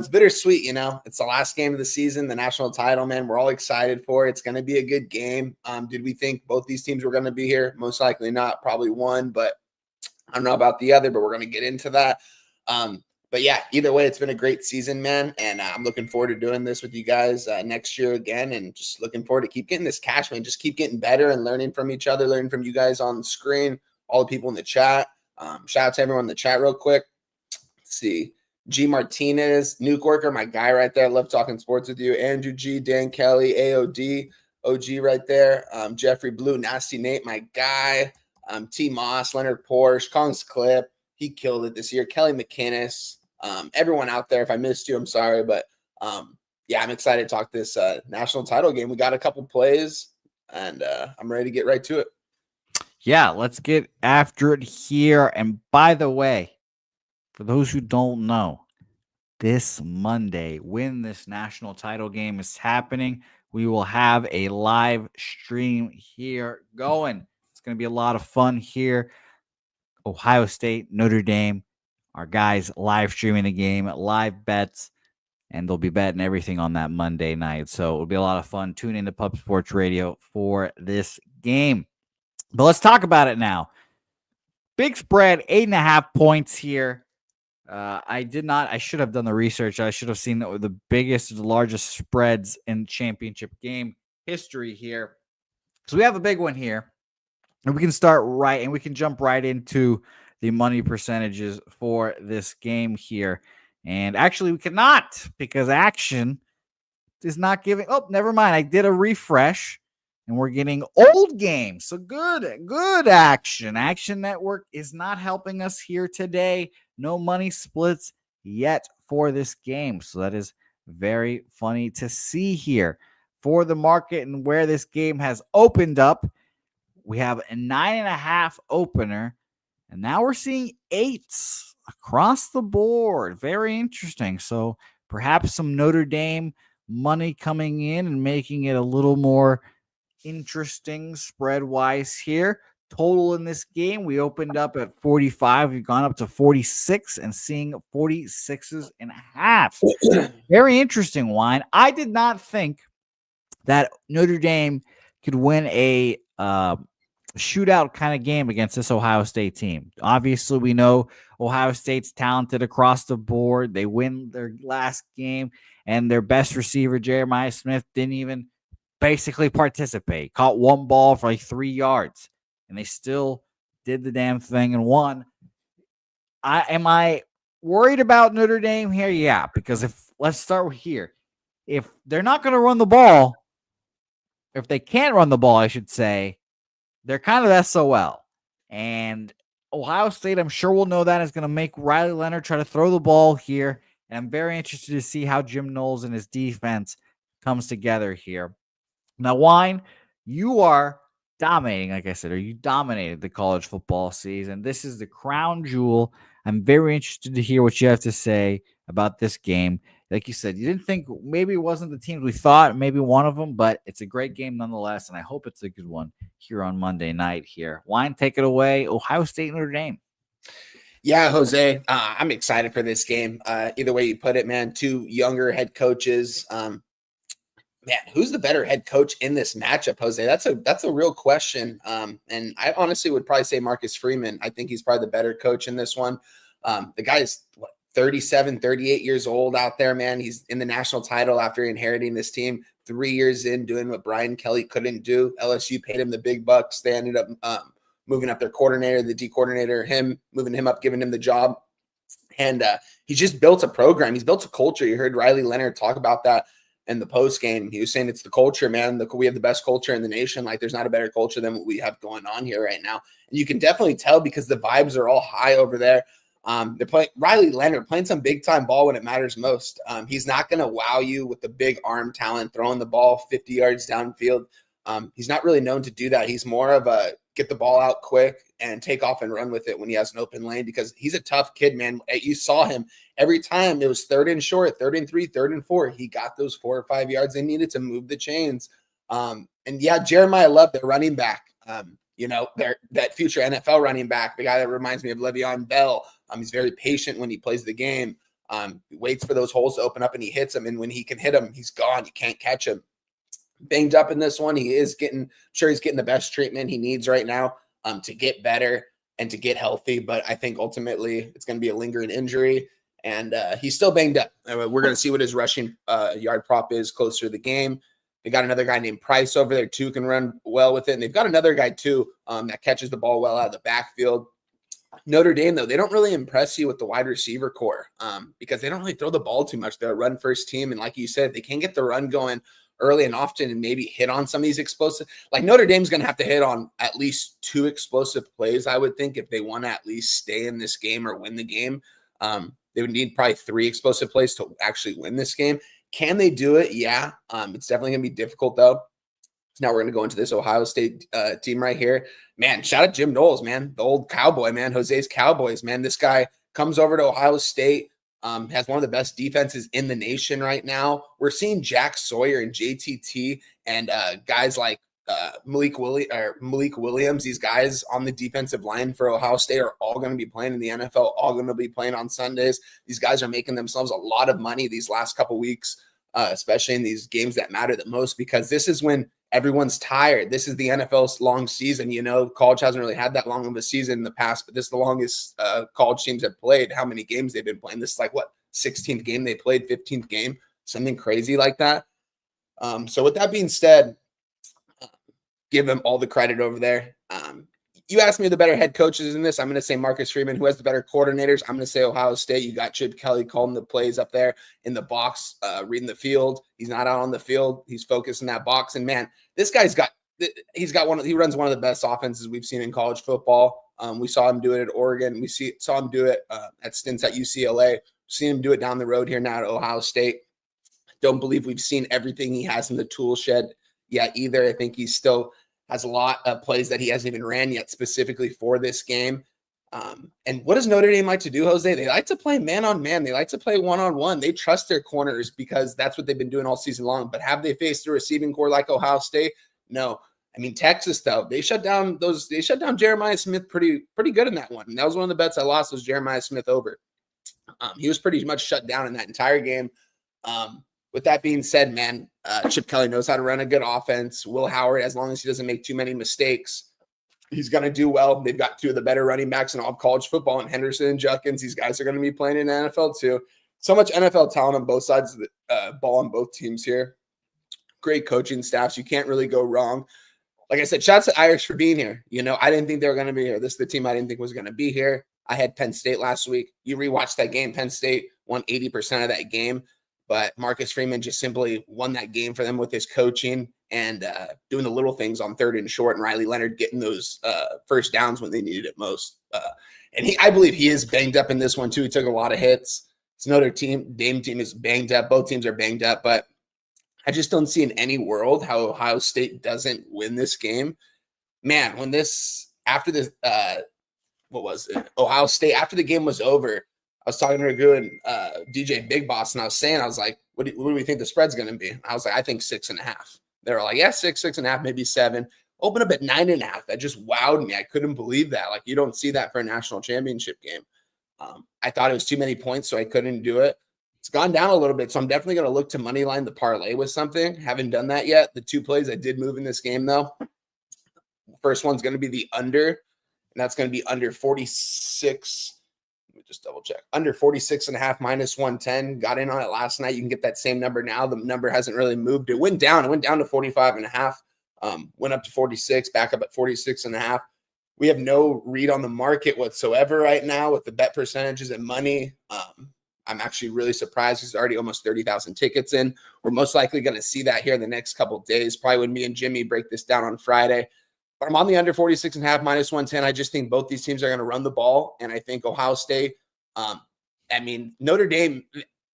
bittersweet, it's the last game of the season, the national title, man. We're all excited for it. It's going to be a good game. Did we think both these teams were going to be here? Most likely not, probably one, but I don't know about the other, but we're going to get into that. But yeah, either way, it's been a great season, man. And I'm looking forward to doing this with you guys next year again. And just looking forward to keep getting this cash, man. Just keep getting better and learning from each other, learning from you guys on the screen, all the people in the chat. Shout out to everyone in the chat real quick. Let's see. G Martinez, Nuke Worker, my guy right there. Love talking sports with you. Andrew G, Dan Kelly, AOD, OG right there. Jeffrey Blue, Nasty Nate, my guy. T Moss, Leonard Porsche, Kong's Clip. He killed it this year. Kelly McInnes. Everyone out there, if I missed you, I'm sorry. But yeah, I'm excited to talk this national title game. We got a couple plays, and I'm ready to get right to it. Yeah, let's get after it here. And by the way, for those who don't know, this Monday, when this national title game is happening, we will have a live stream here going. It's going to be a lot of fun here. Ohio State, Notre Dame, our guys live streaming the game, live bets, and they'll be betting everything on that Monday night. So it'll be a lot of fun. Tune in to Pub Sports Radio for this game. But let's talk about it now. Big spread, 8.5 points here. I should have done the research. I should have seen the biggest, the largest spreads in championship game history here. So we have a big one here. And we can start right, and we can jump right into the money percentages for this game here. And actually, we cannot, because Action is not giving. Oh, never mind. I did a refresh, and we're getting old games. So good Action. Action Network is not helping us here today. No money splits yet for this game. So that is very funny to see here. For the market and where this game has opened up, we have a 9.5 opener, and now we're seeing 8s across the board. Very interesting. So perhaps some Notre Dame money coming in and making it a little more interesting spread-wise here. Total in this game, we opened up at 45. We've gone up to 46 and seeing 46.5. Very interesting, Wine. I did not think that Notre Dame could win a shootout kind of game against this Ohio State team. Obviously, we know Ohio State's talented across the board. They win their last game, and their best receiver, Jeremiah Smith, didn't even basically participate. Caught one ball for like 3 yards, and they still did the damn thing and won. Am I worried about Notre Dame here? Yeah, because let's start here. If they're not going to run the ball, if they can't run the ball, I should say, they're kind of SOL. And Ohio State, I'm sure we'll know that, is going to make Riley Leonard try to throw the ball here. And I'm very interested to see how Jim Knowles and his defense comes together here. Now, Wine, you are dominating, like I said, or you dominated the college football season. This is the crown jewel. I'm very interested to hear what you have to say about this game. Like you said, you didn't think maybe it wasn't the teams we thought, maybe one of them, but it's a great game nonetheless, and I hope it's a good one here on Monday night here. Wine, take it away. Ohio State, Notre Dame. Yeah, Jose, I'm excited for this game. Either way you put it, man, two younger head coaches. Man, who's the better head coach in this matchup, Jose? That's a real question. And I honestly would probably say Marcus Freeman. I think he's probably the better coach in this one. The guy is 37, 38 years old out there, man. He's in the national title after inheriting this team 3 years in, doing what Brian Kelly couldn't do. LSU paid him the big bucks. They ended up moving up their coordinator, the D coordinator, moving him up, giving him the job. And he just built a program. He's built a culture. You heard Riley Leonard talk about that in the post game. He was saying it's the culture, man. We have the best culture in the nation. Like, there's not a better culture than what we have going on here right now. And you can definitely tell because the vibes are all high over there. They're playing Riley Leonard playing some big time ball when it matters most. He's not going to wow you with the big arm talent, throwing the ball 50 yards downfield. He's not really known to do that. He's more of a get the ball out quick and take off and run with it when he has an open lane, because he's a tough kid, man. You saw him every time it was 3rd and short, 3rd and 3, 3rd and 4. He got those 4 or 5 yards they needed to move the chains. And yeah, Jeremiah Love, their running back, that future NFL running back, the guy that reminds me of Le'Veon Bell. He's very patient when he plays the game. He waits for those holes to open up and he hits them. And when he can hit them, he's gone. You can't catch him. Banged up in this one. He's getting the best treatment he needs right now to get better and to get healthy. But I think ultimately it's going to be a lingering injury, and he's still banged up. We're going to see what his rushing yard prop is closer to the game. They got another guy named Price over there too, can run well with it. And they've got another guy too that catches the ball well out of the backfield. Notre Dame, though, they don't really impress you with the wide receiver core because they don't really throw the ball too much. They're a run first team. And like you said, they can get the run going early and often and maybe hit on some of these explosive. Like Notre Dame's going to have to hit on at least 2 explosive plays, I would think, if they want to at least stay in this game or win the game. They would need probably 3 explosive plays to actually win this game. Can they do it? Yeah. It's definitely going to be difficult, though. So now we're going to go into this Ohio State team right here. Man, shout out Jim Knowles, man. The old cowboy, man. Jose's Cowboys, man. This guy comes over to Ohio State, has one of the best defenses in the nation right now. We're seeing Jack Sawyer and JTT and guys like Malik Williams. These guys on the defensive line for Ohio State are all going to be playing in the NFL, all going to be playing on Sundays. These guys are making themselves a lot of money these last couple weeks, especially in these games that matter the most, because this is when everyone's tired. This is the NFL's long season. You know, college hasn't really had that long of a season in the past, but this is the longest college teams have played. How many games they've been playing? This is like, what, 16th game they played, 15th game, something crazy like that. So with that being said, give them all the credit over there. You asked me who the better head coaches in this. I'm going to say Marcus Freeman. Who has the better coordinators? I'm going to say Ohio State. You got Chip Kelly calling the plays up there in the box, reading the field. He's not out on the field. He's focused in that box. And man, this guy's he runs one of the best offenses we've seen in college football. We saw him do it at Oregon. We saw him do it at stints at UCLA. Seen him do it down the road here now at Ohio State. Don't believe we've seen everything he has in the tool shed yet either. I think he still has a lot of plays that he hasn't even ran yet specifically for this game. And what does Notre Dame like to do, Jose? They like to play man-on-man. They like to play one-on-one. They trust their corners because that's what they've been doing all season long. But have they faced a receiving core like Ohio State? No. I mean, Texas, though, they shut down Jeremiah Smith pretty good in that one. And that was one of the bets I lost, was Jeremiah Smith over. He was pretty much shut down in that entire game. With that being said, man, Chip Kelly knows how to run a good offense. Will Howard, as long as he doesn't make too many mistakes, he's going to do well. They've got 2 of the better running backs in all of college football, and Henderson and Judkins. These guys are going to be playing in the NFL too. So much NFL talent on both sides of the ball on both teams here. Great coaching staffs. You can't really go wrong. Like I said, shouts to Irish for being here. You know, I didn't think they were going to be here. This is the team I didn't think was going to be here. I had Penn State last week. You rewatched that game. Penn State won 80% of that game. But Marcus Freeman just simply won that game for them with his coaching and doing the little things on 3rd and short, and Riley Leonard getting those first downs when they needed it most. And I believe he is banged up in this one too. He took a lot of hits. It's another team. Dame team is banged up. Both teams are banged up, but I just don't see in any world how Ohio State doesn't win this game. Man, when after Ohio State, after the game was over, I was talking to Ragu and DJ Big Boss, and I was like, what do we think the spread's going to be? I was like, I think 6.5. They were like, yeah, 6.5, maybe 7. Open up at 9.5. That just wowed me. I couldn't believe that. Like, you don't see that for a national championship game. I thought it was too many points, so I couldn't do it. It's gone down a little bit, so I'm definitely going to look to money line the parlay with something. Haven't done that yet. The 2 plays I did move in this game, though. First one's going to be the under, and that's going to be under 46. Let me just double check. Under 46.5 minus 110. Got in on it last night. You can get that same number now. The number hasn't really moved. It went down. It went down to 45.5. Went up to 46, back up at 46.5. We have no read on the market whatsoever right now with the bet percentages and money. I'm actually really surprised. There's already almost 30,000 tickets in. We're most likely going to see that here in the next couple of days, probably when me and Jimmy break this down on Friday. But I'm on the under 46.5 minus 110. I just think both these teams are going to run the ball. And I think Ohio State, Notre Dame,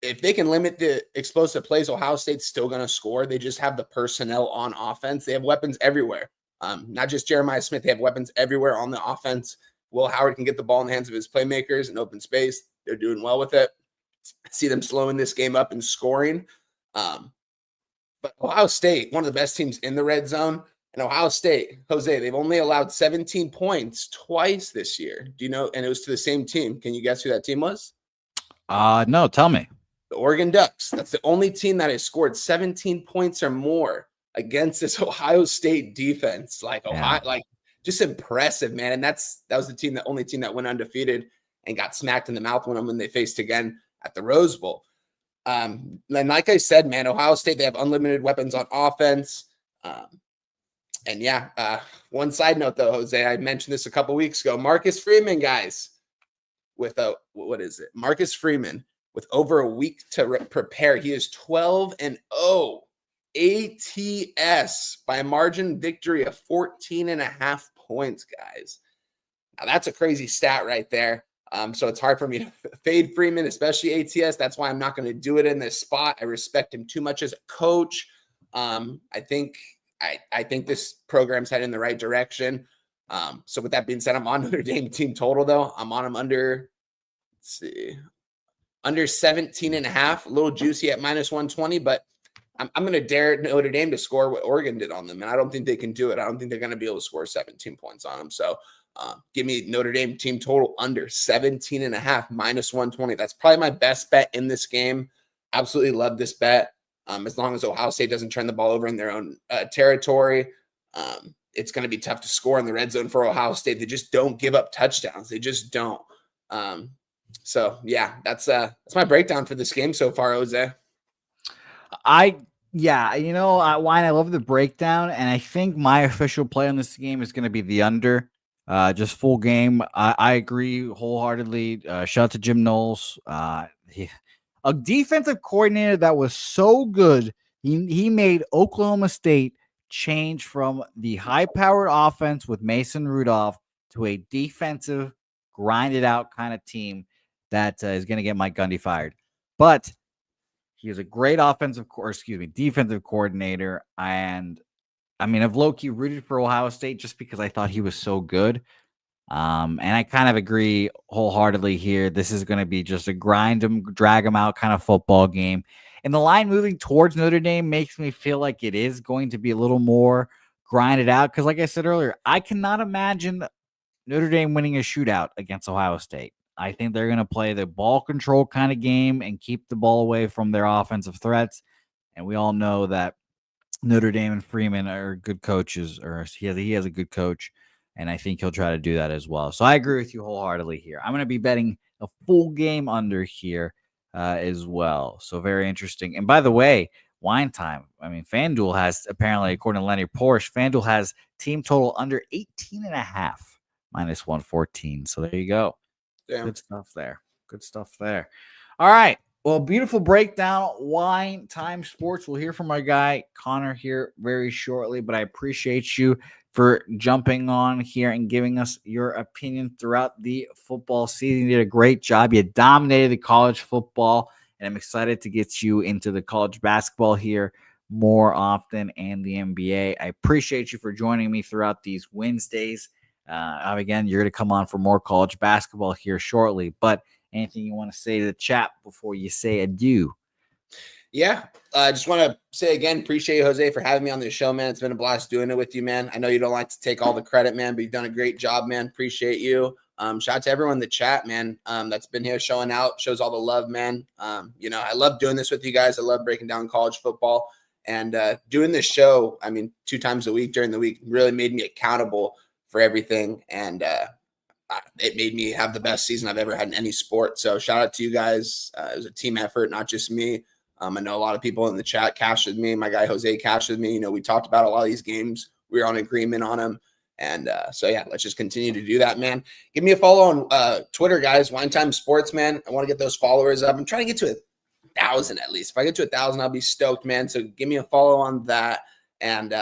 if they can limit the explosive plays, Ohio State's still going to score. They just have the personnel on offense. They have weapons everywhere. Not just Jeremiah Smith. They have weapons everywhere on the offense. Will Howard can get the ball in the hands of his playmakers in open space. They're doing well with it. I see them slowing this game up and scoring. But Ohio State, one of the best teams in the red zone. And Ohio State, Jose, they've only allowed 17 points twice this year. Do you know? And it was to the same team. Can you guess who that team was? No, tell me. The Oregon Ducks. That's the only team that has scored 17 points or more against this Ohio State defense. Just impressive, man. And that was the only team that went undefeated and got smacked in the mouth when they faced again at the Rose Bowl. And like I said, man, Ohio State, they have unlimited weapons on offense. One side note, though, Jose, I mentioned this a couple weeks ago. Marcus Freeman, guys. with Marcus Freeman with over a week to prepare. He is 12-0 ATS by a margin victory of 14.5 points, guys. Now that's a crazy stat right there. So it's hard for me to fade Freeman, especially ATS. That's why I'm not going to do it in this spot. I respect him too much as a coach. I think this program's heading in the right direction. So with that being said, I'm on Notre Dame team total though. I'm on them under 17.5, a little juicy at -120, but I'm going to dare Notre Dame to score what Oregon did on them. And I don't think they can do it. I don't think they're going to be able to score 17 points on them. So give me Notre Dame team total under 17.5, -120. That's probably my best bet in this game. Absolutely love this bet. As long as Ohio State doesn't turn the ball over in their own territory, it's going to be tough to score in the red zone for Ohio State. They just don't give up touchdowns. They just don't. So yeah, that's my breakdown for this game so far, Jose. Wine, I love the breakdown, and I think my official play on this game is going to be the under. Just full game. I agree wholeheartedly. Shout out to Jim Knowles. A defensive coordinator that was so good. He made Oklahoma State change from the high-powered offense with Mason Rudolph to a defensive, grinded-out kind of team that is going to get Mike Gundy fired. But he is a great defensive coordinator. And I mean, I've low-key rooted for Ohio State just because I thought he was so good. And I kind of agree wholeheartedly here. This is going to be just a grind him, drag him out kind of football game. And the line moving towards Notre Dame makes me feel like it is going to be a little more grinded out. Because like I said earlier, I cannot imagine Notre Dame winning a shootout against Ohio State. I think they're going to play the ball control kind of game and keep the ball away from their offensive threats. And we all know that Notre Dame and Freeman are good coaches, or he has a good coach, and I think he'll try to do that as well. So I agree with you wholeheartedly here. I'm going to be betting a full game under here as well. So very interesting. And by the way, wine time. I mean, FanDuel has, apparently, according to Lenny Porsche, FanDuel has team total under 18.5, -114. So there you go. Damn. Good stuff there. All right. Well, beautiful breakdown. Wine Time Sports. We'll hear from our guy Conor here very shortly, but I appreciate you for jumping on here and giving us your opinion throughout the football season. You did a great job. You dominated the college football, and I'm excited to get you into the college basketball here more often and the NBA. I appreciate you for joining me throughout these Wednesdays. Again, you're going to come on for more college basketball here shortly, but anything you want to say to the chat before you say adieu? Yeah, I just want to say again, appreciate you, Jose, for having me on this show, man. It's been a blast doing it with you, man. I know you don't like to take all the credit, man, but you've done a great job, man. Appreciate you. Shout out to everyone in the chat, man, that's been here showing out, shows all the love, man. I love doing this with you guys. I love breaking down college football, and doing this show, 2 times a week during the week really made me accountable for everything, and it made me have the best season I've ever had in any sport. So shout out to you guys. It was a team effort, not just me. I know a lot of people in the chat cashed with me. My guy Jose cashed with me. We talked about a lot of these games. We were on agreement on them. And so, yeah, let's just continue to do that, man. Give me a follow on Twitter, guys. Wine Time Sports, man. I want to get those followers up. I'm trying to get to 1,000 at least. If I get to 1,000, I'll be stoked, man. So give me a follow on that. And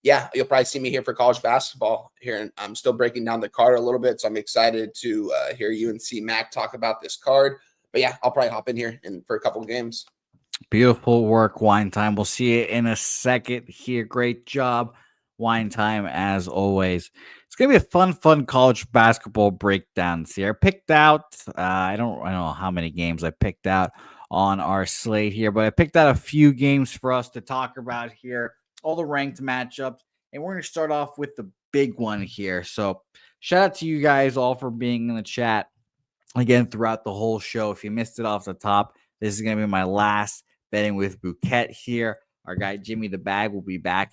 yeah, you'll probably see me here for college basketball here. And I'm still breaking down the card a little bit. So I'm excited to hear you and see Mac talk about this card. But yeah, I'll probably hop in here for a couple games. Beautiful work, Wine Time. We'll see you in a second here. Great job, Wine Time, as always. It's going to be a fun college basketball breakdowns here. I picked out, I don't know how many games I picked out on our slate here, but I picked out a few games for us to talk about here. All the ranked matchups, and we're going to start off with the big one here. So shout out to you guys all for being in the chat again throughout the whole show. If you missed it off the top, this is going to be my last Betting with Bouquett here. Our guy Jimmy the Bag will be back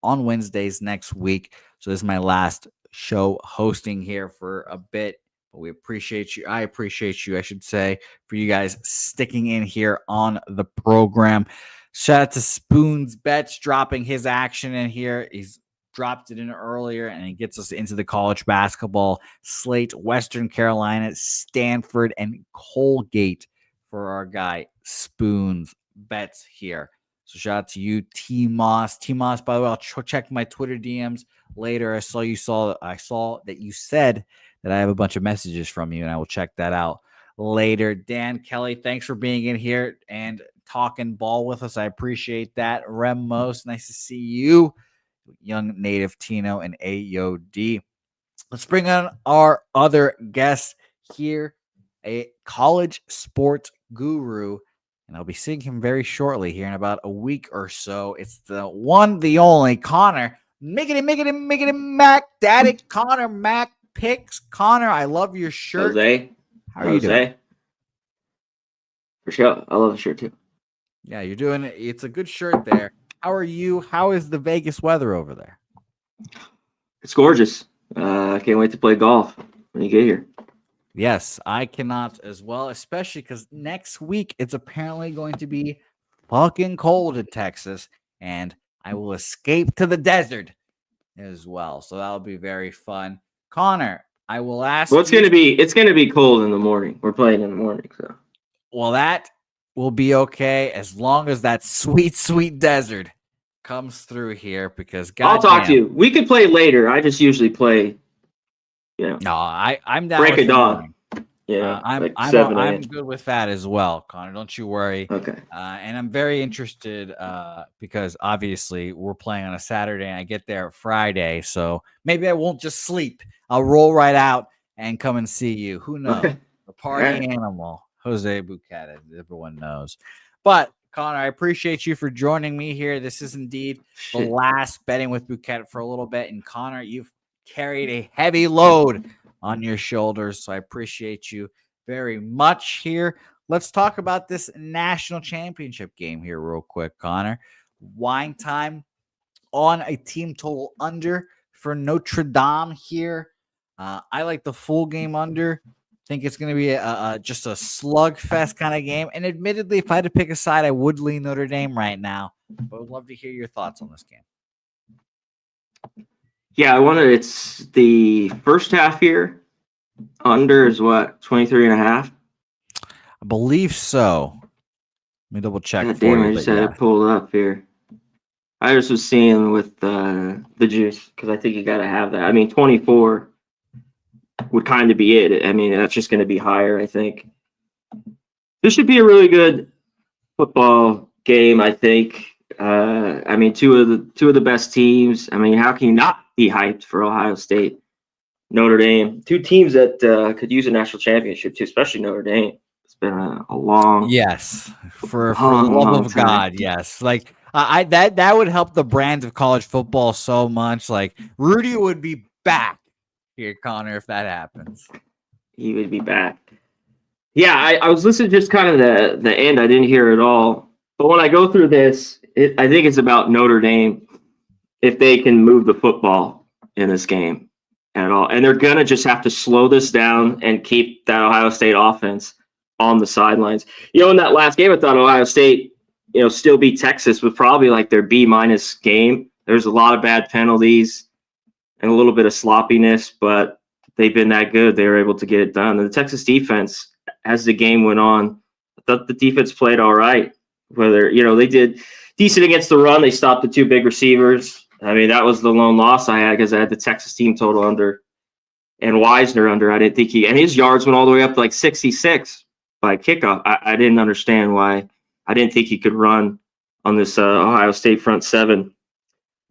on Wednesdays next week. So this is my last show hosting here for a bit. But we appreciate you. I appreciate you, I should say, for you guys sticking in here on the program. Shout out to Spoons Bets dropping his action in here. He's dropped it in earlier, and it gets us into the college basketball slate. Western Carolina, Stanford, and Colgate for our guy Spoon's bets here. So shout out to you, T Moss. T Moss, by the way, I'll check my Twitter DMs later. I saw that you said that I have a bunch of messages from you, and I will check that out later. Dan Kelly, thanks for being in here and talking ball with us. I appreciate that. Rem Most, nice to see you. Young Native Tino and AOD. Let's bring on our other guest here, a college sports guru, and I'll be seeing him very shortly here in about a week or so. It's the one, the only Conor Mac Daddy, Conor Mac Picks. Conor, I love your shirt. Jose, how are you doing? For sure, I love the shirt too. Yeah, you're doing it. It's a good shirt there. How are you? How is the Vegas weather over there? It's gorgeous. I can't wait to play golf when you get here. Yes, I cannot as well, especially because next week it's apparently going to be fucking cold in Texas, and I will escape to the desert as well. So that'll be very fun. Conor, I will ask. Well, it's gonna be cold in the morning. We're playing in the morning, so. Well, that will be okay as long as that sweet, sweet desert comes through here, because I'll talk to you. We could play later. I just usually play, No, I'm down. Break of dawn. Yeah, I'm good with that as well, Conor. Don't you worry. Okay. And I'm very interested because obviously we're playing on a Saturday and I get there Friday, so maybe I won't just sleep. I'll roll right out and come and see you. Who knows? Okay. The party animal, Jose Bouquett, as everyone knows. But Conor, I appreciate you for joining me here. This is indeed the last Betting with Bouquett for a little bit. And Conor, you've carried a heavy load on your shoulders, so I appreciate you very much here. Let's talk about this national championship game here real quick, Conor. Wine time on a team total under for Notre Dame here. I like the full game under. Think it's going to be just a slugfest kind of game. And admittedly, if I had to pick a side, I would lean Notre Dame right now. But I'd love to hear your thoughts on this game. Yeah, it's the first half here. Under is what, 23.5? I believe so. Let me double check. God damn, I just had it pulled up here. I just was seeing with the juice, because I think you got to have that. I mean, 24 would kind of be it. I mean, that's just going to be higher, I think. This should be a really good football game, I think. I mean, two of the best teams. I mean, how can you not be hyped for Ohio State, Notre Dame? Two teams that the use a national championship too, especially Notre Dame. It's been a long, for the love of God, yes. Like that would help the brand of college football so much. Like Rudy would be back here, Conor, if that happens. He would be back. Yeah, I was listening to just kind of the end. I didn't hear it all. But when I go through this, I think it's about Notre Dame, if they can move the football in this game at all. And they're going to just have to slow this down and keep that Ohio State offense on the sidelines. In that last game, I thought Ohio State, still beat Texas with probably like their B- game. There's a lot of bad penalties and a little bit of sloppiness, but they've been that good. They were able to get it done. And the Texas defense, as the game went on, I thought the defense played all right. Whether, they did decent against the run. They stopped the two big receivers. I mean, that was the lone loss I had because I had the Texas team total under and Wisner under. I didn't think and his yards went all the way up to like 66 by kickoff. I didn't understand why. I didn't think he could run on this Ohio State front seven.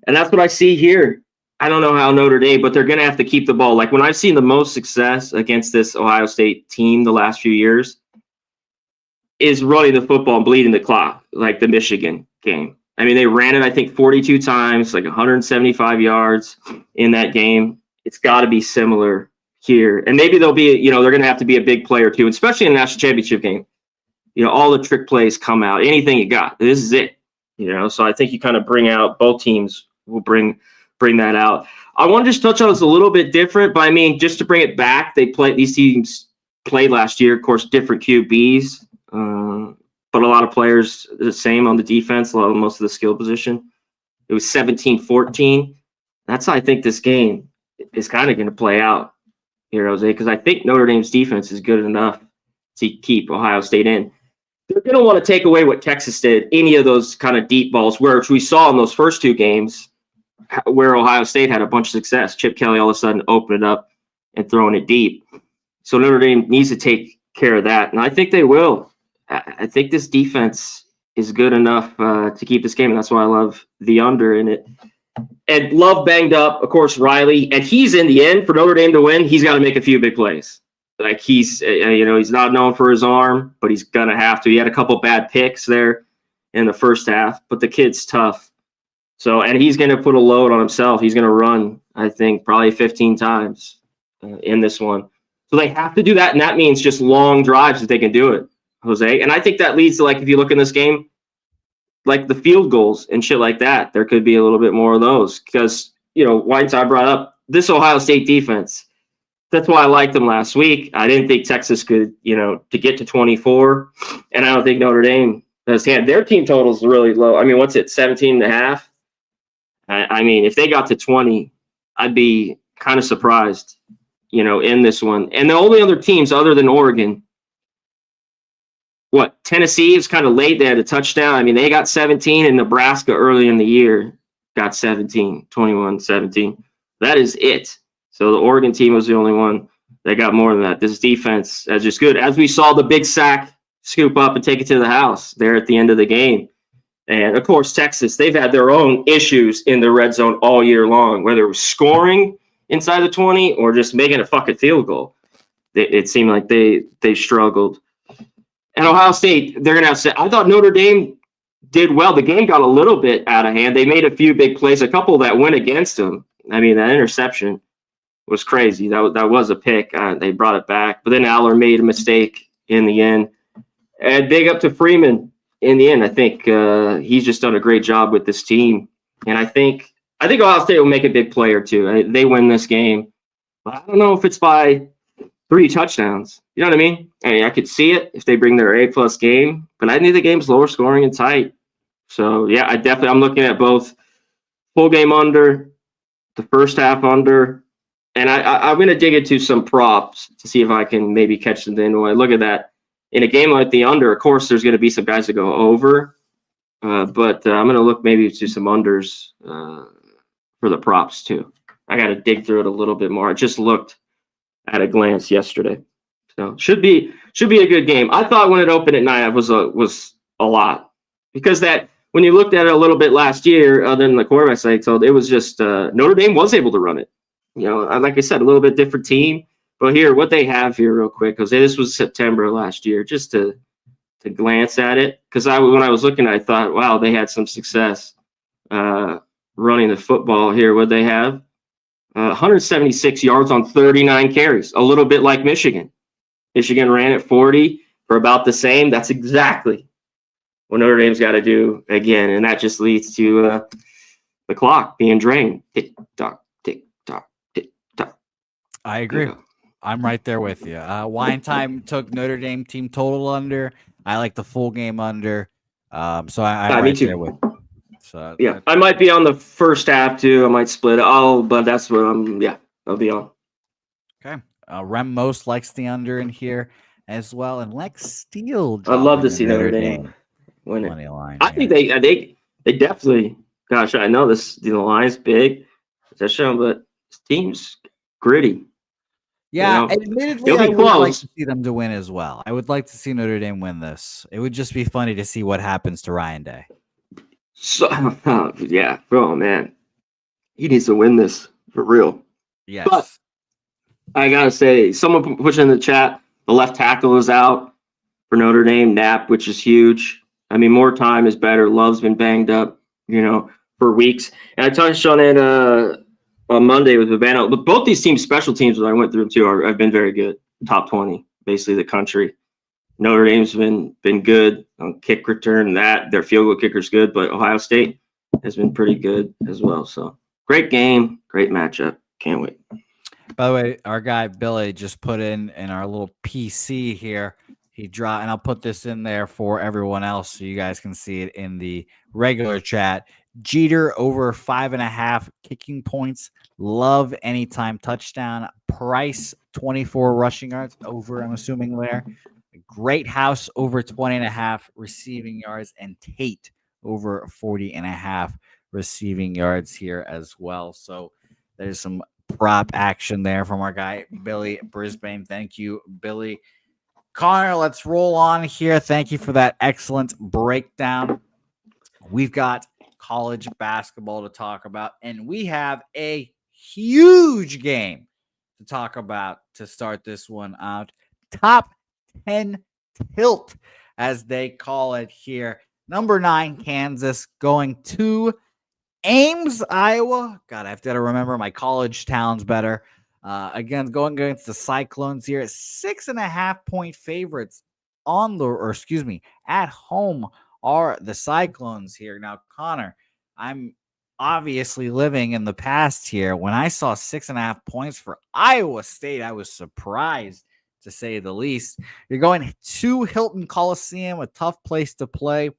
And that's what I see here. I don't know how Notre Dame, but they're going to have to keep the ball. Like when I've seen the most success against this Ohio State team the last few years is running the football and bleeding the clock, like the Michigan game. I mean, they ran it, I think, 42 times, like 175 yards in that game. It's got to be similar here. And maybe they'll be, they're going to have to be a big player too, especially in a national championship game. All the trick plays come out. Anything you got, this is it. So I think you kind of bring out, both teams will bring that out. I want to just touch on this a little bit different, but I mean, just to bring it back, these teams played last year, of course, different QBs, but a lot of players the same on the defense, most of the skill position. It was 17-14 That's how I think this game is kind of going to play out here, Jose, because I think Notre Dame's defense is good enough to keep Ohio State in. They're going to want to take away what Texas did, any of those kind of deep balls, which we saw in those first two games where Ohio State had a bunch of success. Chip Kelly all of a sudden opened it up and throwing it deep. So Notre Dame needs to take care of that, and I think they will. I think this defense is good enough to keep this game, and that's why I love the under in it. And Love banged up, of course, Riley, and he's in the end for Notre Dame to win. He's got to make a few big plays. Like he's not known for his arm, but he's gonna have to. He had a couple bad picks there in the first half, but the kid's tough. So, and he's gonna put a load on himself. He's gonna run, I think, probably 15 times in this one. So they have to do that, and that means just long drives if they can do it, Jose. And I think that leads to, like, if you look in this game, like the field goals and shit like that, there could be a little bit more of those because, Whiteside brought up this Ohio State defense. That's why I liked them last week. I didn't think Texas could, to get to 24, and I don't think Notre Dame has had their team totals really low. I mean, what's it, 17.5? I mean, if they got to 20, I'd be kind of surprised, in this one. And the only other teams other than Oregon, Tennessee is kind of late. They had a touchdown. I mean, they got 17, and Nebraska early in the year got 17, 21-17. That is it. So the Oregon team was the only one that got more than that. This defense is just good. As we saw the big sack scoop up and take it to the house there at the end of the game. And, of course, Texas, they've had their own issues in the red zone all year long, whether it was scoring inside the 20 or just making a fucking field goal. It seemed like they struggled. And Ohio State, they're going to have to – I thought Notre Dame did well. The game got a little bit out of hand. They made a few big plays, a couple that went against them. I mean, that interception was crazy. That was a pick. They brought it back. But then Aller made a mistake in the end. And big up to Freeman in the end. I think he's just done a great job with this team. And I think Ohio State will make a big play or two. They win this game. But I don't know if it's by 3 touchdowns. You know what I mean? I could see it if they bring their A-plus game. But I think the game's lower scoring and tight. So, yeah, I'm looking at both full game under, the first half under. And I'm going to dig into some props to see if I can maybe catch them in. When I look at that, in a game like the under, of course, there's going to be some guys that go over. But I'm going to look maybe to some unders for the props, too. I got to dig through it a little bit more. I just looked at a glance yesterday. So should be a good game. I thought when it opened at 9, it was a lot. Because that when you looked at it a little bit last year, other than the quarterbacks I told, it was just Notre Dame was able to run it. Like I said, a little bit different team. But here, what they have here real quick, because this was September last year, just to glance at it. Because when I was looking, I thought, wow, they had some success running the football here. What they have? 176 yards on 39 carries, a little bit like Michigan. Michigan ran at 40 for about the same. That's exactly what Notre Dame's got to do again. And that just leads to the clock being drained. Tick-tock. I agree. I'm right there with you. Wine Time took Notre Dame team total under. I like the full game under. So I'm right there with you. So yeah, I might be on the first half too. I might split it. But that's what I'll be on. Okay. Rem Most likes the under in here as well. And Lex Steele. I'd love to see Notre Dame win it. I think they definitely, gosh, I know the line's big. But this team's gritty. Yeah, admittedly, I would like to see them to win as well. I would like to see Notre Dame win this. It would just be funny to see what happens to Ryan Day. So, yeah, oh man, he needs to win this for real. Yes, but I gotta say, someone put in the chat, the left tackle is out for Notre Dame, Knapp, which is huge. I mean, more time is better. Love's been banged up, for weeks, and I touched on it on Monday with Urbano. But both these teams, special teams that I went through too, have been very good. Top 20, basically the country. Notre Dame's been good on kick return. Their field goal kicker's good, but Ohio State has been pretty good as well. So great game, great matchup. Can't wait. By the way, our guy Billy just put in our little PC here. He dropped, and I'll put this in there for everyone else so you guys can see it in the regular chat. Jeter over 5.5 kicking points. Love anytime touchdown. Price 24 rushing yards over, I'm assuming there. Great House over 20.5 receiving yards, and Tate over 40.5 receiving yards here as well. So there's some prop action there from our guy Billy Brisbane. Thank you, Billy. Connor, let's roll on here. Thank you for that excellent breakdown. We've got college basketball to talk about, and we have a huge game to talk about to start this one out. Top 10 tilt, as they call it here. Number 9, Kansas, going to Ames, Iowa. God, I have to remember my college towns better. Again, going against the Cyclones here. 6.5 point favorites at home are the Cyclones here. Now, Connor, I'm obviously living in the past here. When I saw 6.5 points for Iowa State, I was surprised, to say the least. You're going to Hilton Coliseum, a tough place to play.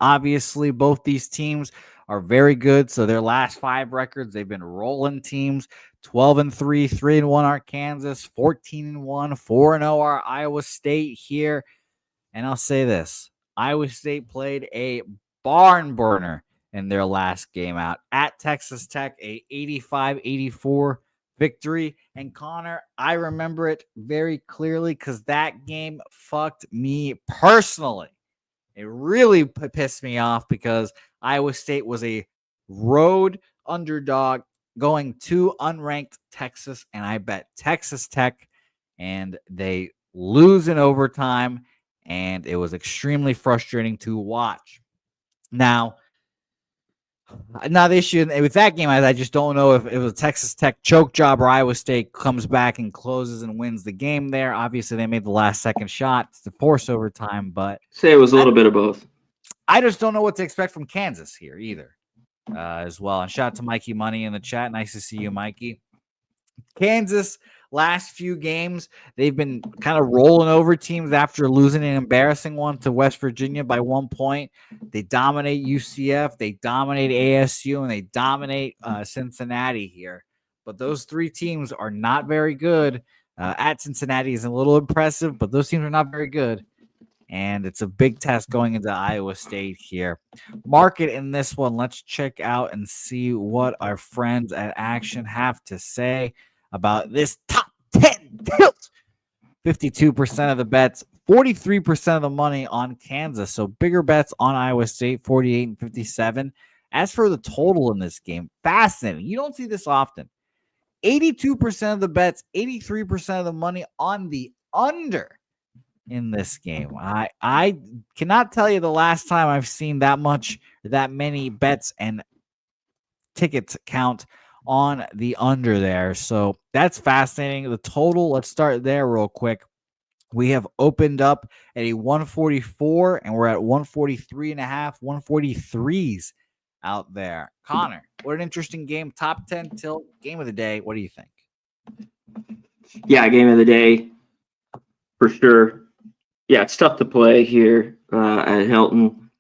Obviously, both these teams are very good. So their last 5 records, they've been rolling teams. 12-3, 3-1 are Kansas, 14-1, 4-0 are Iowa State here. And I'll say this, Iowa State played a barn burner in their last game out at Texas Tech, a 85-84 victory. And Connor, I remember it very clearly because that game fucked me personally. It really pissed me off because Iowa State was a road underdog going to unranked Texas, and I bet Texas Tech, and they lose in overtime, and it was extremely frustrating to watch. Now the issue with that game, I just don't know if it was a Texas Tech choke job or Iowa State comes back and closes and wins the game there. Obviously, they made the last second shot to force overtime, but Say it was a little bit of both. I just don't know what to expect from Kansas here either, as well. And shout out to Mikey Money in the chat. Nice to see you, Mikey. Kansas, last few games, they've been kind of rolling over teams after losing an embarrassing one to West Virginia by 1 point. They dominate UCF, they dominate ASU, and they dominate Cincinnati here. But those 3 teams are not very good. At Cincinnati is a little impressive, but those teams are not very good. And it's a big test going into Iowa State here. Market in this one. Let's check out and see what our friends at Action have to say about this top 10 tilt. 52% of the bets, 43% of the money on Kansas. So bigger bets on Iowa State, 48 and 57. As for the total in this game, fascinating. You don't see this often. 82% of the bets, 83% of the money on the under in this game. I cannot tell you the last time I've seen that many bets and tickets count on the under there. So that's fascinating. The total, let's start there real quick. We have opened up at a 144 and we're at 143.5, 143s out there. Connor, what an interesting game. Top 10 tilt game of the day. What do you think? Yeah, game of the day for sure. Yeah, it's tough to play here at Hilton.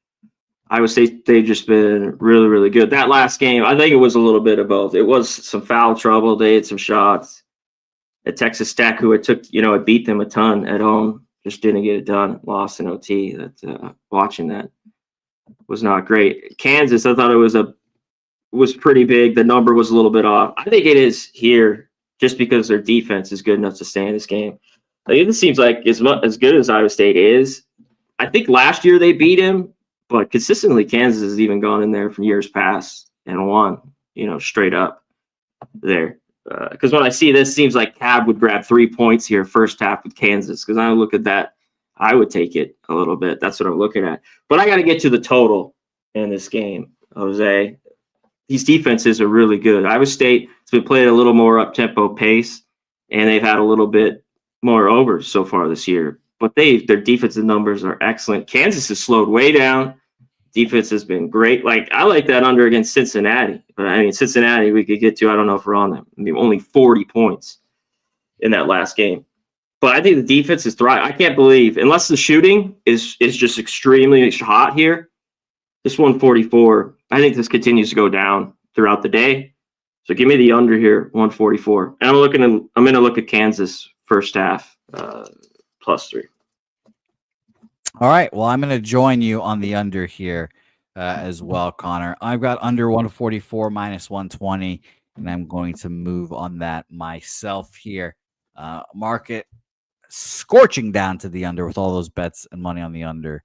Iowa State, they've just been really, really good. That last game, I think it was a little bit of both. It was some foul trouble. They had some shots. At Texas Tech, who it beat them a ton at home, just didn't get it done. Lost in OT. Watching that was not great. Kansas, I thought it was pretty big. The number was a little bit off. I think it is here just because their defense is good enough to stay in this game. I think it seems like as good as Iowa State is. I think last year they beat him, but consistently Kansas has even gone in there from years past and won, straight up there. Because when I see this, seems like Cab would grab 3 points here first half with Kansas. Because I look at that, I would take it a little bit. That's what I'm looking at. But I got to get to the total in this game, Jose. These defenses are really good. Iowa State has been playing a little more up-tempo pace, and they've had a little bit more overs so far this year. But their defensive numbers are excellent. Kansas has slowed way down. Defense has been great. I like that under against Cincinnati. But Cincinnati we could get to. I don't know if we're on them. Only 40 points in that last game. But I think the defense is thriving. I can't believe, unless the shooting is just extremely hot here, this 144 I think this continues to go down throughout the day. So give me the under here, 144. And I'm going to look at Kansas first half +3. All right. Well, I'm going to join you on the under here as well, Connor. I've got under 144 minus 120, and I'm going to move on that myself here. Market scorching down to the under with all those bets and money on the under.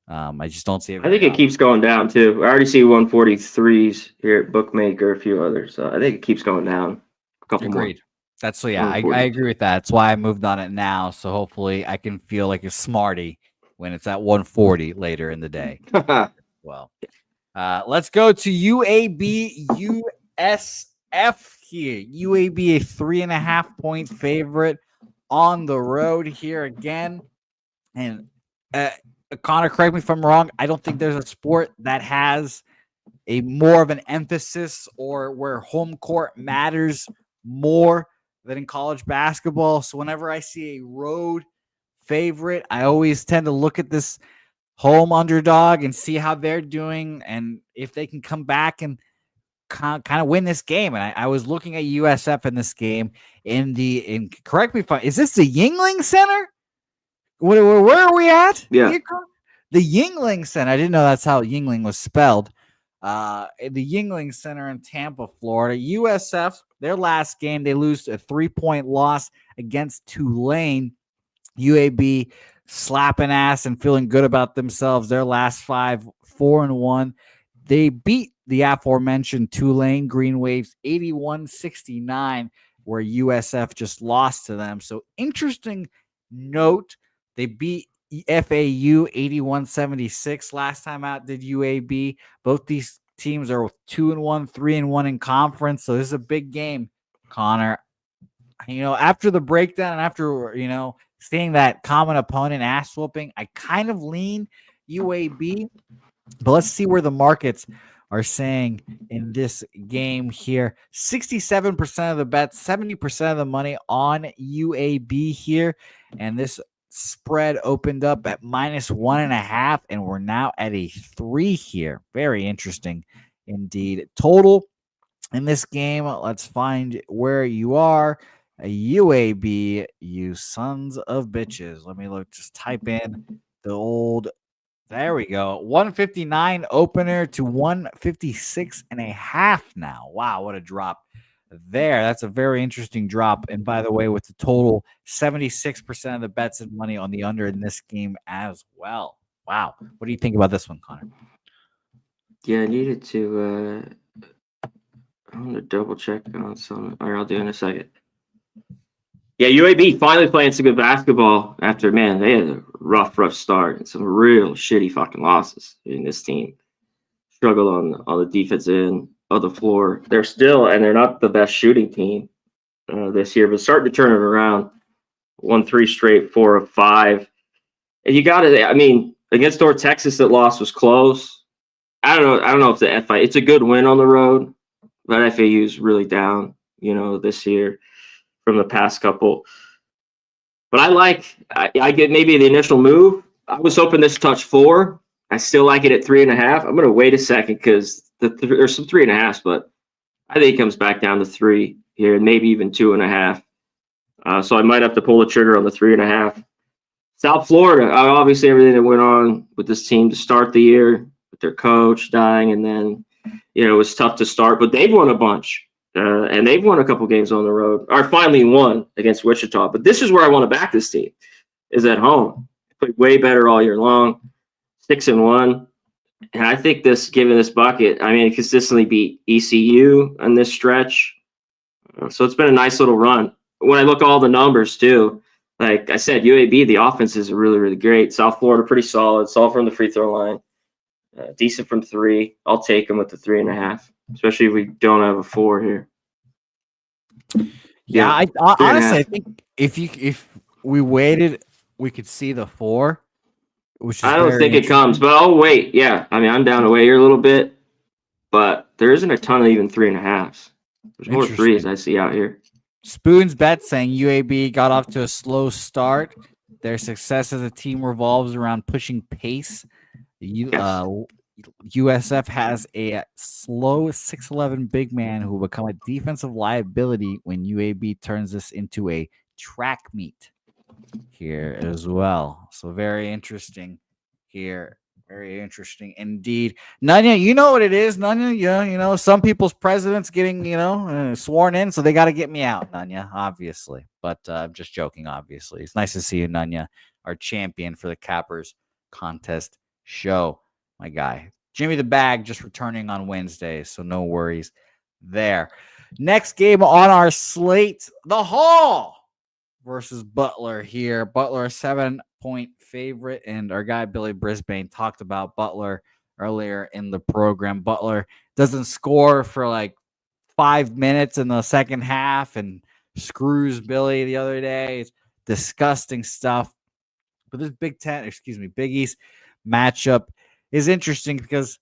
I just don't see it. I think it keeps going down too. I already see 143s here at Bookmaker, a few others. So I think it keeps going down. A couple Agreed. more. That's so yeah, I agree with that. That's why I moved on it now. So hopefully I can feel like a smarty when it's at 140 later in the day. Well, let's go to UAB USF here. UAB a 3.5-point favorite on the road here again. And Connor, correct me if I'm wrong. I don't think there's a sport that has a more of an emphasis or where home court matters more than in college basketball. So whenever I see a road favorite, I always tend to look at this home underdog and see how they're doing and if they can come back and kind of win this game. And I was looking at USF in this game in correct me if is this the Yuengling Center? Where are we at? Yeah. The Yuengling Center. I didn't know that's how Yuengling was spelled. The Yuengling Center in Tampa, Florida. USF, their last game, they lose a 3-point loss against Tulane. UAB slapping ass and feeling good about themselves. Their last 5, 4-1. They beat the aforementioned Tulane Green Waves 81-69, where USF just lost to them. So interesting note, they beat FAU 81-76 last time out. Did UAB? Both these teams are 2-1, 3-1 in conference. So this is a big game, Connor. After the breakdown and after seeing that common opponent ass whooping, I kind of lean UAB. But let's see where the markets are saying in this game here. 67% of the bets, 70% of the money on UAB here, and this spread opened up at -1.5, and we're now at a 3 here. Very interesting indeed. Total in this game, let's find where you are. A UAB, you sons of bitches. Let me look, just type in the old, there we go. 159 opener to 156.5 now. Wow, what a drop there. That's a very interesting drop. And by the way, with the total, 76% of the bets and money on the under in this game as well. Wow. What do you think about this one, Connor? Yeah, I needed to I'm going to double check on some, or I'll do in a second. Yeah, UAB finally playing some good basketball after, man, they had a rough start and some real shitty fucking losses in this team. Struggled on the defensive end of the floor. They're not the best shooting team this year, but starting to turn it around. 1 3 straight, 4 of 5. And you got to, against North Texas, that loss was close. I don't know if the FI, it's a good win on the road, but FAU's really down, this year from the past couple. But I get maybe the initial move. I was hoping this touch 4. I still like it at 3.5. I'm going to wait a second because there's some 3.5s, but I think it comes back down to 3 here and maybe even 2.5. So I might have to pull the trigger on the 3.5. South Florida, obviously everything that went on with this team to start the year with their coach dying, and then it was tough to start, but they've won a bunch. And they've won a couple games on the road, or finally won against Wichita. But this is where I want to back this team, is at home. Played way better all year long, 6-1. And I think given this bucket, it consistently beat ECU on this stretch. So it's been a nice little run. When I look at all the numbers too, like I said, UAB, the offense is really, really great. South Florida, pretty solid. Solid from the free throw line. Decent from 3. I'll take them with the 3.5. Especially if we don't have a 4 here. Yeah, I honestly, I think if we waited, we could see the 4. Which is I don't think it comes, but I'll wait. Yeah, I'm down to wait here a little bit, but there isn't a ton of even 3.5s. There's more 3s I see out here. Spoon's bet saying UAB got off to a slow start. Their success as a team revolves around pushing pace. USF has a slow 6'11" big man who will become a defensive liability when UAB turns this into a track meet here as well. So very interesting here. Very interesting indeed. Nunya, you know what it is, Nunya. Yeah, some people's president's getting, sworn in, so they got to get me out, Nunya, obviously. But I'm just joking, obviously. It's nice to see you, Nunya, our champion for the Cappers contest show, my guy. Jimmy the Bag just returning on Wednesday, so no worries there. Next game on our slate, the Hall versus Butler here. Butler, a 7-point favorite, and our guy Billy Brisbane talked about Butler earlier in the program. Butler doesn't score for like 5 minutes in the second half and screws Billy the other day. It's disgusting stuff. But this Big East matchup is interesting because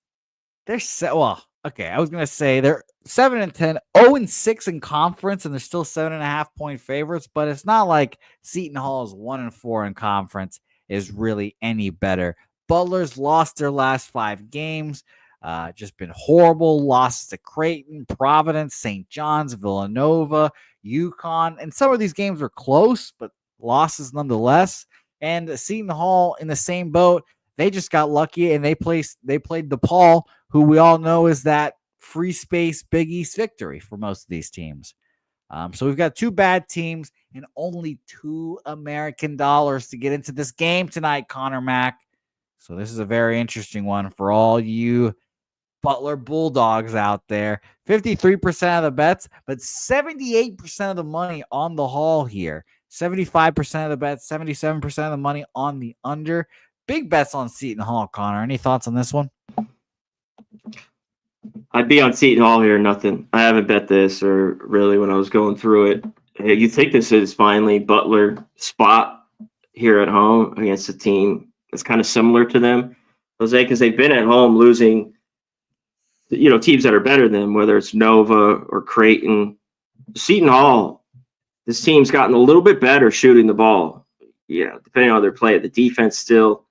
they're I was gonna say they're 7-10, 0-6 in conference, and they're still 7.5-point favorites. But it's not like Seton Hall's 1-4 in conference is really any better. Butler's lost their last 5 games, just been horrible. Losses to Creighton, Providence, St. John's, Villanova, UConn, and some of these games were close, but losses nonetheless. And Seton Hall in the same boat. They just got lucky, and they played DePaul, who we all know is that free space Big East victory for most of these teams. So we've got 2 bad teams and only $2 American to get into this game tonight, Conor Mac. So this is a very interesting one for all you Butler Bulldogs out there. 53% of the bets, but 78% of the money on the Hall here. 75% of the bets, 77% of the money on the under. Big bets on Seton Hall, Connor. Any thoughts on this one? I'd be on Seton Hall here, nothing. I haven't bet this, or really when I was going through it. Hey, you think this is finally Butler spot here at home against a team that's kind of similar to them, Jose, because they've been at home losing, teams that are better than them, whether it's Nova or Creighton. Seton Hall, this team's gotten a little bit better shooting the ball. Depending on their play. The defense still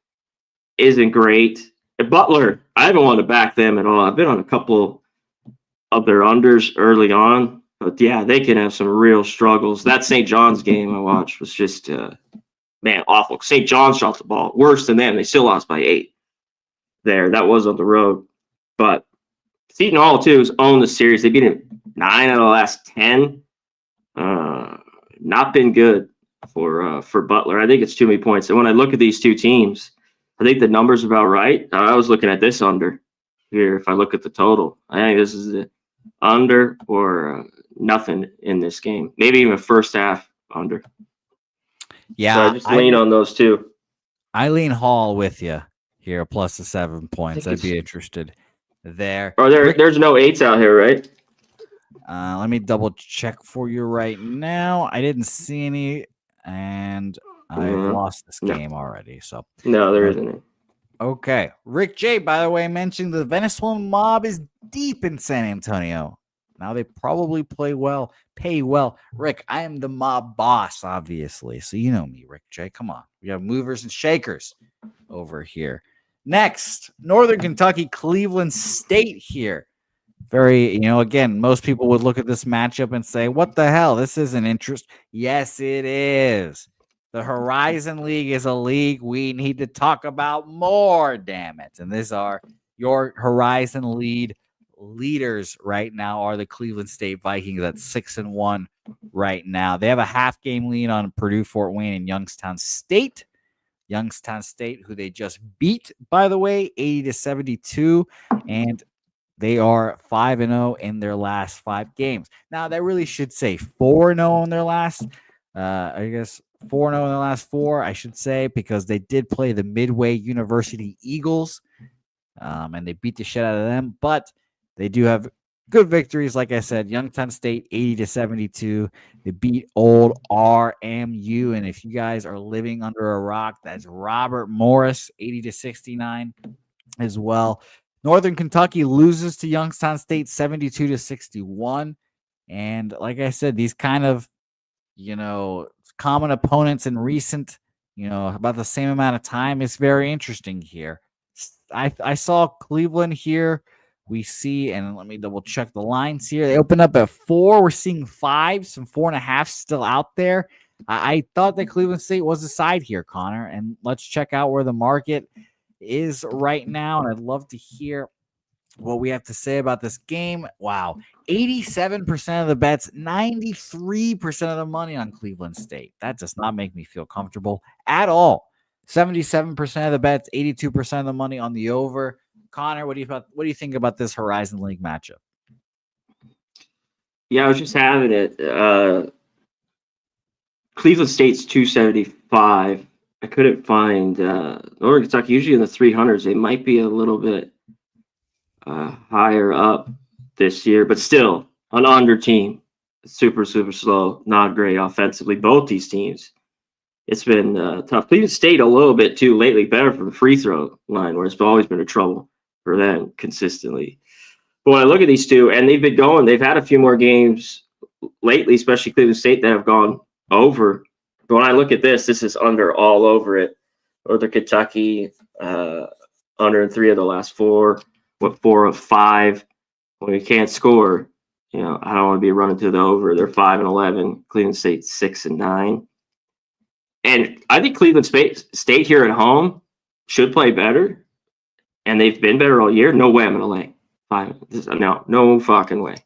isn't great. At Butler, I haven't wanted to back them at all. I've been on a couple of their unders early on, but they can have some real struggles. That St. John's game I watched was just, awful. St. John's shot the ball worse than them. They still lost by 8 there. That was on the road. But Seton Hall, too, has owned the series. They beat it 9 out of the last 10. Not been good for Butler. I think it's too many points. And when I look at these two teams, I think the number's about right. I was looking at this under here. If I look at the total, I think this is the under or nothing in this game. Maybe even first half under. Yeah, so I just lean on those two. I lean Hall with you here, plus the 7 points. I'd be interested there. Oh, there's no 8s out here, right? Let me double check for you right now. I didn't see any, and I lost this game already. So no, there isn't any. Okay. Rick J, by the way, mentioned the Venezuelan mob is deep in San Antonio. Now they probably pay well. Rick, I am the mob boss, obviously. So you know me, Rick J. Come on. We have movers and shakers over here. Next, Northern Kentucky, Cleveland State here. Very, again, most people would look at this matchup and say, what the hell? This isn't interest. Yes, it is. The Horizon League is a league we need to talk about more, damn it. And these are your Horizon leaders right now are the Cleveland State Vikings at 6-1 right now. They have a half-game lead on Purdue, Fort Wayne, and Youngstown State. Youngstown State, who they just beat, by the way, 80-72, and they are 5-0 in their last 5 games. Now, that really should say 4-0 in their last, 4-0 in the last 4, I should say, because they did play the Midway University Eagles, and they beat the shit out of them. But they do have good victories. Like I said, Youngstown State 80-72. They beat old RMU. And if you guys are living under a rock, that's Robert Morris 80-69 as well. Northern Kentucky loses to Youngstown State 72-61. And like I said, these kind of, common opponents in recent, about the same amount of time is very interesting here. I saw Cleveland here. We see, and let me double check the lines here. They opened up at 4. We're seeing 5, some 4.5 still out there. I thought that Cleveland State was the side here, Connor. And let's check out where the market is right now. And I'd love to hear what we have to say about this game. Wow. 87% of the bets, 93% of the money on Cleveland State. That does not make me feel comfortable at all. 77% of the bets, 82% of the money on the over. Connor, what do you think about this Horizon League matchup? Yeah, I was just having it. Cleveland State's 275. I couldn't find Northern Kentucky. Usually in the 300s, they might be a little bit higher up this year, but still an under team. Super, super slow. Not great offensively. Both these teams. It's been tough. Cleveland State a little bit too lately, better from the free throw line, where it's always been a trouble for them consistently. But when I look at these two, and they've had a few more games lately, especially Cleveland State, that have gone over. But when I look at this is under all over it. Northern Kentucky, under in 3 of the last 4, 4 of 5. When you can't score, I don't want to be running to the over. They're 5-11. Cleveland State 6-9. And I think Cleveland State here at home should play better. And they've been better all year. No way I'm going to lay 5. No fucking way.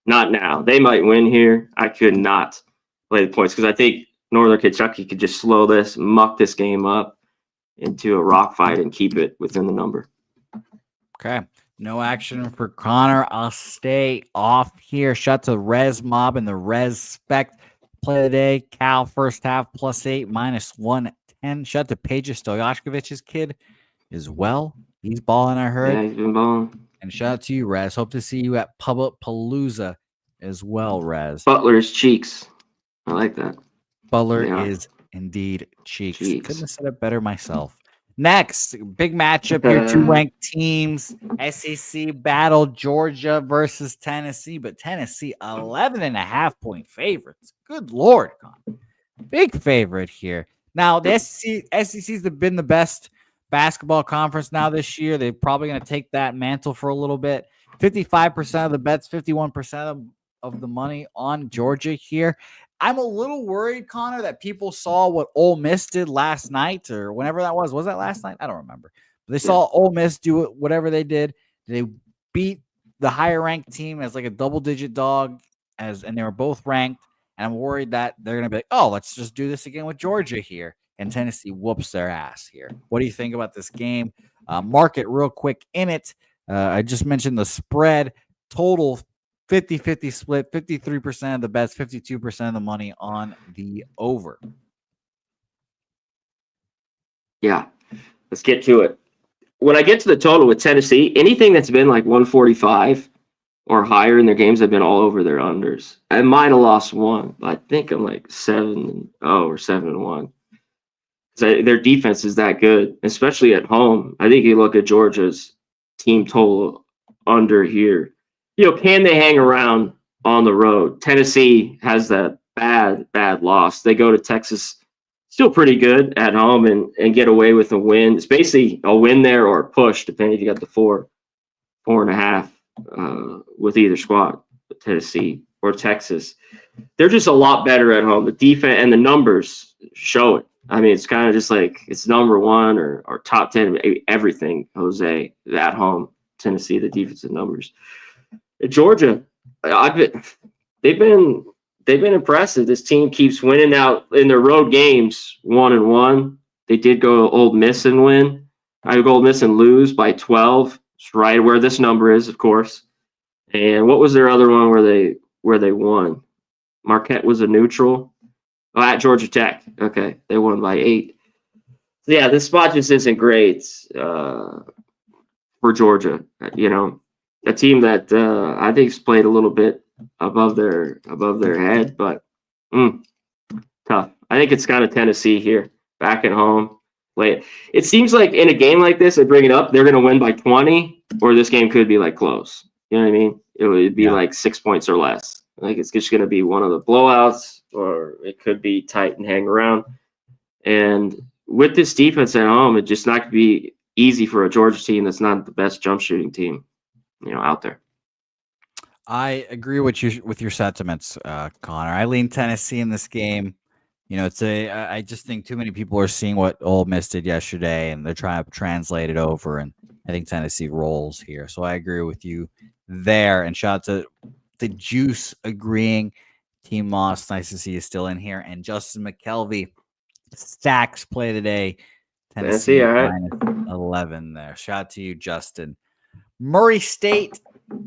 Not now. They might win here. I could not lay the points because I think Northern Kentucky could just slow this, muck this game up into a rock fight and keep it within the number. Okay. No action for Connor. I'll stay off here. Shout to Res Mob and the Res Spec. Play of the day, Cal first half +8, -110. Shout out to Peja Stojakovic's kid as well. He's balling, I heard. Yeah, he's been balling. And shout out to you, Rez. Hope to see you at Public Palooza as well, Rez. Butler's cheeks. I like that. Butler is indeed cheeks. Couldn't have said it better myself. Next, big matchup here. 2 ranked teams. SEC battle, Georgia versus Tennessee. But Tennessee, 11.5-point favorites. Good Lord, Con. Big favorite here. Now, the SEC's been the best basketball conference now this year. They're probably going to take that mantle for a little bit. 55% of the bets, 51% of the money on Georgia here. I'm a little worried, Connor, that people saw what Ole Miss did last night or whenever that was. Was that last night? I don't remember. But they saw Ole Miss do whatever they did. They beat the higher-ranked team as like a double-digit dog, and they were both ranked. And I'm worried that they're going to be like, oh, let's just do this again with Georgia here. And Tennessee whoops their ass here. What do you think about this game? Market real quick in it. I just mentioned the spread. Total 50-50 split, 53% of the bets, 52% of the money on the over. Yeah, let's get to it. When I get to the total with Tennessee, anything that's been like 145 or higher in their games have been all over their unders. I might have lost one, but I think I'm like 7-0 or 7-1. Their defense is that good, especially at home. I think you look at Georgia's team total under here. Can they hang around on the road? Tennessee has that bad loss. They go to Texas, still pretty good at home and get away with a win. It's basically a win there or a push, depending if you got the 4.5 with either squad, Tennessee or Texas. They're just a lot better at home. The defense and the numbers show it. I mean, it's kind of just like it's number 1 or top 10, everything, Jose, at home. Tennessee, the defensive numbers. Georgia, they've been impressive. This team keeps winning out in their road games 1-1. They did go to Ole Miss and win. I go Ole Miss and lose by 12. It's right where this number is, of course. And what was their other one where they won? Marquette was a neutral. Oh, at Georgia Tech. Okay, they won by 8. So yeah, this spot just isn't great for Georgia. A team that I think's played a little bit above their head, but tough. I think it's kind of Tennessee here, back at home. Late. It seems like in a game like this, I bring it up, they're going to win by 20, or this game could be like close. You know what I mean? It would be like 6 points or less. I think it's just going to be one of the blowouts, or it could be tight and hang around. And with this defense at home, it's just not going to be easy for a Georgia team that's not the best jump shooting team, out there. I agree with your sentiments, Connor. I lean Tennessee in this game. I just think too many people are seeing what Ole Miss did yesterday, and they're trying to translate it over. And I think Tennessee rolls here, so I agree with you there. And shout out to the Juice agreeing. Team Moss, nice to see you still in here. And Justin McKelvey, stacks play today. Tennessee all right. minus 11 there. Shout out to you, Justin. Murray State,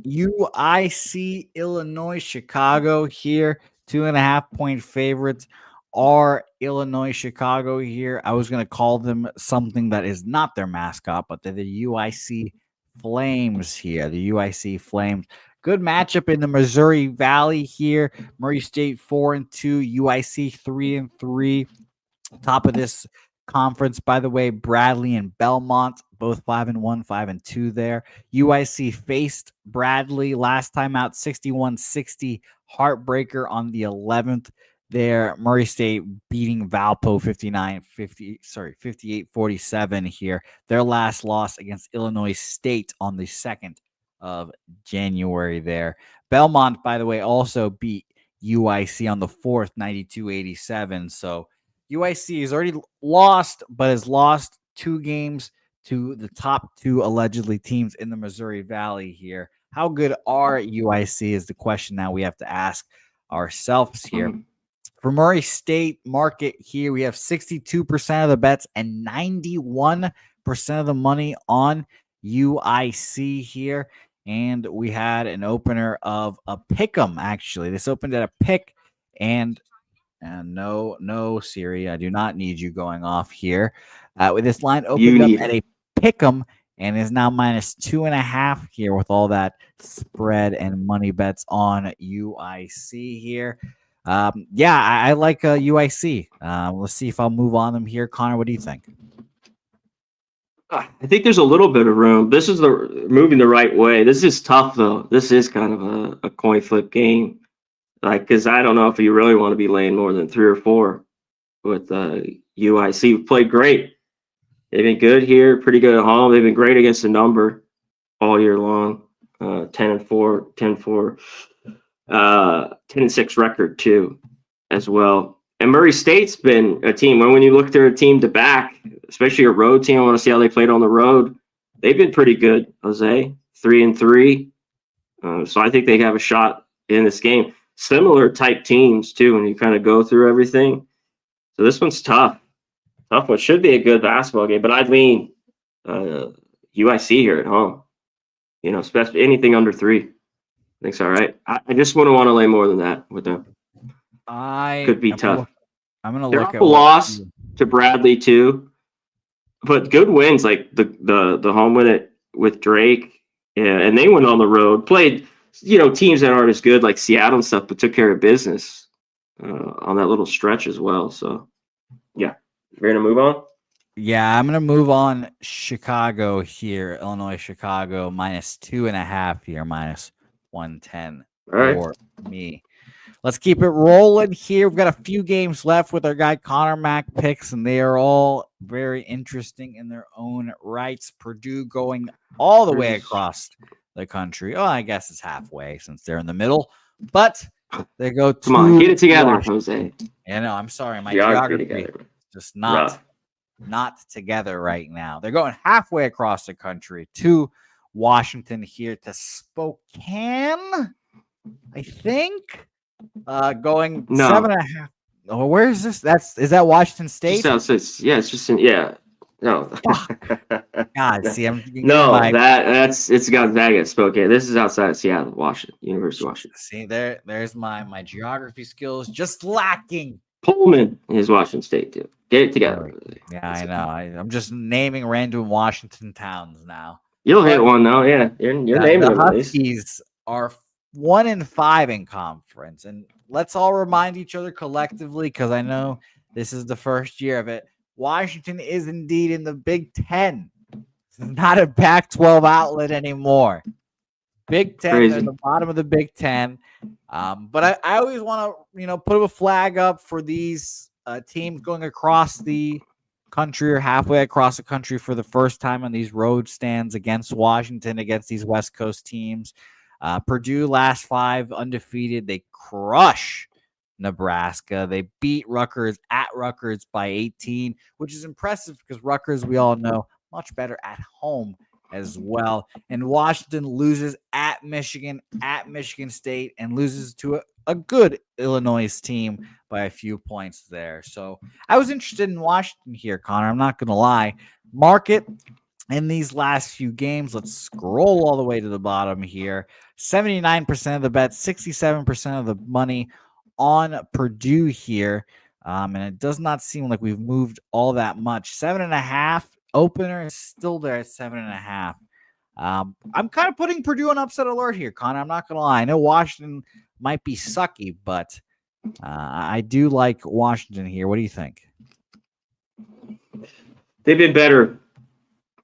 UIC, Illinois, Chicago here. 2.5-point favorites are Illinois, Chicago here. I was going to call them something that is not their mascot, but they're the UIC Flames here. The UIC Flames. Good matchup in the Missouri Valley here. Murray State 4-2, UIC 3-3. Top of this conference, by the way, Bradley and Belmont, both 5-1, 5-2 there. UIC faced Bradley last time out, 61-60, heartbreaker on the 11th there. Murray State beating Valpo 58-47 here. Their last loss against Illinois State on the 2nd of January there. Belmont, by the way, also beat UIC on the 4th, 92-87. So UIC has already lost, but has lost 2 games to the top 2 allegedly teams in the Missouri Valley here. How good are UIC is the question now we have to ask ourselves here. For Murray State market here, we have 62% of the bets and 91% of the money on UIC here. And we had an opener of a pick'em, actually. This opened at a pick, and no, Siri, I do not need you going off here. With this line opened up at a pick'em and is now minus 2.5 here with all that spread and money bets on UIC here. I like UIC. Let's see if I'll move on them here. Connor, what do you think? I think there's a little bit of room. This is moving the right way. This is tough, though. This is kind of a coin flip game. Because I don't know if you really want to be laying more than 3 or 4 with UIC. Played great. They've been good here, pretty good at home. They've been great against the number all year long. 10-4, 10-4, 10-6 record too, as well. And Murray State's been a team. When you look at their team to back, especially a road team, I want to see how they played on the road. They've been pretty good, Jose. 3-3. So I think they have a shot in this game. Similar type teams too when you kind of go through everything. So this one's tough. Tough one. Should be a good basketball game, but I'd lean UIC here at home. Especially anything under 3. I think's all right. I just wouldn't want to lay more than that with them. Could be tough. I'm gonna They're look at a loss to Bradley too, but good wins like the home win with Drake, and they went on the road, played teams that aren't as good like Seattle and stuff, but took care of business on that little stretch as well. So yeah, we're gonna move on. Yeah, I'm gonna move on. Chicago here, Illinois, Chicago minus 2.5 here, minus 110 for me. Let's keep it rolling here. We've got a few games left with our guy Conor Mac Picks, and they are all very interesting in their own rights. Purdue going all the way across the country. Oh, I guess it's halfway since they're in the middle, but they go to Come on, get it together, Jose. Yeah, no, I'm sorry. My geography just not together right now. They're going halfway across the country to Washington here to Spokane, I think. Going 7.5. Oh, where is this? Is that Washington State? It's just no. God, see, it's Gonzaga, Spokane. This is outside of Seattle, Washington, University of Washington. See, there's my geography skills just lacking. Pullman is Washington State too. Get it together. Yeah, I know. I'm just naming random Washington towns now. You'll hit one though. Yeah, you're naming them. The Huskies are 1-5 in conference, and let's all remind each other collectively, because I know this is the first year of it. Washington is indeed in the Big Ten. It's not a Pac-12 outlet anymore. Big Ten, they're at the bottom of the Big Ten. But I always want to, put a flag up for these teams going across the country or halfway across the country for the first time on these road stands against Washington, against these West Coast teams. Purdue last 5 undefeated. They crush Nebraska. They beat Rutgers at Rutgers by 18, which is impressive because Rutgers, we all know, much better at home as well. And Washington loses at Michigan State, and loses to a good Illinois team by a few points there. So I was interested in Washington here, Connor. I'm not going to lie. Market in these last few games, let's scroll all the way to the bottom here. 79% of the bets, 67% of the money on Purdue here. And it does not seem like we've moved all that much. 7.5 opener is still there at 7.5. I'm kind of putting Purdue on upset alert here, Connor. I'm not going to lie. I know Washington might be sucky, but I do like Washington here. What do you think? They've been better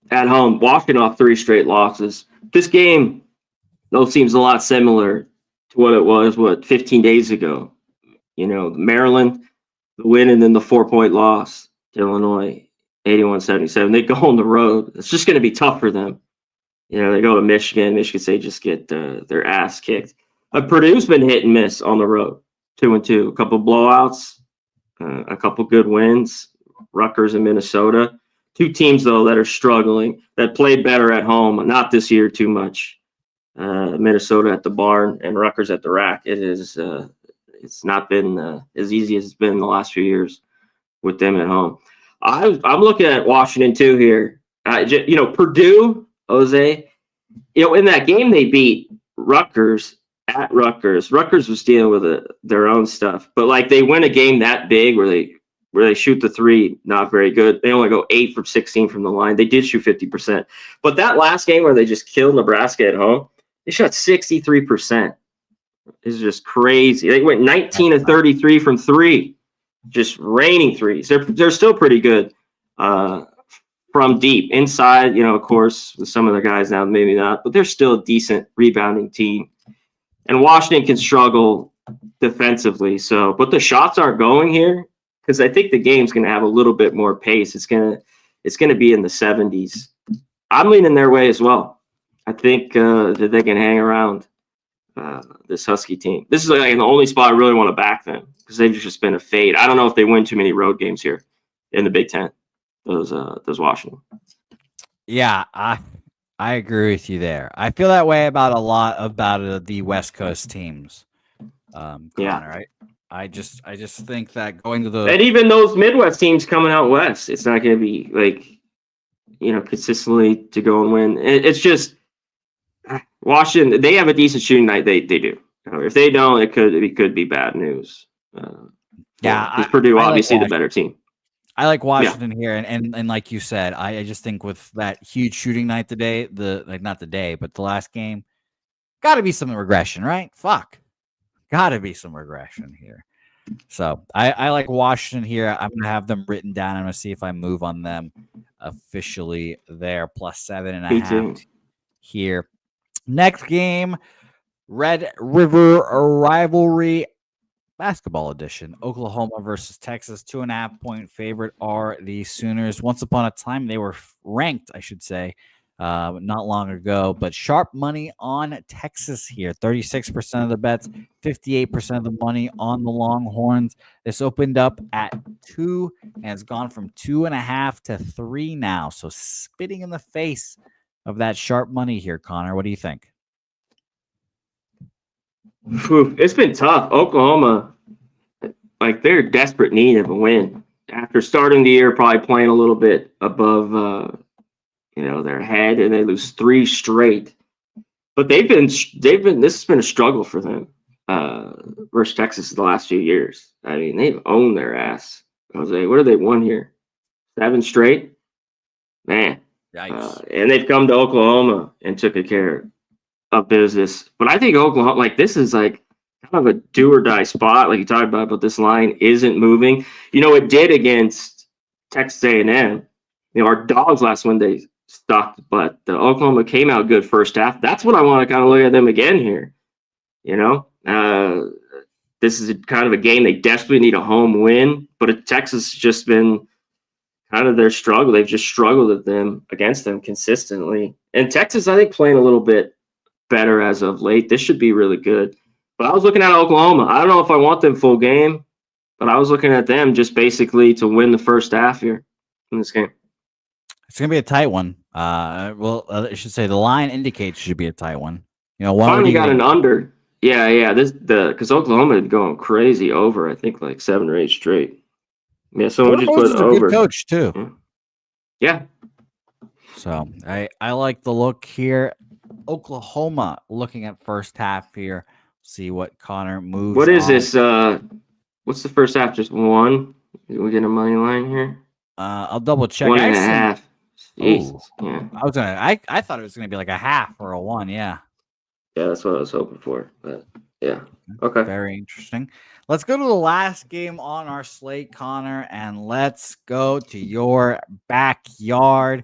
at home, walking off 3 straight losses. This game, though, seems a lot similar to what it was, 15 days ago. You know, Maryland, the win, and then the 4-point loss to Illinois, 81-77. They go on the road. It's just going to be tough for them. You know, they go to Michigan State, just get their ass kicked. Purdue's been hit and miss on the road, 2-2. A couple blowouts, a couple good wins. Rutgers and Minnesota. 2 teams, though, that are struggling, that played better at home. Not this year too much. Minnesota at the barn and Rutgers at the rack. It's not been as easy as it's been in the last few years with them at home. I'm looking at Washington too here. Purdue, Jose, in that game they beat Rutgers at Rutgers. Rutgers was dealing with their own stuff, but like they win a game that big where they shoot the 3, not very good. They only go 8 from 16 from the line. They did shoot 50%, but that last game where they just killed Nebraska at home, they shot 63%. It's just crazy. They went 19 of 33 from 3, just raining threes. They're still pretty good from deep. Inside, of course, with some of the guys now, maybe not, but they're still a decent rebounding team. And Washington can struggle defensively. So, but the shots aren't going here because I think the game's going to have a little bit more pace. It's going to be in the 70s. I'm leaning their way as well. I think that they can hang around this Husky team. This is like the only spot I really want to back them because they've just been a fade. I don't know if they win too many road games here in the Big Ten. Those Washington. Yeah, I agree with you there. I feel that way about a lot about the West Coast teams. Connor, right? I just think that going to the and even those Midwest teams coming out west, it's not going to be like consistently to go and win. It's just Washington. They have a decent shooting night. They do. If they don't, it could be bad news. Purdue obviously the better team. I like Washington here, and like you said, I just think with that huge shooting night today, not today, but the last game, got to be some regression, right? Got to be some regression here. So I like Washington here. I'm going to have them written down. I'm going to see if I move on them officially there. Plus 7.5 here. Next game, Red River Rivalry Basketball Edition. Oklahoma versus Texas. 2.5-point favorite are the Sooners. Once upon a time, they were ranked, I should say, not long ago, but sharp money on Texas here. 36% of the bets, 58% of the money on the Longhorns. This opened up at 2 and has gone from 2.5 to 3 now. So spitting in the face of that sharp money here, Connor. What do you think? It's been tough. Oklahoma, they're in desperate need of a win. After starting the year, probably playing a little bit above their head, and they lose 3 straight. But this has been a struggle for them versus Texas the last few years. I mean, they've owned their ass. Jose, what have they won here? 7 straight? Man. And they've come to Oklahoma and took care of business. But I think Oklahoma, this is kind of a do or die spot. Like you talked about, but this line isn't moving. It did against Texas A&M. Our dogs last Monday stuck, but the Oklahoma came out good first half. That's what I want to kind of look at them again here. This is kind of a game they desperately need a home win, but Texas has just been out of their struggle. They've just struggled against them consistently. And Texas, I think, playing a little bit better as of late. This should be really good. But I was looking at Oklahoma. I don't know if I want them full game, but I was looking at them just basically to win the first half here in this game. It's going to be a tight one. I should say the line indicates it should be a tight one. You know, finally got an under. Yeah. Because Oklahoma had going crazy over, I think, like 7 or 8 straight. Yeah, someone just put over. Good coach too. Yeah. So I like the look here. Oklahoma looking at first half here. See what Connor moves. What is this? What's the first half? Just 1? Did we get a money line here? I'll double check. 1.5. Jesus. Oh, Yeah. I thought it was gonna be like a half or a 1. Yeah. Yeah, that's what I was hoping for. But yeah. Okay. Very interesting. Let's go to the last game on our slate, Connor, and let's go to your backyard.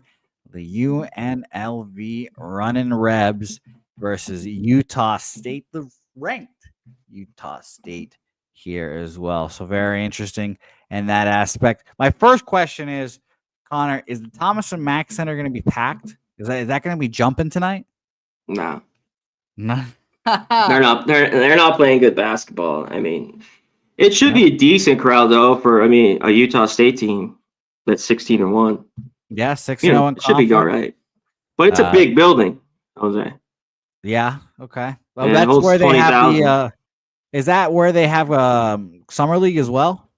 The UNLV Running Rebs versus Utah State, the ranked Utah State here as well. So very interesting in that aspect. My first question is, Connor, is the Thomas and Mack Center going to be packed? Is that going to be jumping tonight? No. No. They're not. They're not playing good basketball. I mean, it should be a decent crowd though for a Utah State team that's 16-1. Yeah, 6-0. It should be all right. But it's a big building, Jose. Yeah. Okay. Well, that's where they have the. Is that where they have summer league as well?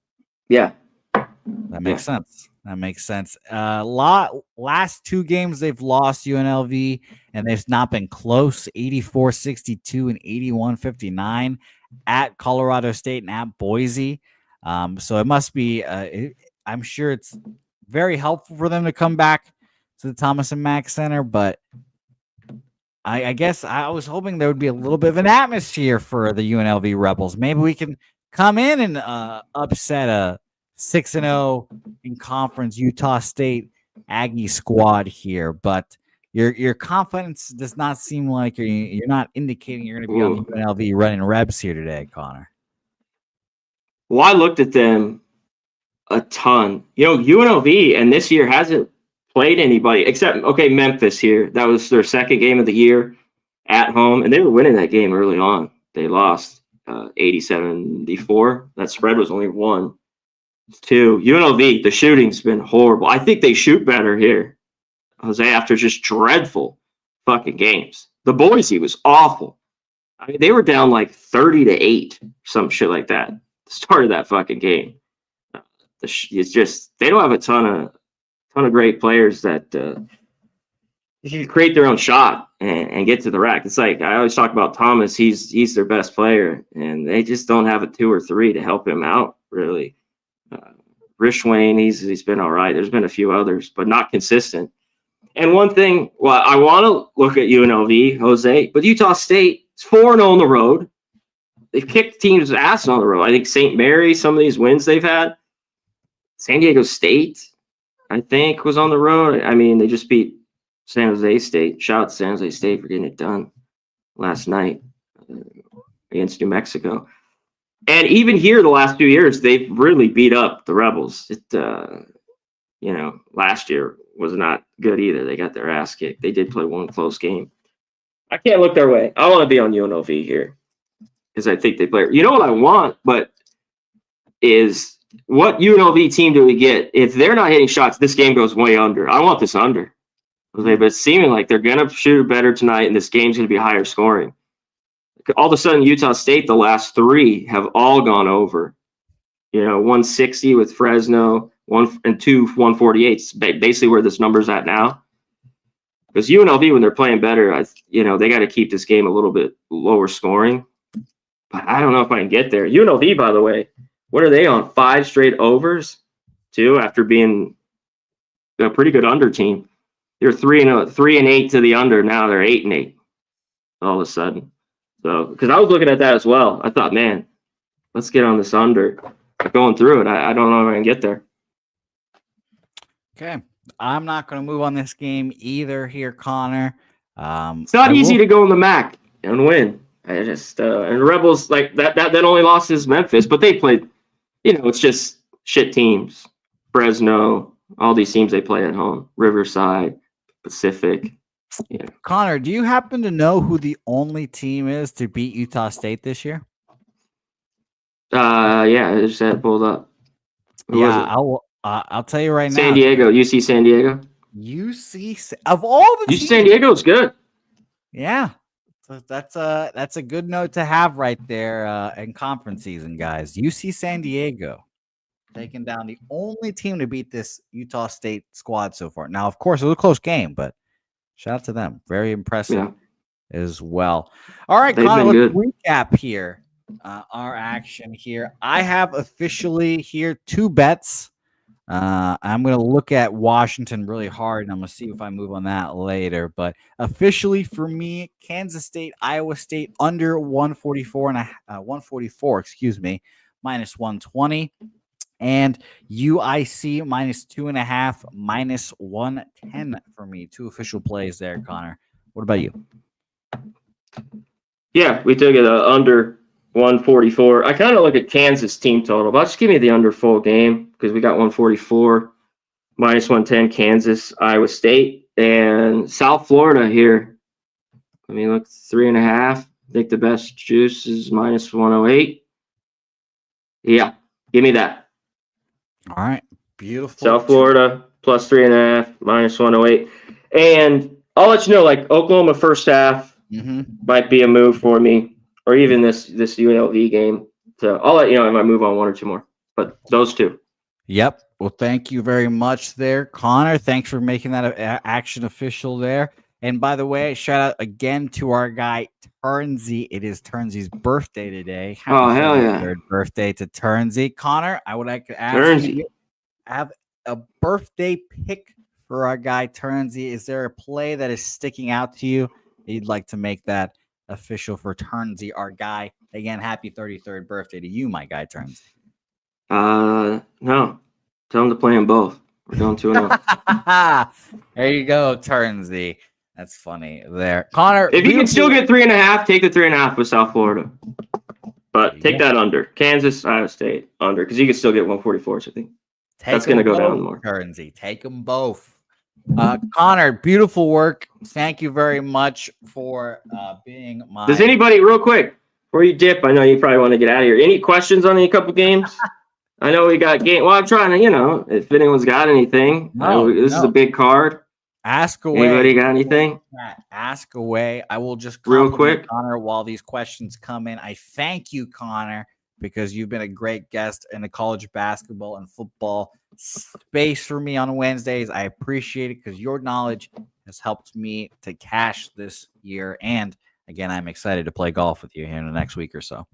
Yeah. That makes sense. That makes sense. Last 2 games they've lost UNLV, and they've not been close. 84-62 and 81-59 at Colorado State and at Boise. So it must be. I'm sure it's very helpful for them to come back to the Thomas and Mack Center, but I guess I was hoping there would be a little bit of an atmosphere for the UNLV Rebels. Maybe we can come in and upset a 6-0 in conference Utah State Aggie squad here, but your confidence does not seem like you're not indicating you're going to be on the UNLV Running Rebs here today, Connor. Well, I looked at them a ton. UNLV and this year hasn't played anybody except Memphis here. That was their second game of the year at home, and they were winning that game early on. They lost 80-74. That spread was only 1-2. UNLV, the shooting's been horrible. I think they shoot better here, Jose, after just dreadful fucking games. The Boise was awful. I mean, they were down like 30-8, some shit like that. The start of that fucking game. It's just they don't have a ton of great players that you create their own shot and get to the rack. It's like I always talk about Thomas. He's their best player, and they just don't have a 2 or 3 to help him out really. Rishwain, he's been all right. There's been a few others, but not consistent. And one thing, I want to look at UNLV, Jose, but Utah State is 4-0 on the road. They've kicked teams' ass on the road. I think St. Mary, some of these wins they've had. San Diego State, I think, was on the road. I mean, they just beat San Jose State. Shout out to San Jose State for getting it done last night against New Mexico. And even here, the last 2 years, they've really beat up the Rebels. Last year was not good either. They got their ass kicked. They did play one close game. I can't look their way. I want to be on UNLV here because I think they play. You know what I want, but is what UNLV team do we get? If they're not hitting shots, this game goes way under. I want this under. But it's seeming like they're going to shoot better tonight, and this game's going to be higher scoring. All of a sudden, Utah State, the last 3 have all gone over. 160 with Fresno, 1 and 2 148s. Basically where this number's at now. Because UNLV, when they're playing better, they got to keep this game a little bit lower scoring. But I don't know if I can get there. UNLV, by the way, what are they on? 5 straight overs, too, after being a pretty good under team. They're 3-8 to the under. Now they're 8-8. All of a sudden. So, because I was looking at that as well. I thought, man, let's get on this under. But going through it, I don't know if I can get there. Okay. I'm not going to move on this game either here, Connor. It's not easy to go in the MAC and win. I just and Rebels like that only loss is Memphis, but they played, it's just shit teams. Fresno, All these teams they play at home: Riverside, Pacific. Yeah. Connor, do you happen to know who the only team is to beat Utah State this year? Yeah, I just had it pulled up. Who was it? I'll tell you right now. San Diego, UC San Diego. Of all the UC San Diego is good. Yeah. So that's a good note to have right there in conference season, guys. UC San Diego taking down the only team to beat this Utah State squad so far. Now, of course, it was a close game, but shout out to them. Very impressive as well. All right, Connor, let's recap here our action here. I have officially here 2 bets. I'm going to look at Washington really hard, and I'm going to see if I move on that later. But officially for me, Kansas State, Iowa State under 144 minus 120, and UIC minus 2.5 minus 110 for me. 2 official plays there, Connor. What about you? Yeah, we took it under 144. I kind of look at Kansas team total, but just give me the under full game because we got 144 minus 110 Kansas, Iowa State, and South Florida here. I mean, look, 3.5. I think the best juice is minus 108. Yeah, give me that. All right, beautiful. South Florida plus 3.5 minus 108, and I'll let you know. Like Oklahoma first half might be a move for me. Or even this UNLV game. So I'll let you know if I move on 1 or 2 more. But those 2. Yep. Well, thank you very much there, Connor. Thanks for making that action official there. And by the way, shout out again to our guy Turnsey. It is Turnsy's birthday today. Happy hell yeah! 3rd birthday to Turnsey. Connor, I would like to ask you, have a birthday pick for our guy Turnsey. Is there a play that is sticking out to you that you'd like to make that official for Turnsey, our guy? Again, happy 33rd birthday to you, my guy Turnsey. No. Tell him to play them both. We're going 2-0. There you go, Turnsey. That's funny there. Connor, if you can still get 3.5, take the 3.5 with South Florida. But take that under. Kansas, Iowa State, under. Because you can still get 144, so I think that's going to go down more. Turnsey, take them both. Connor, beautiful work. Thank you very much for being my. Does anybody, real quick, before you dip, I know you probably want to get out of here. Any questions on a couple games? I know we got game. Well, I'm trying to, if anyone's got anything. This is a big card. Ask away. Anybody got anything? Ask away. I will just real quick, Connor, while these questions come in. I thank you, Connor, because you've been a great guest in the college basketball and football space for me on Wednesdays. I appreciate it because your knowledge has helped me to cash this year. And again, I'm excited to play golf with you here in the next week or so.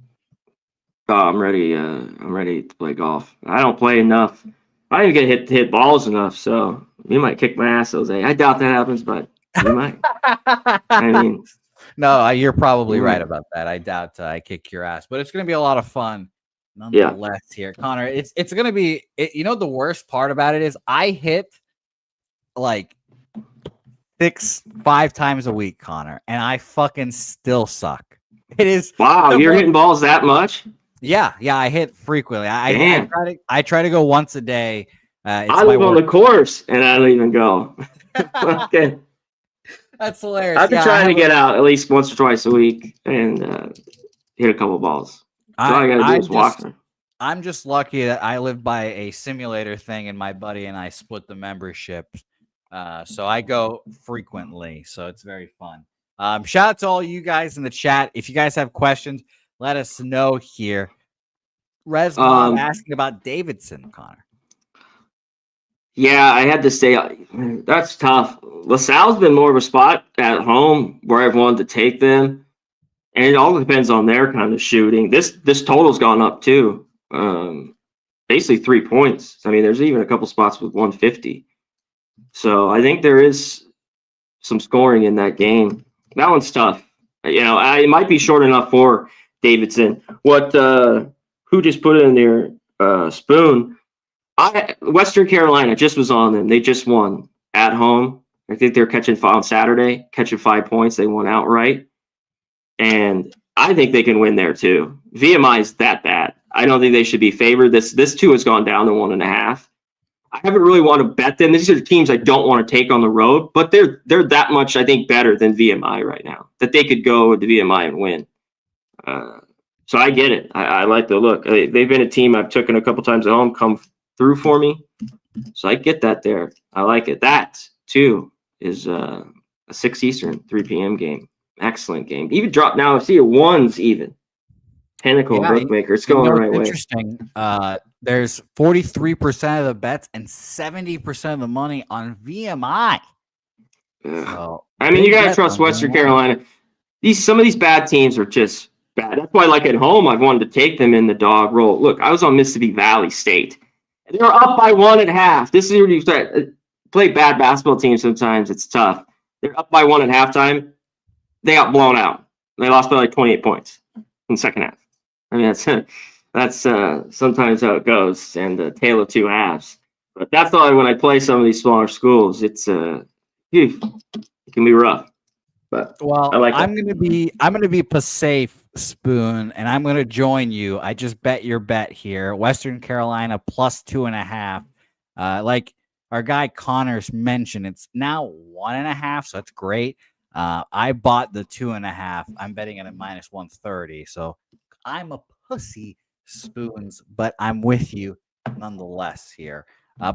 Oh, I'm ready. I'm ready to play golf. I don't play enough. I don't even get hit balls enough. So you might kick my ass, Jose. I doubt that happens, but you might. I mean, no, you're probably right about that. I doubt I kick your ass, but it's going to be a lot of fun. Nonetheless, here, Connor, it's going to be. The worst part about it is I hit like 5 times a week, Connor, and I fucking still suck. It is. Wow, you're hitting balls that much? Yeah, I hit frequently. I try to go once a day. I live on the course, and I don't even go. Okay. That's hilarious. I've been trying to get out at least once or twice a week and hit a couple balls. All I got to do is walk. I'm just lucky that I live by a simulator thing, and my buddy and I split the membership. So I go frequently. So it's very fun. Shout out to all you guys in the chat. If you guys have questions, let us know here. Resmond asking about Davidson, Connor. Yeah, I had to say that's tough. LaSalle's been more of a spot at home where I've wanted to take them, and it all depends on their kind of shooting. This total's gone up too, basically 3 points. I mean, there's even a couple spots with 150. So I think there is some scoring in that game. That one's tough. It might be short enough for Davidson. Who just put it in there? Spoon. Western Carolina just was on them. They just won at home. I think they're catching 5 points. They won outright. And I think they can win there too. VMI is that bad. I don't think they should be favored. This 2 has gone down to 1.5. I haven't really want to bet them. These are the teams I don't want to take on the road, but they're that much, I think, better than VMI right now, that they could go to VMI and win. So I get it. I like the look. They've been a team I've taken a couple times at home, come through for me. So I get that there. I like it. That, too, is a 6 Eastern, 3 p.m. game. Excellent game. Even drop now. I see a ones even. Pinnacle bookmaker. It's going the right way. Interesting. There's 43% of the bets and 70% of the money on VMI. So, I mean, you got to trust Western Carolina. Some of these bad teams are just bad. That's why, like at home, I've wanted to take them in the dog roll. Look, I was on Mississippi Valley State. They were up by 1.5. This is where you start. Play bad basketball teams sometimes. It's tough. They're up by 1 at halftime. They got blown out. They lost by like 28 points in the second half. I mean, that's sometimes how it goes, and a tale of two halves. But that's why when I play some of these smaller schools, it can be rough. But I'm gonna be safe, Spoon, and I'm gonna join you. I just bet your bet here. Western Carolina plus 2.5. Like our guy Connor's mentioned, it's now 1.5, so that's great. I bought the 2.5. I'm betting it at minus 130. So I'm a pussy, Spoons, but I'm with you nonetheless here.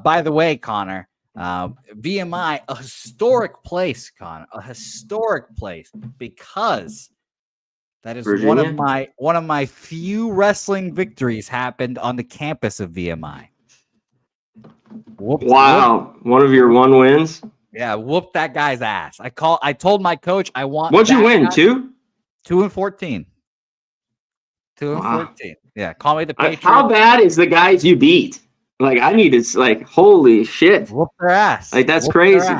By the way, Connor, VMI, a historic place, Connor, a historic place, because that is Virginia? one of my few wrestling victories happened on the campus of VMI. Wow, one of your one wins. Yeah, whoop that guy's ass. I told my coach I want. What'd you win? 2 and 14. 2 and 14. Yeah, call me the Patriot. How bad is the guys you beat? Like, I need to, like, holy shit. Whoop their ass. Like, that's Whoop crazy.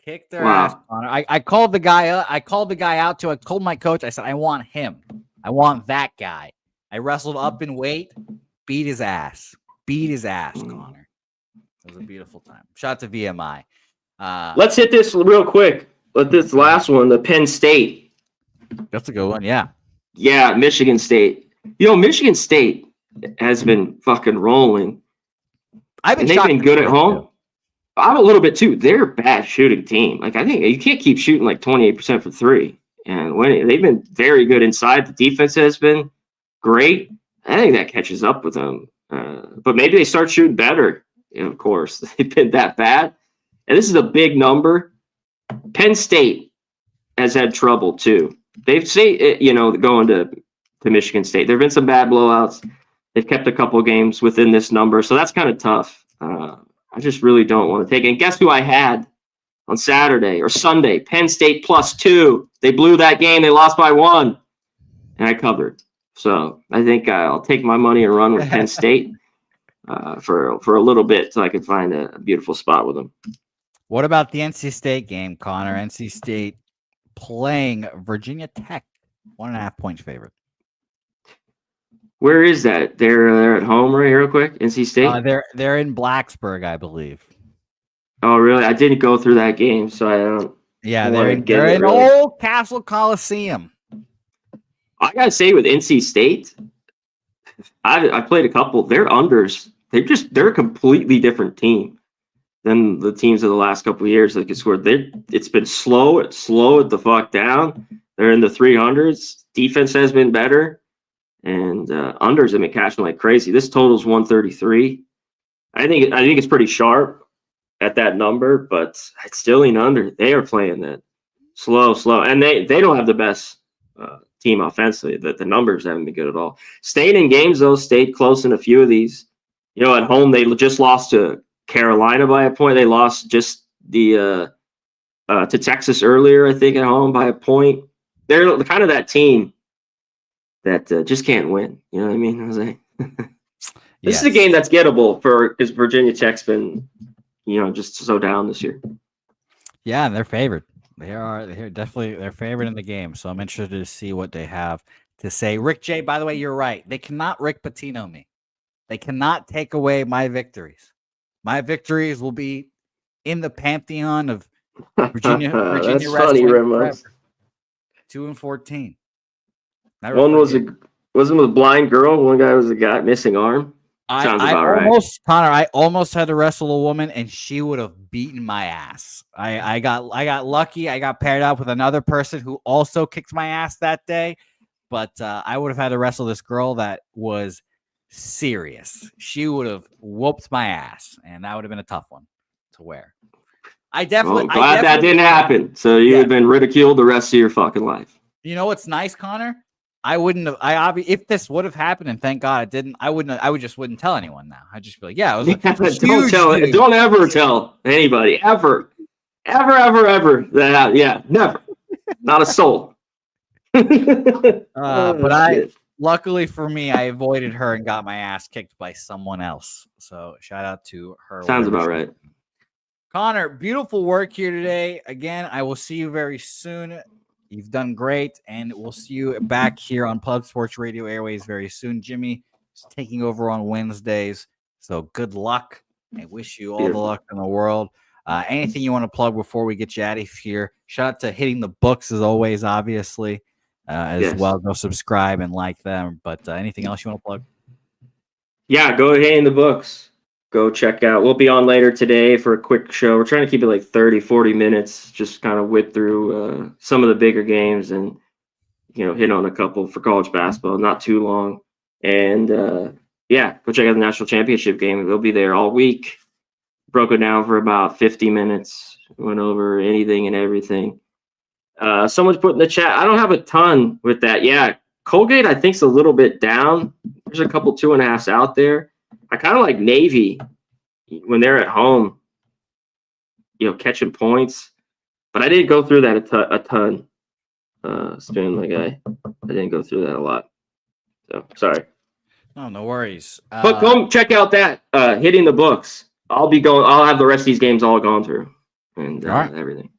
Kick their ass, Connor. I called the guy up. I called the guy out too. I told my coach, I said, I want him. I want that guy. I wrestled up in weight, beat his ass. Connor. It was a beautiful time. Shout out to VMI. Let's hit this real quick. This last one, the Penn State. That's a good one, yeah. Yeah, Michigan State. Michigan State has been fucking rolling. They've been good at home. I'm a little bit too. They're a bad shooting team. Like, I think you can't keep shooting like 28% for 3. And when they've been very good inside, the defense has been great. I think that catches up with them. But maybe they start shooting better. Of course, they've been that bad. And this is a big number. Penn State has had trouble too. They've going to Michigan State. There have been some bad blowouts. They've kept a couple games within this number, so that's kind of tough. I just really don't want to take it. And guess who I had on Saturday or Sunday? Penn State plus 2. They blew that game. They lost by 1, and I covered. So I think I'll take my money and run with Penn State for a little bit so I can find a beautiful spot with them. What about the NC State game, Connor? NC State playing Virginia Tech, 1.5 points favorite. Where is that? They're at home, right? Real quick, NC State. They're in Blacksburg, I believe. Oh, really? I didn't go through that game, so I don't. Yeah, they're in Old Castle Coliseum. I gotta say, with NC State, I played a couple. They're unders. They're a completely different team than the teams of the last couple of years. Like, it's been slow. It's slowed the fuck down. They're in the 300s. Defense has been better. And unders have been cashing like crazy. This total's 133. I think it's pretty sharp at that number, but it's still an under. They are playing that slow, and they don't have the best team offensively. The numbers haven't been good at all. Stayed in games though, stayed close in a few of these. At home they just lost to Carolina by a point. They lost just to Texas earlier, I think, at home by a point. They're kind of that team that just can't win. You know what I mean, Jose? This is a game that's gettable because Virginia Tech's been, just so down this year. Yeah, and they're favored. They're definitely they're favored in the game. So I'm interested to see what they have to say. Rick J, by the way, you're right. They cannot Rick Pitino me. They cannot take away my victories. My victories will be in the pantheon of Virginia That's wrestling. Funny, Ramos. 2 and 14. One wasn't a blind girl. One guy was a guy missing arm. Sounds I about right. almost, Connor, I almost had to wrestle a woman and she would have beaten my ass. I got lucky. I got paired up with another person who also kicked my ass that day. But I would have had to wrestle this girl that was serious. She would have whooped my ass, and that would have been a tough one to wear. Glad that didn't happen. So you would have been ridiculed the rest of your fucking life. You know what's nice, Connor? I wouldn't have. If this would have happened, and thank God it didn't. I wouldn't. I would just wouldn't tell anyone now. I'd just be like, yeah, it was don't tell it. Don't ever tell anybody ever. That never. Not a soul. But luckily for me, I avoided her and got my ass kicked by someone else. So shout out to her. Sounds about right. Connor, beautiful work here today. Again, I will see you very soon. You've done great, and we'll see you back here on Pub Sports Radio Airways very soon. Jimmy is taking over on Wednesdays, so good luck. I wish you all the luck in the world. Anything you want to plug before we get you out of here? Shout out to Hitting the Books as always, obviously. As well. Go subscribe and like them. But anything else you want to plug? Yeah, go ahead in the books. Go check out. We'll be on later today for a quick show. We're trying to keep it like 30, 40 minutes. Just kind of whip through some of the bigger games and, hit on a couple for college basketball. Not too long. And, go check out the national championship game. They'll be there all week. Broke it down for about 50 minutes. Went over anything and everything. Someone's put in the chat, I don't have a ton with that. Yeah, Colgate, I think, is a little bit down. There's a couple 2.5s out there. I kind of like Navy when they're at home, catching points. But I didn't go through that a ton. Stanley guy. I didn't go through that a lot. So, sorry. Oh, no worries. But come check out that Hitting the Books. I'll have the rest of these games all gone through and everything.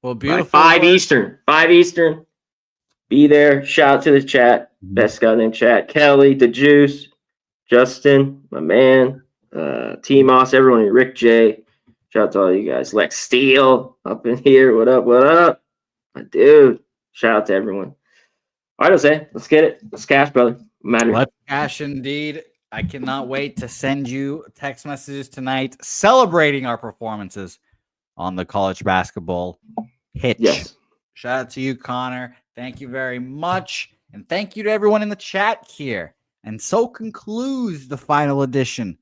Well, beautiful. 5 Eastern. 5 Eastern. Be there. Shout out to the chat. Best guy named chat. Kelly, the Juice, Justin, my man, T Moss, everyone, Rick J. Shout out to all you guys. Lex Steele up in here. What up? What up? My dude. Shout out to everyone. All right, Jose. Let's get it. Let's cash, brother. Let's cash indeed. I cannot wait to send you text messages tonight celebrating our performances on the college basketball hitch. Yes. Shout out to you, Connor. Thank you very much. And thank you to everyone in the chat here. And so concludes the final edition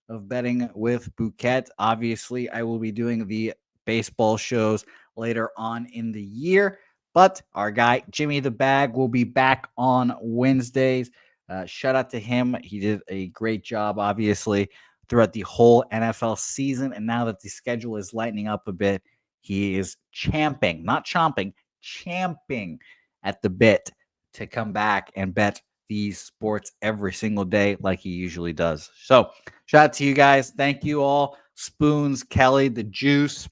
of Betting with Bouquett. Obviously, I will be doing the baseball shows later on in the year, but our guy, Jimmy the Bag, will be back on Wednesdays. Shout out to him. He did a great job, obviously, throughout the whole NFL season. And now that the schedule is lightening up a bit, he is champing at the bit to come back and bet these sports every single day like he usually does. So shout out to you guys. Thank you all. Spoons, Kelly, the Juice,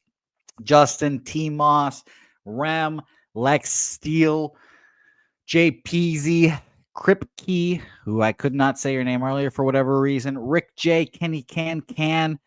Justin, T Moss, Rem, Lex Steele, JPZ, Kripke, who I could not say your name earlier for whatever reason, Rick J, Kenny Can,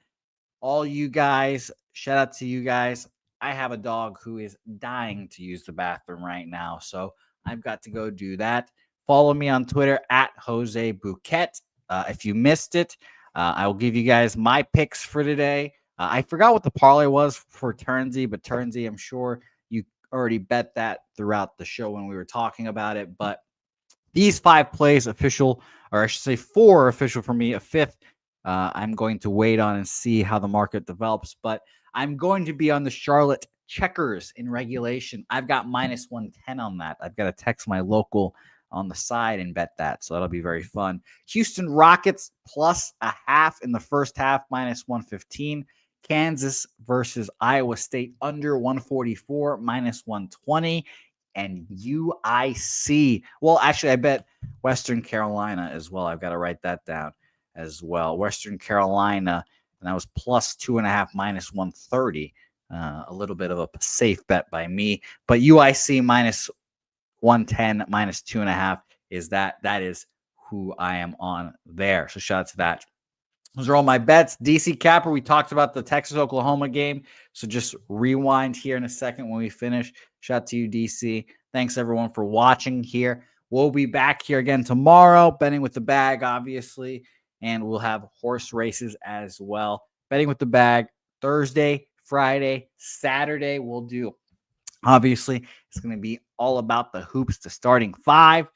all you guys. Shout out to you guys. I have a dog who is dying to use the bathroom right now, so I've got to go do that. Follow me on Twitter at Jose Bouquett. If you missed it, I will give you guys my picks for today. I forgot what the parlay was for Turnsy, but Turnsy, I'm sure you already bet that throughout the show when we were talking about it. But these 5 plays official, or I should say 4 official for me, a 5th. I'm going to wait on and see how the market develops, but I'm going to be on the Charlotte Checkers in regulation. I've got minus 110 on that. I've got to text my local on the side and bet that. So that'll be very fun. Houston Rockets plus a half in the first half, minus 115. Kansas versus Iowa State under 144, minus 120. And UIC. Well, actually, I bet Western Carolina as well. I've got to write that down as well. Western Carolina, and that was plus 2.5, minus 130. A little bit of a safe bet by me. But UIC minus 110, minus 2.5 is that is who I am on there. So shout out to that. Those are all my bets. DC Capper, we talked about the Texas-Oklahoma game. So just rewind here in a second when we finish. Shout out to you, DC. Thanks, everyone, for watching here. We'll be back here again tomorrow, betting with the bag, obviously. and we'll have horse races as well. Betting with the Bag Thursday, Friday, Saturday. We'll do, obviously, it's going to be all about the hoops, the starting five.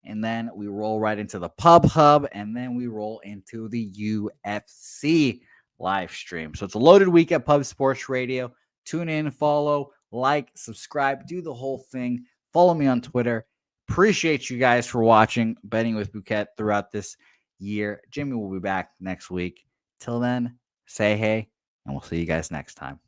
And then we roll right into the Pub Hub, and then we roll into the UFC live stream. So it's a loaded week at Pub Sports Radio. Tune in, follow, like, subscribe, do the whole thing. Follow me on Twitter. Appreciate you guys for watching Betting with Bouquett throughout this year. Jimmy will be back next week. Till then, say hey, and we'll see you guys next time.